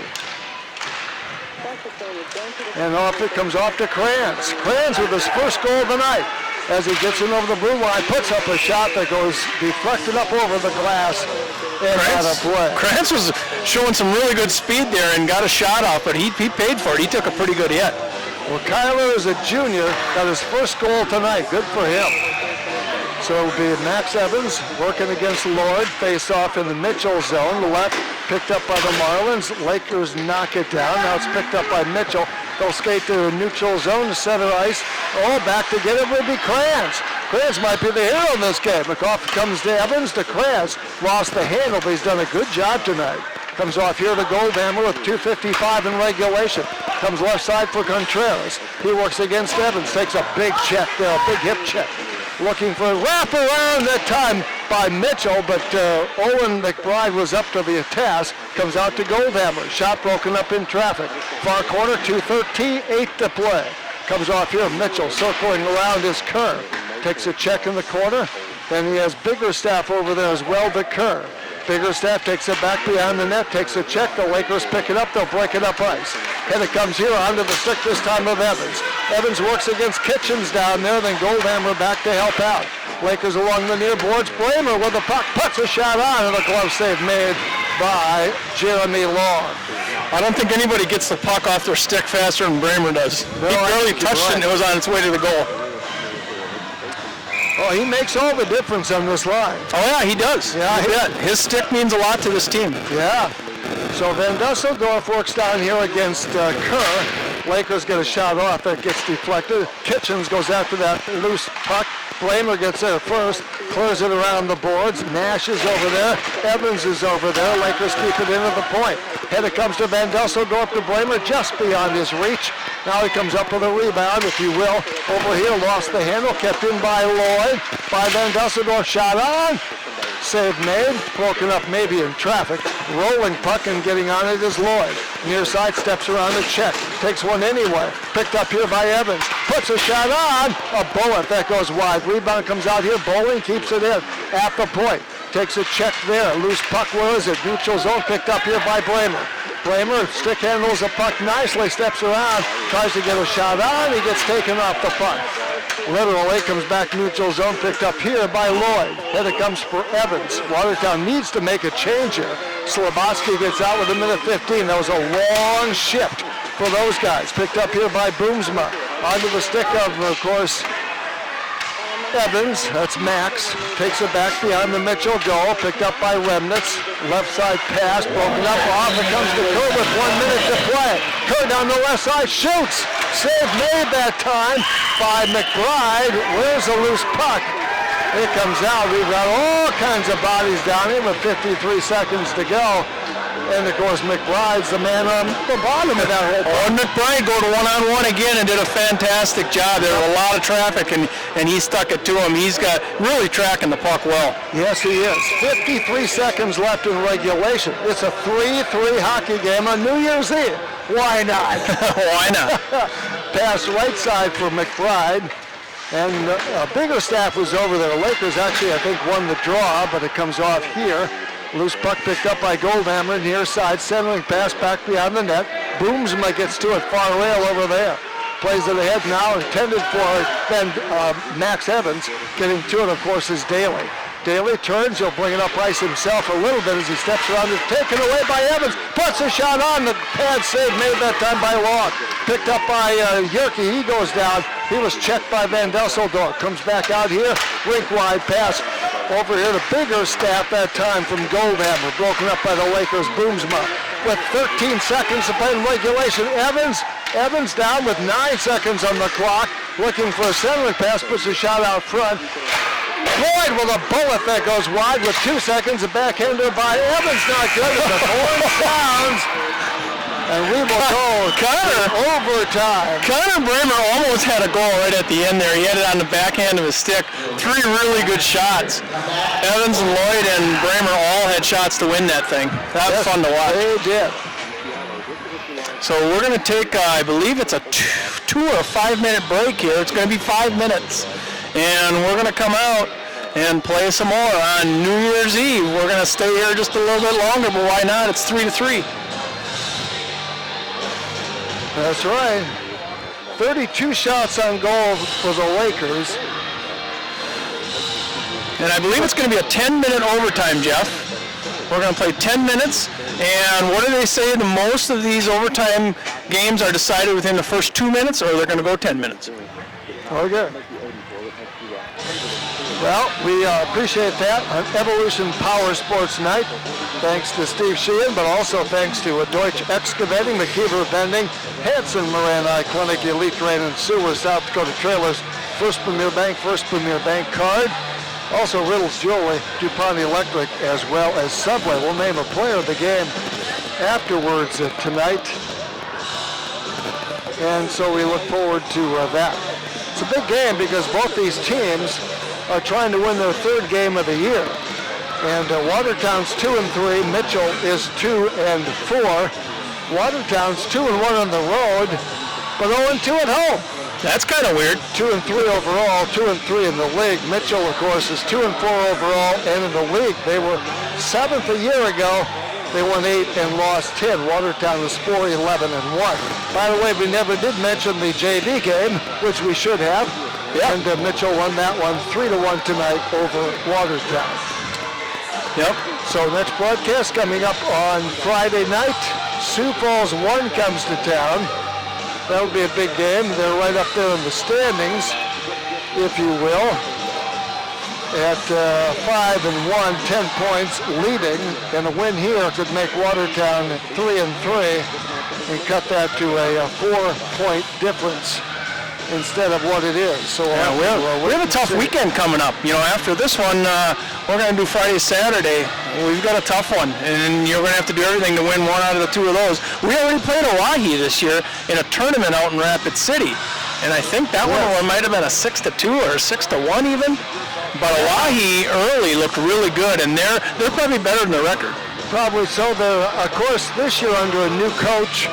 And off it comes off to Kranz. Kranz with his first goal of the night. As he gets in over the blue line, puts up a shot that goes deflected up over the glass and out of play. Kranz was showing some really good speed there and got a shot off, but he paid for it. He took a pretty good hit. Well, Kyler is a junior, got his first goal tonight. Good for him. So it'll be Max Evans working against Lord, face off in the Mitchell zone. The left picked up by the Marlins. Lakers knock it down. Now it's picked up by Mitchell. They'll skate to the neutral zone to center ice. Oh, back to get it would be Kranz. Kranz might be the hero in this game. McCoff comes to Evans to Kranz. Lost the handle, but he's done a good job tonight. Comes off here to Goldhammer with 2:55 in regulation. Comes left side for Contreras. He works against Evans. Takes a big check there, a big hip check. Looking for a wraparound that time by Mitchell, but Owen McBride was up to the task. Comes out to Goldhammer. Shot broken up in traffic. Far corner, 2:38 to play. Comes off here, Mitchell circling around his Kerr. Takes a check in the corner. Then he has Biggerstaff over there as well to Kerr. Biggerstaff takes it back behind the net, takes a check. The Lakers pick it up, they'll break it up ice. And it comes here onto the stick this time of Evans. Evans works against Kitchens down there, then Goldhammer back to help out. Lakers along the near boards. Bramer with the puck, puts a shot on, and a glove save made by Jeremy Long. I don't think anybody gets the puck off their stick faster than Bramer does. No, he barely touched it and it was on its way to the goal. Oh, he makes all the difference on this line. Oh yeah, he does. Yeah, his stick means a lot to this team. Yeah. So Van Dusseldorf works down here against Kerr. Lakers get a shot off that gets deflected. Kitchens goes after that loose puck. Bramer gets there first, clears it around the boards. Nash is over there. Evans is over there. Lakers keep it into the point. And it comes to Van Dusseldorf to Bramer, just beyond his reach. Now he comes up with a rebound, if you will. Over here, lost the handle, kept in by Lloyd. By Van Dusseldorf, shot on. Save made, broken up maybe in traffic. Rolling puck and getting on it is Lloyd. Near side, steps around the check. Takes one anyway. Picked up here by Evans. Puts a shot on. A bullet that goes wide. Rebound comes out here. Bowling keeps it in at the point. Takes a check there. Loose puck, where is it? Neutral zone picked up here by Bramer. Bramer stick handles the puck nicely, steps around, tries to get a shot on. He gets taken off the puck. Literally comes back neutral zone, picked up here by Lloyd. Then it comes for Evans. Watertown needs to make a change here. Slobosky gets out with a minute 15. That was a long shift for those guys. Picked up here by Boomsma. Onto the stick of course, Evans. That's Max. Takes it back behind the Mitchell goal. Picked up by Remnitz. Left side pass, broken up off. It comes to Kerr with 1 minute to play. Kerr down the left side, shoots. Save made that time by McBride. Where's the loose puck? It comes out. We've got all kinds of bodies down here with 53 seconds to go. And of course, McBride's the man on the bottom of that whole puck. And McBride go to one-on-one again and did a fantastic job. There was a lot of traffic, and he stuck it to him. He's got really tracking the puck well. Yes, he is. 53 seconds left in regulation. It's a 3-3 hockey game on New Year's Eve. Why not? Why not? Pass right side for McBride. And a bigger staff was over there. Lakers actually, I think, won the draw, but it comes off here. Loose puck picked up by Goldhammer near side, centering pass back beyond the net. Boomsma gets to it, far rail over there. Plays it ahead now, intended for Max Evans. Getting to it, of course, is Daly. Daly turns, he'll bring it up ice himself a little bit as he steps around. It's taken away by Evans. Puts a shot on, the pad save made that time by Long. Picked up by Yerke, he goes down. He was checked by Van Dusseldorp. Comes back out here, rink wide pass. Over here, the bigger staff that time from Goldhammer. Broken up by the Lakers, Boomsma. With 13 seconds to play in regulation, Evans down with 9 seconds on the clock. Looking for a centering pass, puts a shot out front. Floyd with a bullet that goes wide with 2 seconds. A backhander by Evans, not good. The horn sounds, and we will go overtime. Connor Bramer almost had a goal right at the end there. He had it on the backhand of his stick. 3 really good shots. Evans and Lloyd and Bramer all had shots to win that thing. That was fun to watch. They did. So we're going to take, I believe it's a 2 or 5 minute break here. It's going to be 5 minutes. And we're going to come out and play some more on New Year's Eve. We're going to stay here just a little bit longer, but why not? It's 3-3. That's right. 32 shots on goal for the Lakers. And I believe it's going to be a 10-minute overtime, Jeff. We're going to play 10 minutes. And what do they say? The most of these overtime games are decided within the first 2 minutes, or they're going to go 10 minutes? Okay. Well, we appreciate that on Evolution Power Sports Night. Thanks to Steve Sheehan, but also thanks to Deutsche Excavating, McKeever Vending, Hanson Moran Clinic, Elite Drain and Sewer, South Dakota Trailers, First Premier Bank card. Also Riddle's Jewelry, DuPont Electric, as well as Subway. We'll name a player of the game afterwards tonight. And so we look forward to that. It's a big game because both these teams are trying to win their 3rd game of the year. And Watertown's 2-3, Mitchell is 2-4. Watertown's 2-1 on the road, but 0-2 at home. That's kind of weird. 2-3 overall, 2-3 in the league. Mitchell, of course, is 2-4 overall, and in the league, they were 7th a year ago. They won 8 and lost 10. Watertown was 4-11-1. By the way, we never did mention the JV game, which we should have. Yep. And Mitchell won that one 3-1 tonight over Watertown. Yep. So next broadcast coming up on Friday night. Sioux Falls 1 comes to town. That'll be a big game. They're right up there in the standings, if you will. At 5-1, 10 points leading. And a win here could make Watertown 3-3 and cut that to a 4-point difference instead of what it is. So we have a tough weekend coming up. You know, after this one, we're going to do Friday, Saturday. We've got a tough one, and you're going to have to do everything to win one out of the 2 of those. We already played Oahe this year in a tournament out in Rapid City, and I think that one might have been a 6-2 or a 6-1 even. But Oahe early looked really good, and they're probably better than the record. Probably so. They're, of course, this year under a new coach.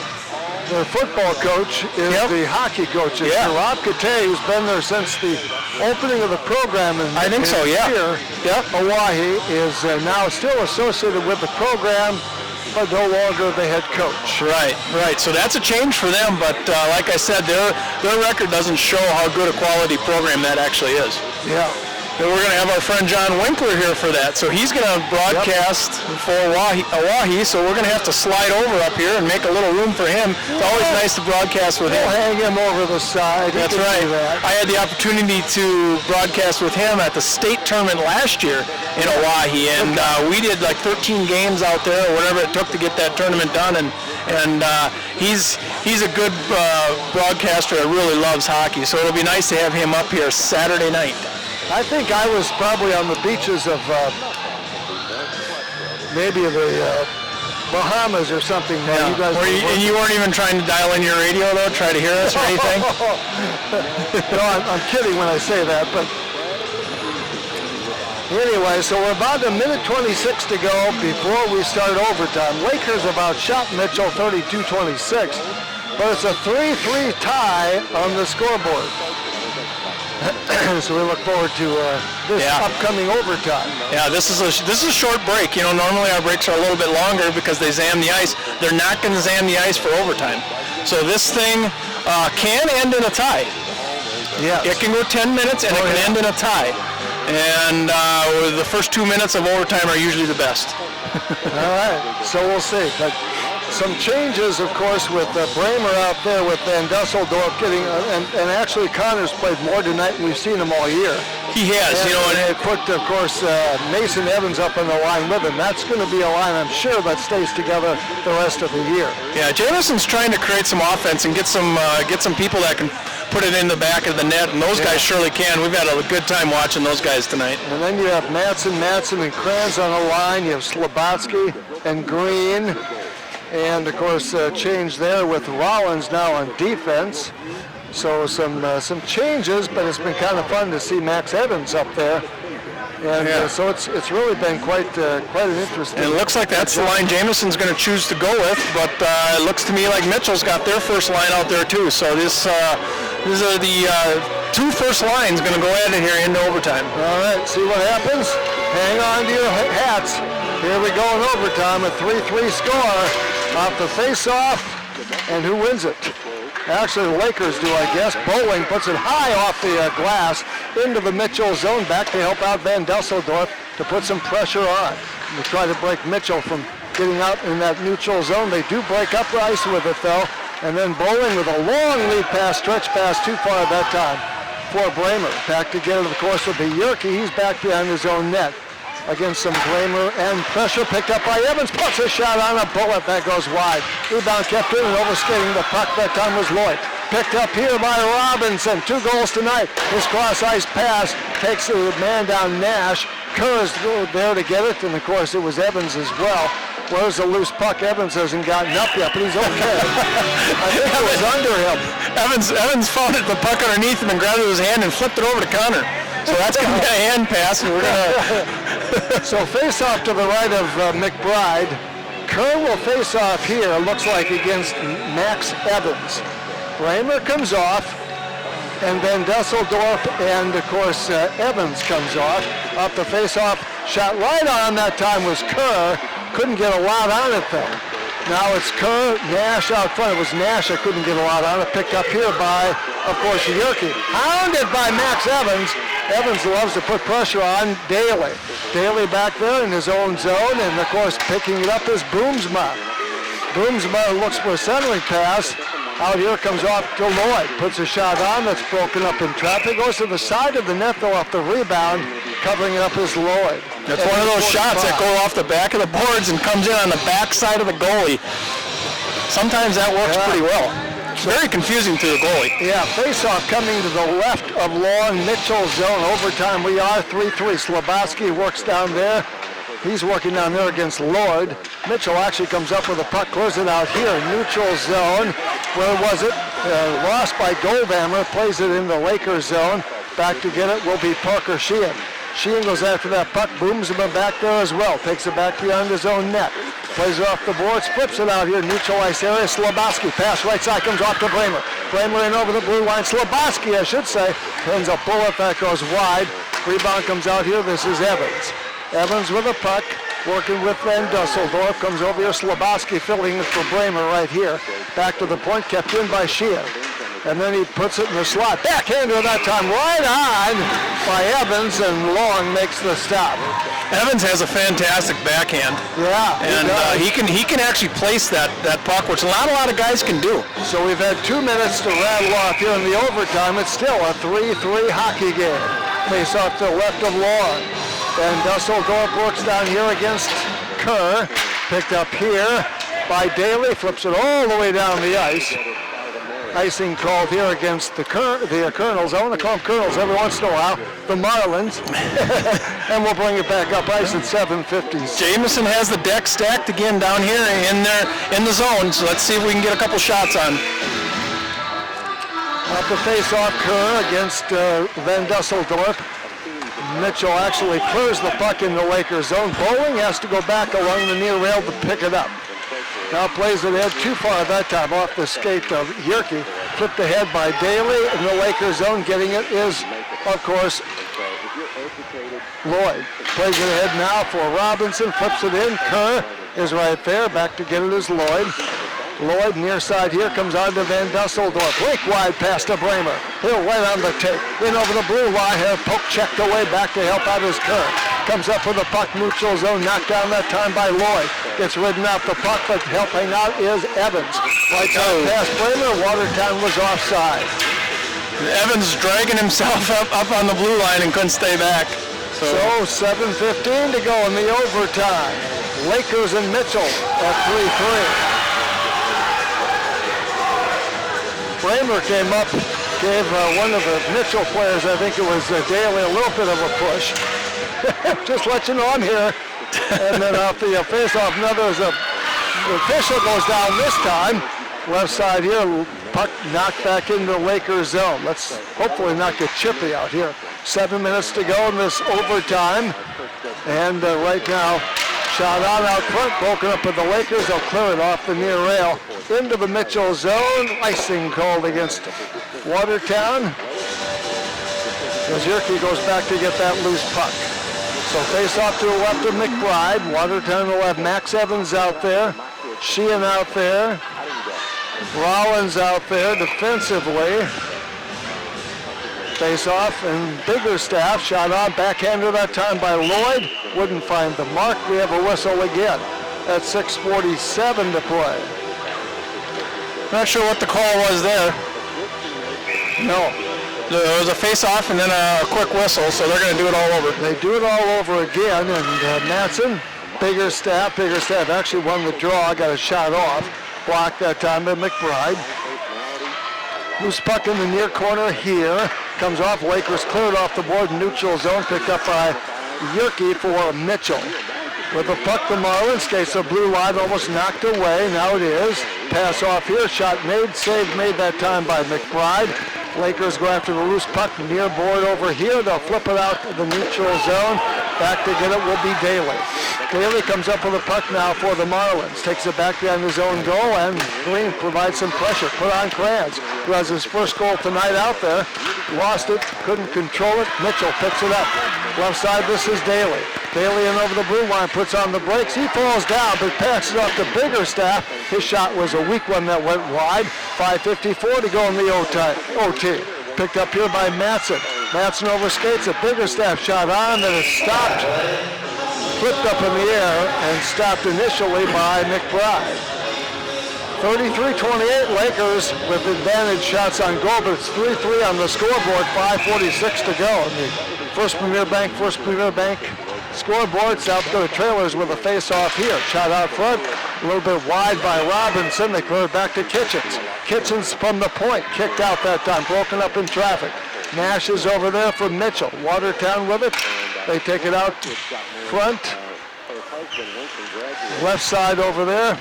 Their football coach is the hockey coach. It's Rob Kate, who's been there since the opening of the program. I think so, yeah. Oahe is now still associated with the program, but no longer the head coach. Right. So that's a change for them, but like I said, their record doesn't show how good a quality program that actually is. Yeah. And we're going to have our friend John Winkler here for that. So he's going to broadcast for Oahe, so we're going to have to slide over up here and make a little room for him. It's always nice to broadcast with him. We'll hang him over the side. That's right. I had the opportunity to broadcast with him at the state tournament last year in Oahe, and we did like 13 games out there, or whatever it took to get that tournament done, and he's a good broadcaster that really loves hockey, so it'll be nice to have him up here Saturday night. I think I was probably on the beaches of maybe the Bahamas or something. Yeah. And you weren't even trying to dial in your radio, though, try to hear us or anything? No, I'm kidding when I say that. But anyway, so we're about a minute 26 to go before we start overtime. Lakers have outshot Mitchell 32-26, but it's a 3-3 tie on the scoreboard. So we look forward to this Yeah. upcoming overtime. Yeah, this is a short break. You know, normally our breaks are a little bit longer because they zam the ice. They're not going to zam the ice for overtime. So this thing can end in a tie. Yes. It can go 10 minutes and it can end in a tie. And the first 2 minutes of overtime are usually the best. All right, so we'll see. But some changes, of course, with Bramer out there with Van Dusseldorf getting, and actually Connor's played more tonight than we've seen him all year. He has, And, you know, and and they put, of course, Mason Evans up on the line with him. That's going to be a line, I'm sure, that stays together the rest of the year. yeah, Jameson's trying to create some offense and get some people that can put it in the back of the net, and those guys surely can. We've had a good time watching those guys tonight. And then you have Madsen, and Kranz on the line. You have Slobotsky and Green. And, of course, change there with Rollins now on defense. So some changes, but it's been kind of fun to see Max Evans up there. And so it's really been quite an interesting. And it looks like that's the line Jameson's going to choose to go with, but it looks to me like Mitchell's got their first line out there too. So these are the two first lines going to go at it here into overtime. All right, see what happens? Hang on to your hats. Here we go in overtime, a 3-3 score off the face-off, and who wins it? Actually, the Lakers do, I guess. Bowling puts it high off the glass into the Mitchell zone, back to help out Van Dusseldorf to put some pressure on. They try to break Mitchell from getting out in that neutral zone. They do break up the ice with it, though, and then Bowling with a long lead pass, stretch pass too far at that time for Bramer. Back to get it, of course, with the Yerke. He's back behind his own net. Against some Bramer and pressure picked up by Evans. Puts a shot on a bullet that goes wide. Rebound kept in and overskating the puck. That time was Lloyd. Picked up here by Robinson. 2 goals tonight. His cross-ice pass takes the man down Nash. Kerr's there to get it, and of course it was Evans as well. Where's the loose puck? Evans hasn't gotten up yet, but he's okay. I think it was under him. Evans found it, the puck underneath him and grabbed it with his hand and flipped it over to Connor. So that's going to be a hand pass, and we're going to... So face off to the right of McBride. Kerr will face off here, looks like, against Max Evans. Bramer comes off, and then Dusseldorf and, of course, Evans comes off. Off the face-off, shot right on that time was Kerr. Couldn't get a lot on it, though. Now it's Kerr, Nash out front. It was Nash that couldn't get a lot on it. Picked up here by, of course, Yerke. Hounded by Max Evans. Evans loves to put pressure on Daly. Daly back there in his own zone, and of course picking it up is Boomsma. Boomsma looks for a centering pass. Out here comes off to Lloyd. Puts a shot on that's broken up in traffic. Goes to the side of the net though off the rebound. Covering it up is Lloyd. That's one of those shots that go off the back of the boards and comes in on the back side of the goalie. Sometimes that works pretty well. It's very confusing to the goalie. Yeah, face-off coming to the left of Long Mitchell zone. Overtime we are 3-3. Slobotsky works down there. He's working down there against Lloyd. Mitchell actually comes up with a puck, clears it out here. Neutral zone. Where was it? Lost by Goldhammer. Plays it in the Lakers zone. Back to get it will be Parker Sheehan. Sheehan goes after that puck. Booms him back there as well. Takes it back beyond his own net. Plays it off the boards. Flips it out here. Neutral ice area. Slobotsky. Pass right side. Comes off to Bramer. Bramer in over the blue line. Slobotsky, I should say. Pins a bullet that goes wide. Rebound comes out here. This is Evans. Evans with a puck. Working with Van Dusseldorf. Comes over here. Slobotsky filling it for Bramer right here. Back to the point. Kept in by Sheehan. And then he puts it in the slot. Backhander that time, right on by Evans, and Long makes the stop. Evans has a fantastic backhand. Yeah, and he can actually place that puck, which not a lot of guys can do. So we've had 2 minutes to rattle off here in the overtime. It's still a 3-3 hockey game. Face off to the left of Long. And Dusseldorf works down here against Kerr. Picked up here by Daly. Flips it all the way down the ice. Icing called here against the Colonels. I want to call them Colonels every once in a while. The Marlins. And we'll bring it back up ice at 7:50. Jameson has the deck stacked again down here in the zone. So let's see if we can get a couple shots on. Off the face-off, Kerr against Van Dusseldorf. Mitchell actually clears the puck in the Lakers zone. Bowling has to go back along the near rail to pick it up. Now plays it in too far that time off the skate of Yerke. flipped ahead by Daly. In the Lakers zone, getting it is, of course, Lloyd. Plays it ahead now for Robinson, flips it in. Kerr is right there. Back to get it is Lloyd. Lloyd near side here, comes on to Van Dusseldorp. Break wide pass to Bramer. He'll right on the tape. In over the blue line here. Poke checked away. Back to help out is Kerr. Comes up with the puck, neutral zone. Knocked down that time by Lloyd. Gets ridden off the puck, but helping out is Evans. Right side pass Bramer. Watertown was offside. Evans dragging himself up on the blue line and couldn't stay back. So 7:15 to go in the overtime. Lakers and Mitchell at 3-3. Bramer came up, gave one of the Mitchell players, I think it was Daly, a little bit of a push. Just let you know I'm here. And then off the face-off, the official goes down this time. Left side here, puck knocked back into the Lakers zone. Let's hopefully not get chippy out here. 7 minutes to go in this overtime. And right now, shot out front, broken up with the Lakers. They'll clear it off the near rail into the Mitchell zone. Icing called against Watertown. Kozierke goes back to get that loose puck. So face off to the left of McBride. Watertown will have Max Evans out there. Sheehan out there. Rollins out there defensively. Face off and Biggerstaff shot on, backhander that time by Lloyd. Wouldn't find the mark. We have a whistle again at 6:47 to play. Not sure what the call was there. No. There was a face-off and then a quick whistle, so they're going to do it all over. They do it all over again, and Matson, Biggerstaff actually won the draw, got a shot off. Blocked that time by McBride. Loose puck in the near corner here. Comes off, Lakers cleared off the board, neutral zone, picked up by Yerke for Mitchell. With the puck, the Marlins, skates the blue line, almost knocked away, now it is. Pass off here, shot made, save made that time by McBride. Lakers go after the loose puck, near board over here. They'll flip it out to the neutral zone. Back to get it will be Daly. Daly comes up with the puck now for the Marlins. Takes it back behind his own goal, and Green provides some pressure. Put on Kranz, who has his first goal tonight out there. Lost it, couldn't control it. Mitchell picks it up. Left side, this is Daly. Daly in over the blue line, puts on the brakes. He falls down, but passes off to Biggerstaff. His shot was a weak one that went wide. 5:54 to go in the OT. Picked up here by Matson. Matson overskates a Biggerstaff shot on, then it's stopped. Flipped up in the air and stopped initially by McBride. 33-28 Lakers with advantage shots on goal, but it's 3-3 on the scoreboard, 5:46 to go. And the First Premier Bank scoreboard. South Dakota Trailers with a face-off here. Shot out front, a little bit wide by Robinson. They clear it back to Kitchens. Kitchens from the point, kicked out that time, broken up in traffic. Nash is over there for Mitchell. Watertown with it. They take it out front. Left side over there.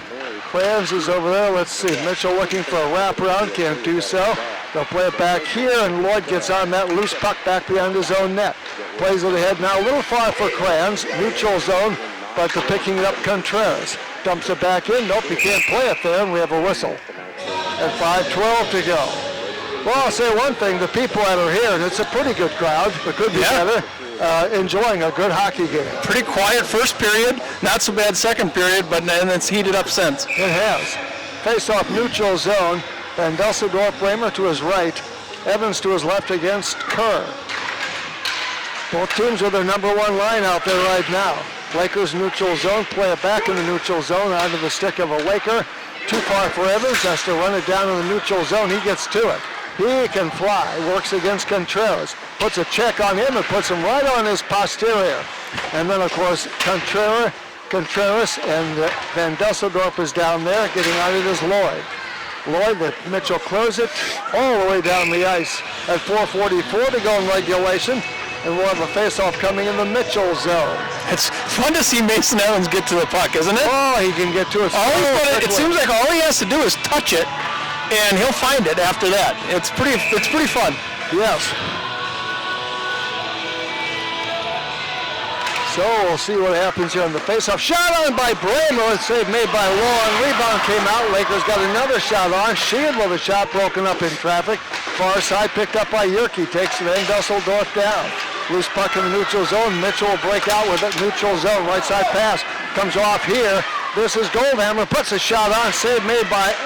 Kranz is over there. Let's see. Mitchell looking for a wraparound. Can't do so. They'll play it back here, and Lloyd gets on that loose puck back behind his own net. Plays it ahead now. A little far for Kranz. Neutral zone, but they're picking it up Contreras. Dumps it back in. Nope, he can't play it there, and we have a whistle. At 5:12 to go. Well, I'll say one thing. The people that are here, and it's a pretty good crowd, but could be better, enjoying a good hockey game. Pretty quiet first period, not so bad second period, but then it's heated up since. It has. Face-off neutral zone. Van Dusseldorp, Bramer to his right. Evans to his left against Kerr. Both teams with their number one line out there right now. Lakers neutral zone, play it back in the neutral zone out of the stick of a Laker. Too far for Evans, has to run it down in the neutral zone. He gets to it. He can fly, works against Contreras. Puts a check on him and puts him right on his posterior. And then, of course, Contreras and Van Dusseldorp is down there. Getting on it is Lloyd. Lloyd, with Mitchell close it all the way down the ice at 4:44 to go in regulation. And we'll have a face-off coming in the Mitchell zone. It's fun to see Mason Evans get to the puck, isn't it? Oh, he can get to it. It seems like all he has to do is touch it, and he'll find it after that. It's pretty fun. Yes. So we'll see what happens here on the faceoff. Shot on by Bramer. Save made by Long. Rebound came out. Lakers got another shot on. Sheehan with a shot broken up in traffic. Far side picked up by Yerke. Takes Van Dusseldorf down. Loose puck in the neutral zone. Mitchell will break out with it. Neutral zone. Right side pass. Comes off here. This is Goldhammer. Puts a shot on. Save made by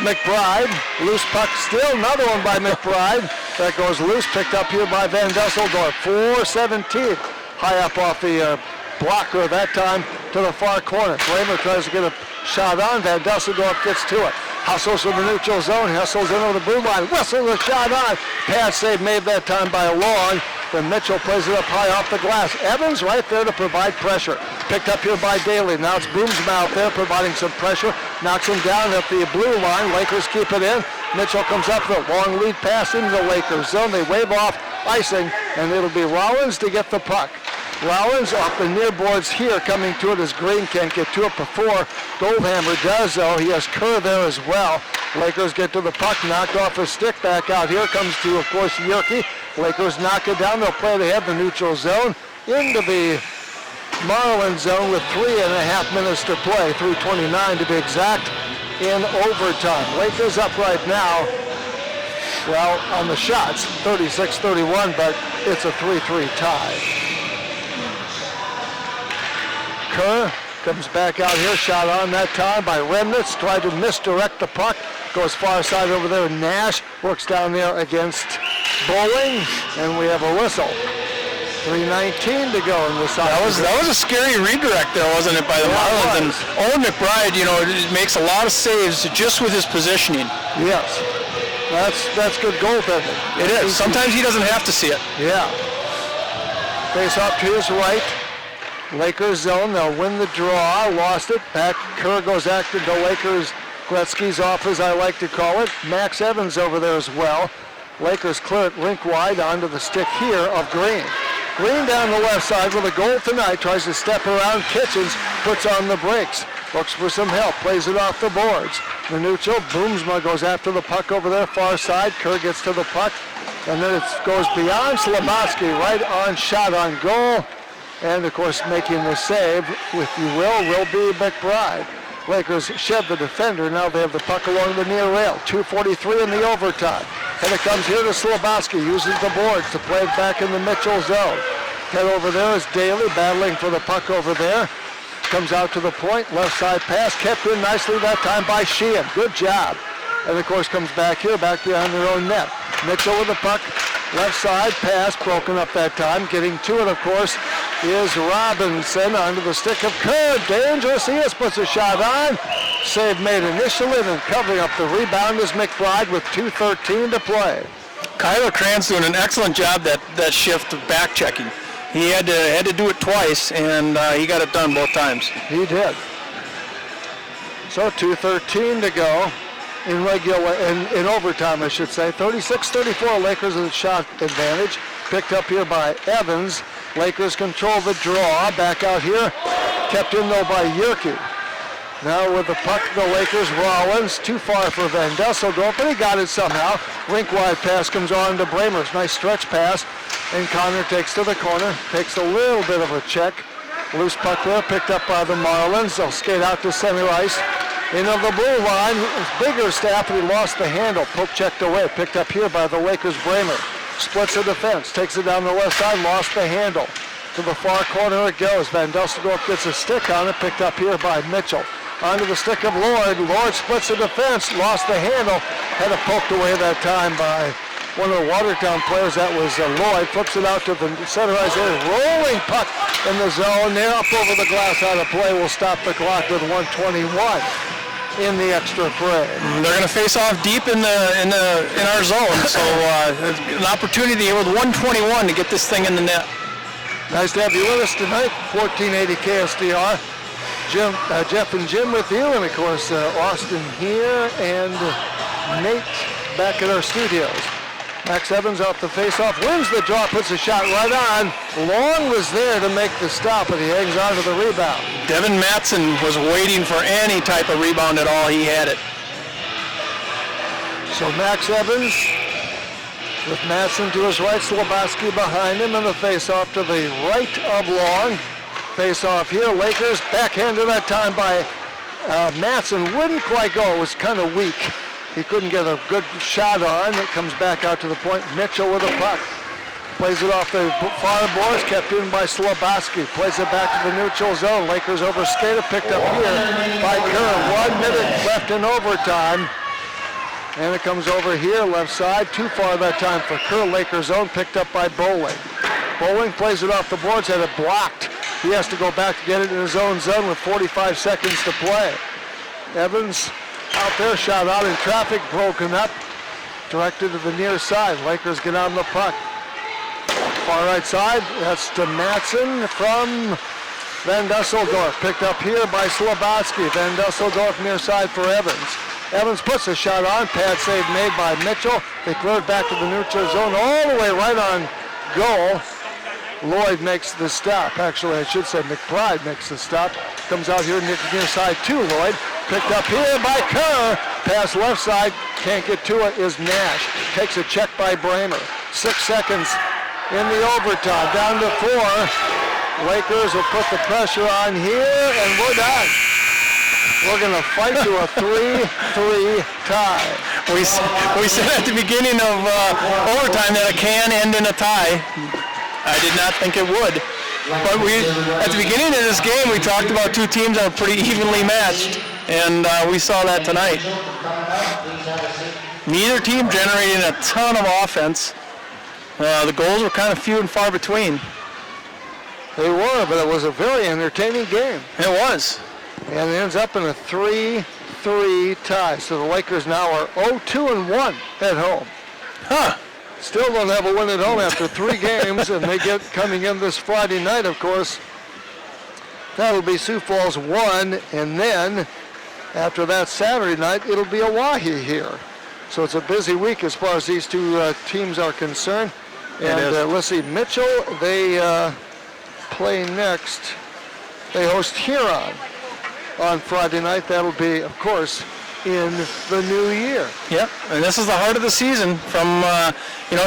McBride. Loose puck still. Another one by McBride. That goes loose. Picked up here by Van Dusseldorf. 4-17. High up off the blocker that time to the far corner. Bramer tries to get a shot on. Van Dusseldorf gets to it. Hustles from the neutral zone. Hustles in over the blue line. Whistles a shot on. Pad save made that time by Long. Then Mitchell plays it up high off the glass. Evans right there to provide pressure. Picked up here by Daly. Now it's Boomsma out there providing some pressure. Knocks him down at the blue line. Lakers keep it in. Mitchell comes up with a long lead pass into the Lakers zone. They wave off icing, and it'll be Rollins to get the puck. Rollins off the near boards here, coming to it as Green can't get to it before Goldhammer does, though. He has Kerr there as well. Lakers get to the puck, knocked off his stick. Back out here comes to, of course, Yerke. Lakers knock it down. They'll play it ahead the neutral zone into the Marlin zone with 3.5 minutes to play, 3:29 to be exact, in overtime. Lakers up right now, well, on the shots, 36-31, but it's a 3-3 tie. Kerr comes back out here, shot on that time by Remnitz, tried to misdirect the puck, goes far side over there. Nash works down there against Bowling, and we have a whistle. 3:19 to go in the side. That was a scary redirect there, wasn't it, by the Marlins? And Owen McBride, makes a lot of saves just with his positioning. Yes, that's good goaltending. It is. Sometimes he doesn't have to see it. Yeah. Face off to his right. Lakers zone, they'll win the draw, lost it. Back, Kerr goes active to Lakers, Gretzky's office, I like to call it. Max Evans over there as well. Lakers clear it rink wide onto the stick here of Green. Green down the left side with a goal tonight, tries to step around Kitchens, puts on the brakes, looks for some help, plays it off the boards. The neutral, Boomsma goes after the puck over there, far side. Kerr gets to the puck, and then it goes beyond Slabowski, right on shot on goal. And, of course, making the save, if you will be McBride. Lakers shed the defender. Now they have the puck along the near rail. 2:43 in the overtime. And it comes here to Slabowski. Uses the boards to play it back in the Mitchell zone. Head over there is Daly battling for the puck over there. Comes out to the point. Left side pass. Kept in nicely that time by Sheehan. Good job. And, of course, comes back here, back behind their own net. Mitchell with the puck. Left side pass, broken up that time. Getting to it, of course, is Robinson onto the stick of Kerr. Dangerous. He just puts a shot on. Save made initially, and then covering up the rebound is McBride with 2:13 to play. Kyler Cran's doing an excellent job that shift of back checking. He had to do it twice, and he got it done both times. He did. So 2:13 to go. In overtime, I should say. 36-34, Lakers with a shot advantage. Picked up here by Evans. Lakers control the draw. Back out here, kept in though by Yerke. Now with the puck, the Lakers, Rollins, too far for Van Dusseldorf, but he got it somehow. Rink-wide pass comes on to Bramers. Nice stretch pass, and Connor takes to the corner. Takes a little bit of a check. Loose puck there, picked up by the Marlins. They'll skate out to center ice. In of the blue line, bigger staff, and he lost the handle. Poke checked away, picked up here by the Lakers' Bramer. Splits the defense, takes it down the left side, lost the handle. To the far corner it goes. Van Dusseldorf gets a stick on it, picked up here by Mitchell. Onto the stick of Lord. Lord splits the defense, lost the handle. Had it poked away that time by one of the Watertown players. That was Lloyd. Flips it out to the center ice area. Rolling puck in the zone. There up over the glass out of play. Will stop the clock with 1:21. In the extra frame. They're going to face off deep in our zone, so an opportunity here with 1:21 to get this thing in the net. Nice to have you with us tonight. 1480 KSDR. Jeff and Jim with you, and of course Austin here and Nate back at our studios. Max Evans off the face-off, wins the draw, puts a shot right on. Long was there to make the stop, but he hangs on to the rebound. Devin Mattson was waiting for any type of rebound at all. He had it. So Max Evans with Madsen to his right, Sloboski behind him, and the face-off to the right of Long. Face-off here, Lakers backhanded that time by Madsen. Wouldn't quite go, it was kind of weak. He couldn't get a good shot on. It comes back out to the point. Mitchell with a puck. Plays it off the far boards, kept in by Sloboski. Plays it back to the neutral zone. Lakers over skater, picked up here by Kerr. 1 minute left in overtime. And it comes over here, left side. Too far that time for Kerr. Lakers zone, picked up by Bowling. Bowling plays it off the boards, had it blocked. He has to go back to get it in his own zone with 45 seconds to play. Evans out there, shot out in traffic, broken up. Directed to the near side. Lakers get on the puck. Far right side, that's to Madsen from Van Dusseldorf. Picked up here by Sloboski. Van Dusseldorf near side for Evans. Evans puts a shot on, pad save made by Mitchell. They cleared back to the neutral zone all the way right on goal. Lloyd makes the stop. Actually, I should say McBride makes the stop. Comes out here near side to Lloyd. Picked up here by Kerr. Pass left side, can't get to it, is Nash. Takes a check by Bramer. 6 seconds in the overtime, down to 4. Lakers will put the pressure on here, and we're done. We're going to fight to a 3-3 tie. We said at the beginning of overtime that it can end in a tie. I did not think it would. But at the beginning of this game, we talked about two teams that were pretty evenly matched, and we saw that tonight. Neither team generating a ton of offense. The goals were kind of few and far between. They were, but it was a very entertaining game. It was. And it ends up in a 3-3 tie. So the Lakers now are 0-2-1 at home. Huh. Still don't have a win at home after 3 games, and they get coming in this Friday night, of course. That'll be Sioux Falls 1, and then after that Saturday night, it'll be Oahe here. So it's a busy week as far as these two teams are concerned. And let's see, Mitchell, they play next. They host Huron on Friday night. That'll be, of course, in the new year. Yep, and this is the heart of the season from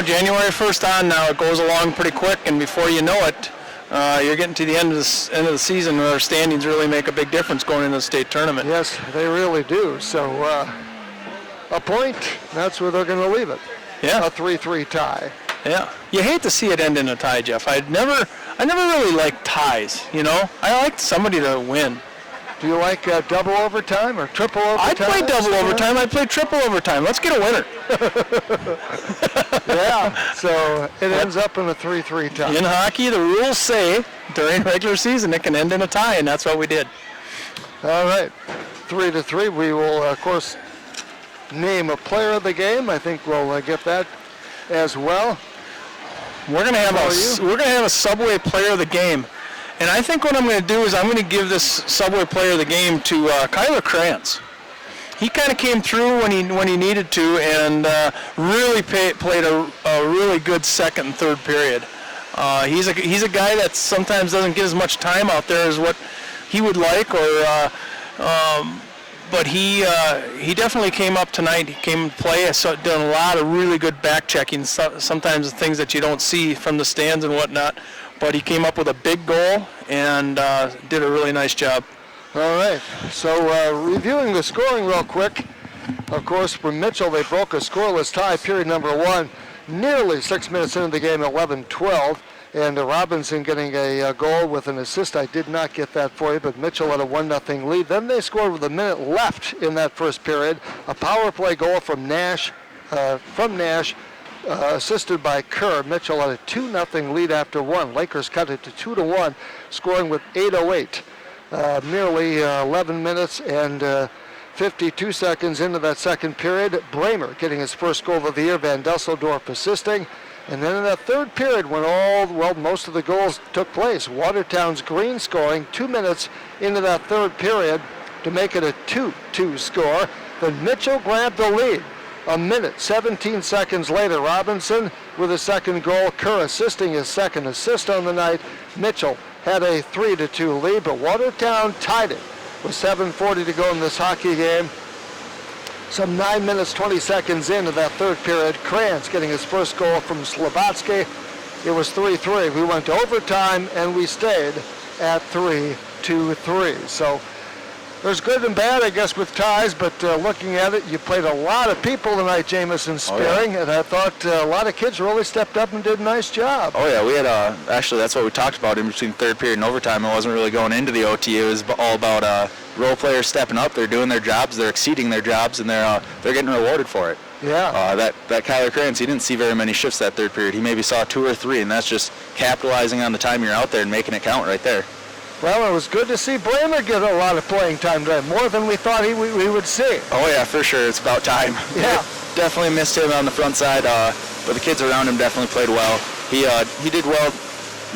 January 1st on. Now it goes along pretty quick, and before you know it, you're getting to the end of the season where our standings really make a big difference going into the state tournament. Yes, they really do. So a point, that's where they're going to leave it. Yeah, a 3-3 tie. Yeah, you hate to see it end in a tie, Jeff. I never really liked ties. I liked somebody to win. Do you like double overtime or triple overtime? I'd play double overtime. I'd play triple overtime. Let's get a winner. Yeah, so it ends up in a 3-3 tie. In hockey, the rules say during regular season it can end in a tie, and that's what we did. All right, 3-3. We will, of course, name a player of the game. I think we'll get that as well. We're gonna have a Subway player of the game. And I think what I'm going to do is I'm going to give this Subway player of the game to Kyler Krantz. He kind of came through when he needed to, and really played a really good second and third period. He's a guy that sometimes doesn't get as much time out there as what he would like, but he definitely came up tonight. He came to play. Done a lot of really good back checking. Sometimes things that you don't see from the stands and whatnot. But he came up with a big goal and did a really nice job. All right, so reviewing the scoring real quick. Of course, for Mitchell, they broke a scoreless tie, period number 1, nearly 6 minutes into the game, 11-12. And Robinson getting a goal with an assist. I did not get that for you, but Mitchell had a 1-0 lead. Then they scored with a minute left in that first period. A power play goal from Nash, assisted by Kerr. Mitchell had a 2-0 lead after 1. Lakers cut it to 2-1, scoring with 8:08. Nearly 11 minutes and 52 seconds into that second period. Bramer getting his first goal of the year. Van Dusseldorf assisting. And then in that third period, when most of the goals took place, Watertown's Green scoring 2 minutes into that third period to make it a 2-2 score. Then Mitchell grabbed the lead. A minute, 17 seconds later, Robinson with a second goal. Kerr assisting his second assist on the night. Mitchell had a 3-2 lead, but Watertown tied it with 7:40 to go in this hockey game. Some 9 minutes, 20 seconds into that third period. Krantz getting his first goal from Slobotsky. It was 3-3. We went to overtime, and we stayed at 3-3. So there's good and bad, I guess, with ties, but looking at it, you played a lot of people tonight, Jamison Spearing, and I thought a lot of kids really stepped up and did a nice job. Oh, yeah, we had, actually, that's what we talked about in between third period and overtime. It wasn't really going into the OT. It was all about role players stepping up. They're doing their jobs, they're exceeding their jobs, and they're getting rewarded for it. Yeah. That Kyler Krantz, he didn't see very many shifts that third period. He maybe saw 2 or 3, and that's just capitalizing on the time you're out there and making it count right there. Well, it was good to see Bramer get a lot of playing time today, more than we thought we would see. Oh, yeah, for sure. It's about time. Yeah. Definitely missed him on the front side, but the kids around him definitely played well. He did well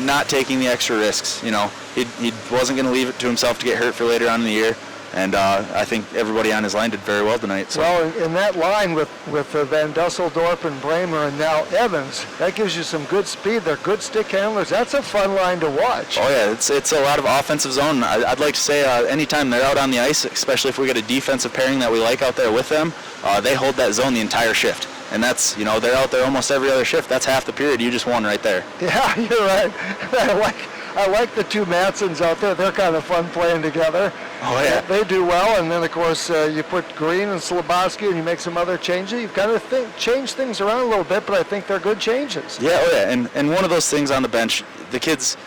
not taking the extra risks. You know, he wasn't going to leave it to himself to get hurt for later on in the year. And I think everybody on his line did very well tonight. So. Well, in that line with Van Dusseldorp and Bramer and now Evans, that gives you some good speed. They're good stick handlers. That's a fun line to watch. Oh, yeah, it's a lot of offensive zone. I'd like to say anytime they're out on the ice, especially if we get a defensive pairing that we like out there with them, they hold that zone the entire shift. And that's, you know, they're out there almost every other shift. That's half the period. You just won right there. Yeah, you're right. I like the two Matsons out there. They're kind of fun playing together. Oh, yeah. They do well, and then, of course, you put Green and Slobotsky, and you make some other changes. You've kind of changed things around a little bit, but I think they're good changes. Yeah, oh, yeah. And one of those things on the bench, the kids,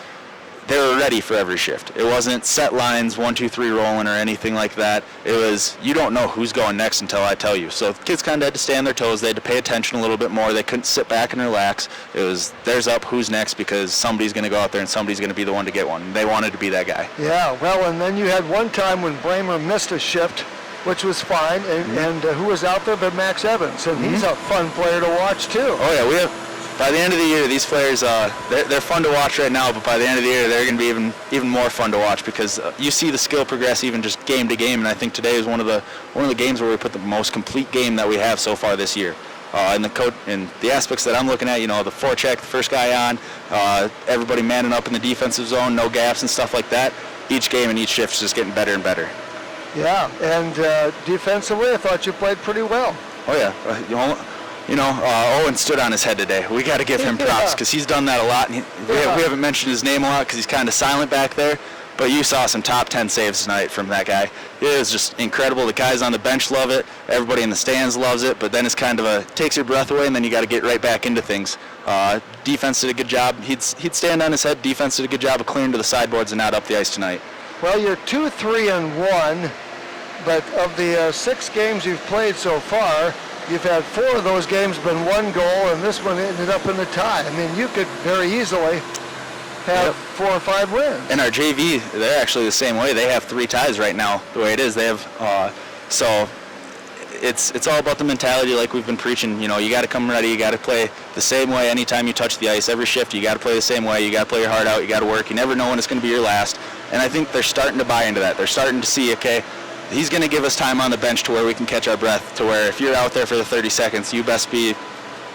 they were ready for every shift. It wasn't set lines, 1, 2, 3 rolling or anything like that. It was, you don't know who's going next until I tell you. So the kids kind of had to stay on their toes. They had to pay attention a little bit more. They couldn't sit back and relax. It was, there's up, who's next, because somebody's going to go out there and somebody's going to be the one to get one. They wanted to be that guy. Yeah, well, and then you had one time when Bramer missed a shift, which was fine, and who was out there but Max Evans, and he's a fun player to watch, too. Oh, yeah, we have. By the end of the year, these players, they're fun to watch right now, but by the end of the year, they're going to be even more fun to watch because you see the skill progress even just game to game, and I think today is one of the games where we put the most complete game that we have so far this year. And the aspects that I'm looking at, you know, the forecheck, the first guy on, everybody manning up in the defensive zone, no gaps and stuff like that. Each game and each shift is just getting better and better. Yeah, and defensively, I thought you played pretty well. Oh, yeah. Owen stood on his head today. We got to give him props because he's done that a lot. And we haven't mentioned his name a lot because he's kind of silent back there. But you saw some top 10 saves tonight from that guy. It was just incredible. The guys on the bench love it. Everybody in the stands loves it. But then it's kind of takes your breath away, and then you got to get right back into things. Defense did a good job. He'd stand on his head. Defense did a good job of clearing to the sideboards and out up the ice tonight. Well, you're 2-3-1, but of the 6 games you've played so far, you've had 4 of those games been 1 goal, and this one ended up in a tie. I mean, you could very easily have 4 or 5 wins. And our JV, they're actually the same way. They have 3 ties right now, the way it is. They have, so it's all about the mentality like we've been preaching. You know, you got to come ready. You got to play the same way anytime you touch the ice. Every shift, you got to play the same way. You got to play your heart out. You got to work. You never know when it's going to be your last. And I think they're starting to buy into that. They're starting to see, okay, he's going to give us time on the bench to where we can catch our breath, to where if you're out there for the 30 seconds, you best be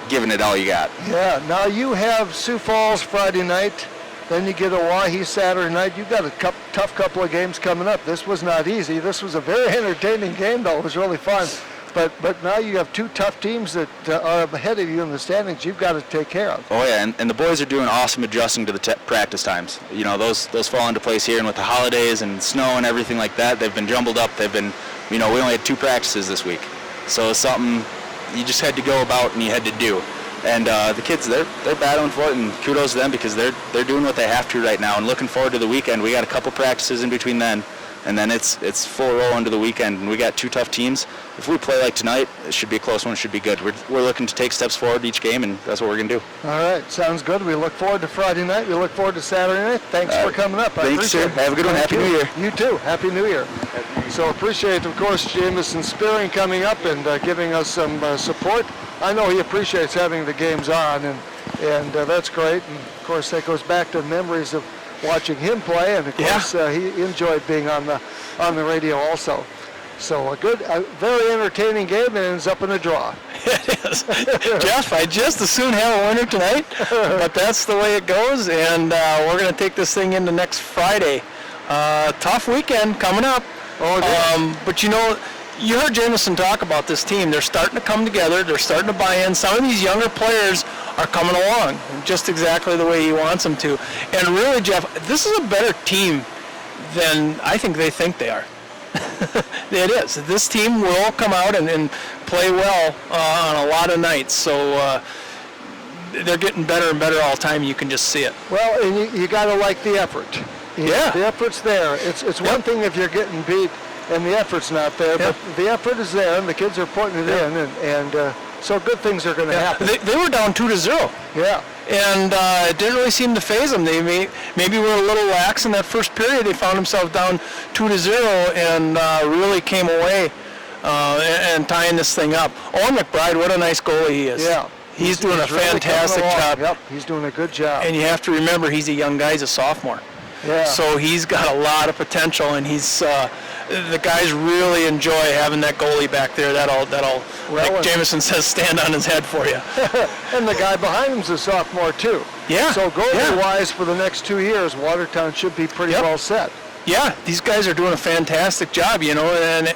giving it all you got. Yeah, now you have Sioux Falls Friday night, then you get Oahe Saturday night. You've got a tough couple of games coming up. This was not easy. This was a very entertaining game, though. It was really fun. But now you have 2 tough teams that are ahead of you in the standings you've got to take care of. Oh, yeah, and the boys are doing awesome adjusting to the practice times. You know, those fall into place here, and with the holidays and snow and everything like that, they've been jumbled up. They've been, we only had 2 practices this week. So it's something you just had to go about and you had to do. And the kids, they're battling for it, and kudos to them because they're doing what they have to right now and looking forward to the weekend. We got a couple practices in between then. And then it's full roll into the weekend, and we got 2 tough teams. If we play like tonight, it should be a close one. It should be good. We're looking to take steps forward each game, and that's what we're going to do. All right, sounds good. We look forward to Friday night. We look forward to Saturday night. Thanks for coming up. Thanks, sir. Have a good one. Happy New Year. You too. Happy New Year. So appreciate, of course, Jamison Spearing coming up and giving us some support. I know he appreciates having the games on, and that's great. And, of course, that goes back to memories of watching him play, and of course he enjoyed being on the radio also. So a very entertaining game, and ends up in a draw. It is. Jeff, I just as soon have a winner tonight, but that's the way it goes, and we're going to take this thing into next Friday. Tough weekend coming up. Oh, but You heard Jamison talk about this team. They're starting to come together. They're starting to buy in. Some of these younger players are coming along just exactly the way he wants them to. And really, Jeff, this is a better team than I think they are. It is. This team will come out and play well on a lot of nights. So they're getting better and better all the time. You can just see it. Well, and you got to like the effort. Yeah. The effort's there. It's one thing if you're getting beat and the effort's not there, but the effort is there, and the kids are putting it in, and so good things are going to happen. They were down 2-0. Yeah. And it didn't really seem to faze them. They maybe were a little lax in that first period. They found themselves down 2-0 and really came away and tying this thing up. Owen McBride, what a nice goalie he is. Yeah. He's doing a really fantastic job. Yep, he's doing a good job. And you have to remember, he's a young guy. He's a sophomore. Yeah. So he's got a lot of potential, and he's the guys really enjoy having that goalie back there. That'll like Jamison says, stand on his head for you. And the guy behind him's a sophomore too. Yeah. So goalie-wise, for the next 2 years, Watertown should be pretty well set. Yeah, these guys are doing a fantastic job, you know,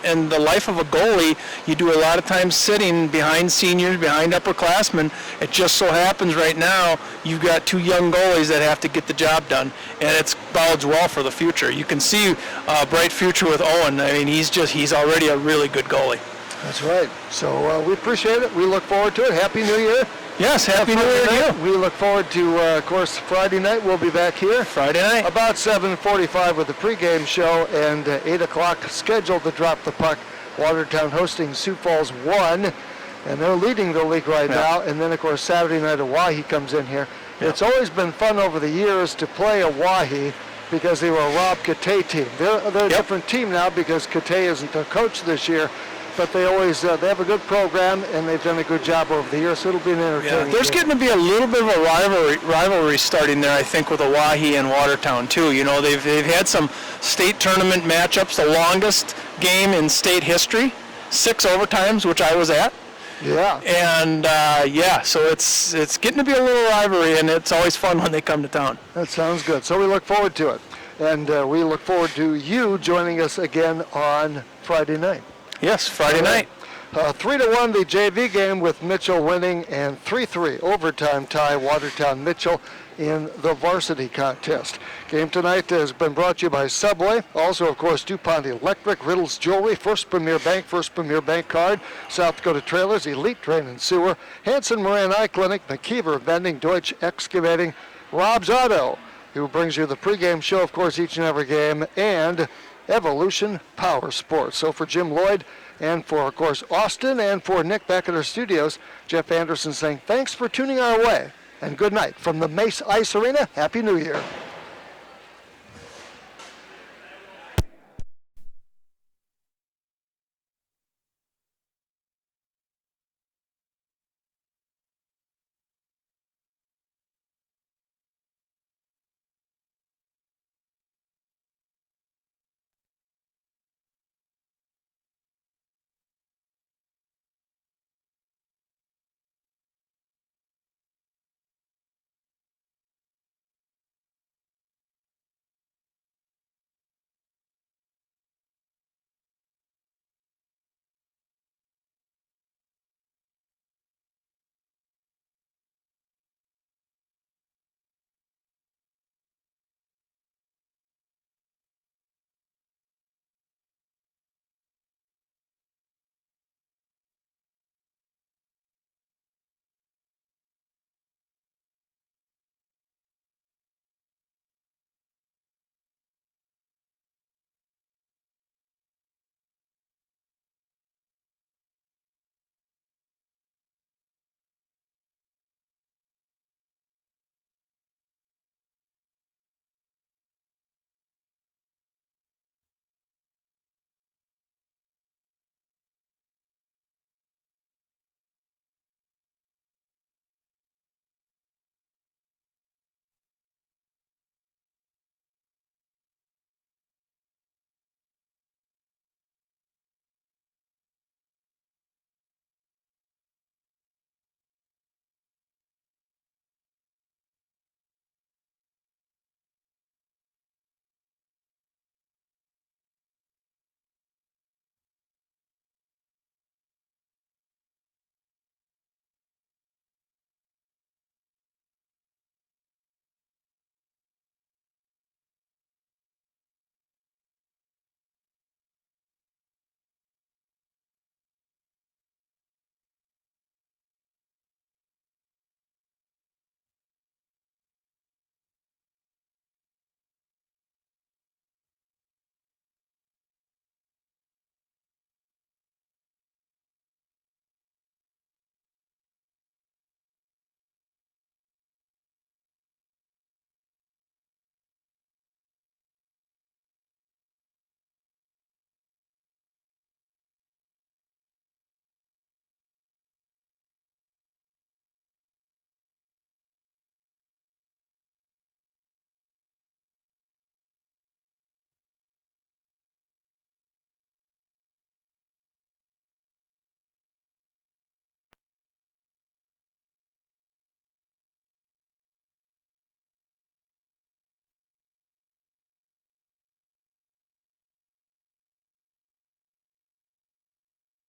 and the life of a goalie, you do a lot of times sitting behind seniors, behind upperclassmen. It just so happens right now you've got 2 young goalies that have to get the job done, and it bodes well for the future. You can see a bright future with Owen. I mean, he's already a really good goalie. That's right. So we appreciate it. We look forward to it. Happy New Year. Yes, Happy New Year to you. We look forward to, of course, Friday night. We'll be back here. Friday night. About 7:45 with the pregame show, and 8 o'clock scheduled to drop the puck. Watertown hosting Sioux Falls 1, and they're leading the league right now. And then, of course, Saturday night, Owyhee comes in here. Yeah. It's always been fun over the years to play Owyhee because they were a Rob Catay team. They're a different team now because Catay isn't the coach this year. But they always they have a good program, and they've done a good job over the years, so it'll be an entertaining There's game. getting to be a little bit of a rivalry starting there, I think, with Owyhee and Watertown, too. You know, they've had some state tournament matchups, the longest game in state history, 6 overtimes, which I was at. Yeah. And, so it's getting to be a little rivalry, and it's always fun when they come to town. That sounds good. So we look forward to it. And we look forward to you joining us again on Friday night. Yes, Friday night. 3-1 the JV game with Mitchell winning, and 3-3 overtime tie Watertown-Mitchell in the varsity contest. Game tonight has been brought to you by Subway. Also, of course, DuPont Electric, Riddle's Jewelry, First Premier Bank Card, South Dakota Trailers, Elite Drain and Sewer, Hanson Moran Eye Clinic, McKeever Vending, Deutsch Excavating, Rob's Auto, who brings you the pregame show, of course, each and every game, and Evolution Power Sports. So for Jim Lloyd and for, of course, Austin and for Nick back at our studios, Jeff Anderson saying thanks for tuning our way and good night from the Mace Ice Arena. Happy New Year.